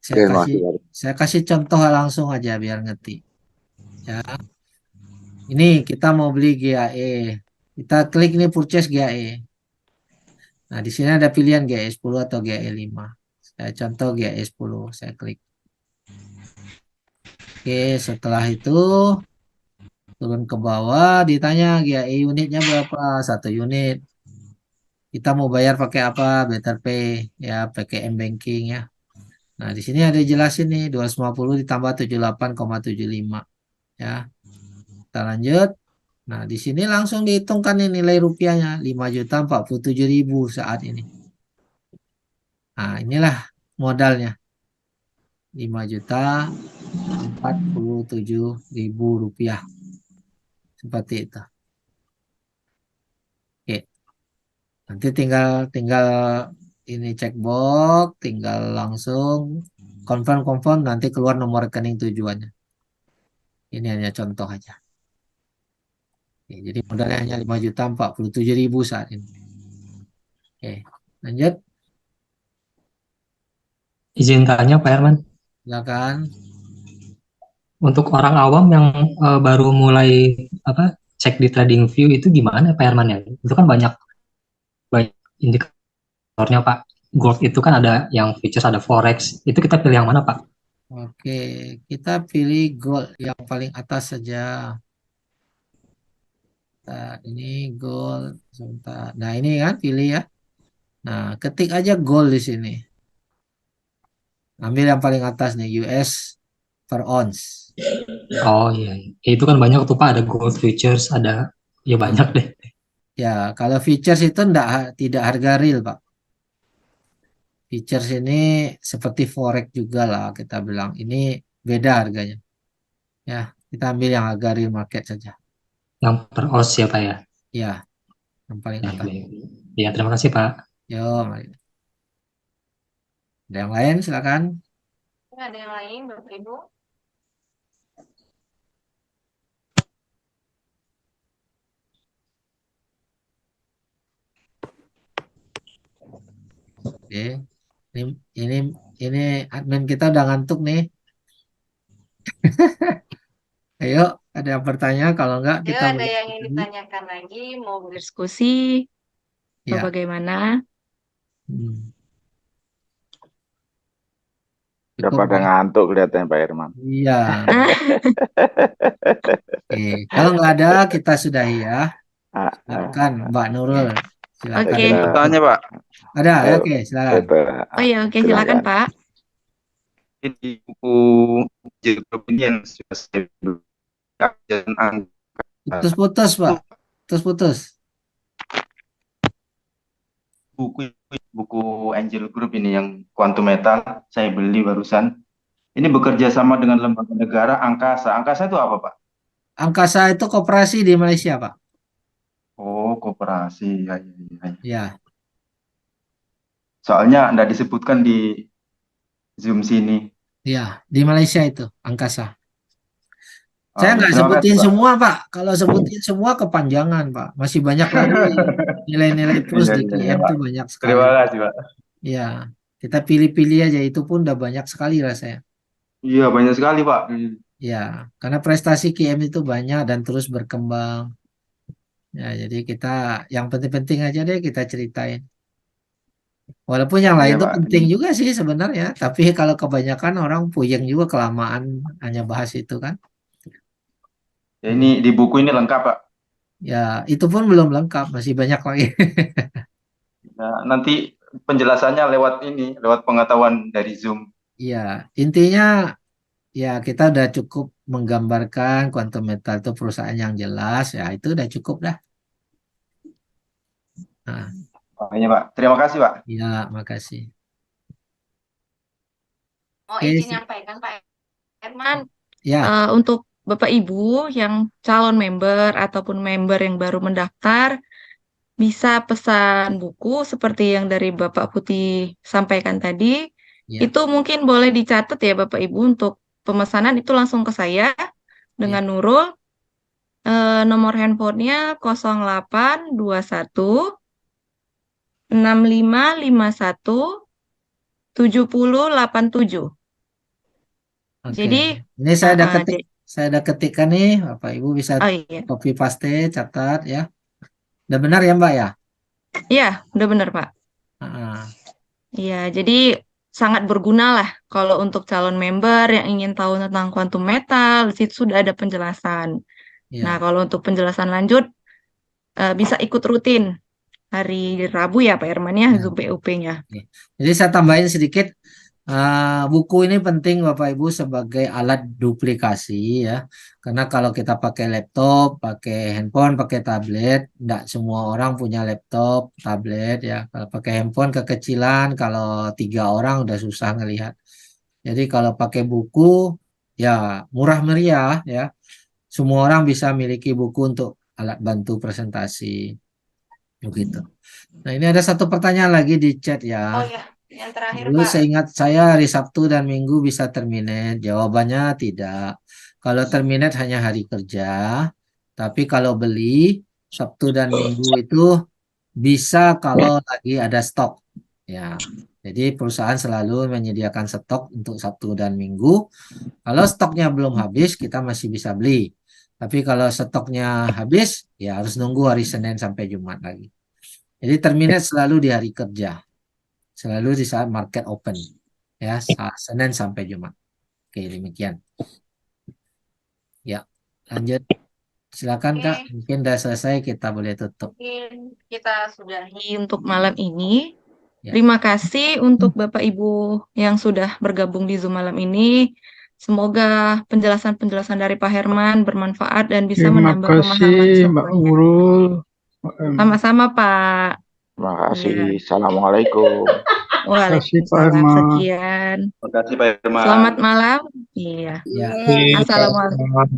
Saya Oke, makasih. saya kasih contoh langsung aja biar ngerti. Ya, ini kita mau beli GAE. Kita klik ini purchase GAE. Nah, di sini ada pilihan GAE 10 atau GAE 5. Saya contoh GAE 10, saya klik. Oke, setelah itu turun ke bawah ditanya GAE unitnya berapa? 1 unit. Kita mau bayar pakai apa? Better Pay ya, pakai M-Banking ya. Nah, di sini ada jelasin nih 250 ditambah 78,75 ya. Kita lanjut. Nah, di sini langsung dihitungkan nih nilai rupiahnya 5.047.000 saat ini. Nah, inilah modalnya 5.047.000 rupiah. Seperti itu. Oke. Nanti tinggal ini checkbox, tinggal langsung confirm nanti keluar nomor rekening tujuannya. Ini hanya contoh aja. Oke, jadi modalnya hanya 5.047.000 saat ini. Oke, lanjut. Izin tanya Pak Herman, Silakan. untuk orang awam yang baru mulai cek di TradingView itu gimana Pak Herman ya? Itu kan banyak indikatornya Pak. Gold itu kan ada yang futures, ada forex. Itu kita pilih yang mana Pak? Oke, kita pilih gold yang paling atas saja. Nah, ini gold sebentar. Nah, ini kan pilih ya. Nah, ketik aja gold di sini. Ambil yang paling atas nih, US per ounce. Oh iya, itu kan banyak tuh Pak, ada gold futures, ada ya banyak deh. Ya, kalau futures itu tidak harga real, Pak. Futures ini seperti forex juga lah kita bilang. Ini beda harganya. Ya, kita ambil yang harga real market saja. Yang per ounce ya Pak ya? Ya, yang paling Ya, atas. ya terima kasih Pak. Yo, mari. Ada yang lain, silakan. Ada yang lain, Bapak Ibu? Oke. Ini admin kita udah ngantuk nih. Ayo, ada yang bertanya? Kalau enggak, Ayo, kita ada yang ingin ditanyakan lagi, mau berdiskusi atau Ya. bagaimana? Udah Cukup, pada ya. ngantuk kelihatannya Pak Herman. Iya. Oke, kalau nggak ada kita sudahi ya. Silakan Mbak Nurul. Silakan. Oke. Tanya Pak. Ada, Ayo, oke, silakan. Oh iya, oke, silakan Pak. Ini buku Jilbab ini yang sudah saya beli. Dan Putus-putus, Pak. Putus-putus. buku Angel Group ini yang Quantum Metal saya beli barusan. Ini bekerja sama dengan lembaga negara Angkasa. Angkasa itu apa Pak? Angkasa itu koperasi di Malaysia, Pak. Oh, koperasi. Ya, ya, ya. Ya. Soalnya Anda disebutkan di Zoom sini. Ya, di Malaysia itu Angkasa. Oh, Saya ya, nggak terima sebutin kasih, Pak. semua, Pak. Kalau sebutin semua kepanjangan, Pak. Masih banyak lagi nilai-nilai plus Iya, di iya, iya, QM Pak. tuh banyak sekali. Terima kasih, Pak. Ya, kita pilih-pilih aja. Itu pun udah banyak sekali rasanya. Iya, banyak sekali, Pak. Ya, karena prestasi QM itu banyak dan terus berkembang. Ya, jadi kita yang penting-penting aja deh kita ceritain. Walaupun yang lain Iya, itu Pak. penting juga sih sebenarnya, tapi kalau kebanyakan orang puyeng juga kelamaan hanya bahas itu kan. Ya, ini di buku ini lengkap, Pak. Ya, itu pun belum lengkap, masih banyak lagi. Nah, nanti penjelasannya lewat ini, lewat pengetahuan dari Zoom. Ya, intinya ya kita udah cukup menggambarkan Quantum Metal itu perusahaan yang jelas, ya itu udah cukup dah. Nah, Makanya, Pak. Terima kasih, Pak. ya, makasih. Mau Oke, izin nyampaikan Pak Herman, ya. untuk Bapak Ibu yang calon member ataupun member yang baru mendaftar, bisa pesan buku seperti yang dari Bapak Putih sampaikan tadi. Ya. Itu mungkin boleh dicatat ya Bapak Ibu, untuk pemesanan itu langsung ke saya dengan Nurul. Nomor handphonenya 0821 6551 7087. Oke. Jadi, Ini saya ada uh, ketik, jadi- saya ada ketikkan nih, Bapak Ibu bisa oh iya, copy paste, catat ya. Udah benar ya Mbak ya? iya, udah benar Pak. Ah, Iya, jadi sangat berguna lah kalau untuk calon member yang ingin tahu tentang kuantum metal, di situ sudah ada penjelasan. Nah, ya. kalau untuk penjelasan lanjut, bisa ikut rutin hari Rabu ya Pak Herman ya, Ya. Zoom PUP-nya. Oke. Jadi saya tambahin sedikit, buku ini penting Bapak Ibu sebagai alat duplikasi ya. Karena kalau kita pakai laptop, pakai handphone, pakai tablet, tidak semua orang punya laptop, tablet ya. Kalau pakai handphone kekecilan, kalau 3 orang udah susah ngelihat. Jadi kalau pakai buku, ya murah meriah ya. Semua orang bisa miliki buku untuk alat bantu presentasi. Begitu. Nah, ini ada satu pertanyaan lagi di chat ya. Oh ya, yang terakhir Dulu Pak. seingat saya hari Sabtu dan Minggu bisa terminate. Jawabannya tidak. Kalau terminate hanya hari kerja. Tapi kalau beli Sabtu dan Minggu itu bisa kalau lagi ada stok. Ya. Jadi perusahaan selalu menyediakan stok untuk Sabtu dan Minggu. Kalau stoknya belum habis, kita masih bisa beli. Tapi kalau stoknya habis, ya harus nunggu hari Senin sampai Jumat lagi. Jadi terminate selalu di hari kerja. Selalu di saat market open. Ya, Senin sampai Jumat. Oke, demikian. Ya, lanjut. Silakan Kak, Oke. mungkin udah selesai, kita boleh tutup. Mungkin kita sudahi untuk malam ini. Ya. Terima kasih untuk Bapak Ibu yang sudah bergabung di Zoom malam ini. Semoga penjelasan-penjelasan dari Pak Herman bermanfaat dan bisa Terima menambah pemahaman kasih Mbak semuanya. Nurul. Sama-sama Pak. Terima Iya. kasih. Assalamualaikum. Terima kasih Pak Waalaikumsalam. Herman. Sekian. Terima kasih Pak Herman. Selamat malam. Iya. Ya. Assalamualaikum. Selamat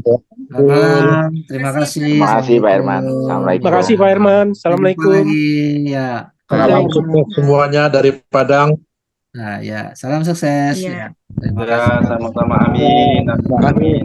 malam. Terima kasih. Terima kasih Pak Herman. Assalamualaikum. Assalamualaikum. Terima kasih Pak Herman. Sampai jumpa Assalamualaikum. lagi. Ya. Salam sukses semuanya dari Padang. Nah, ya. Salam sukses. Iya. Ya. Terima Ya, kasih. sama-sama. Amin. Amin.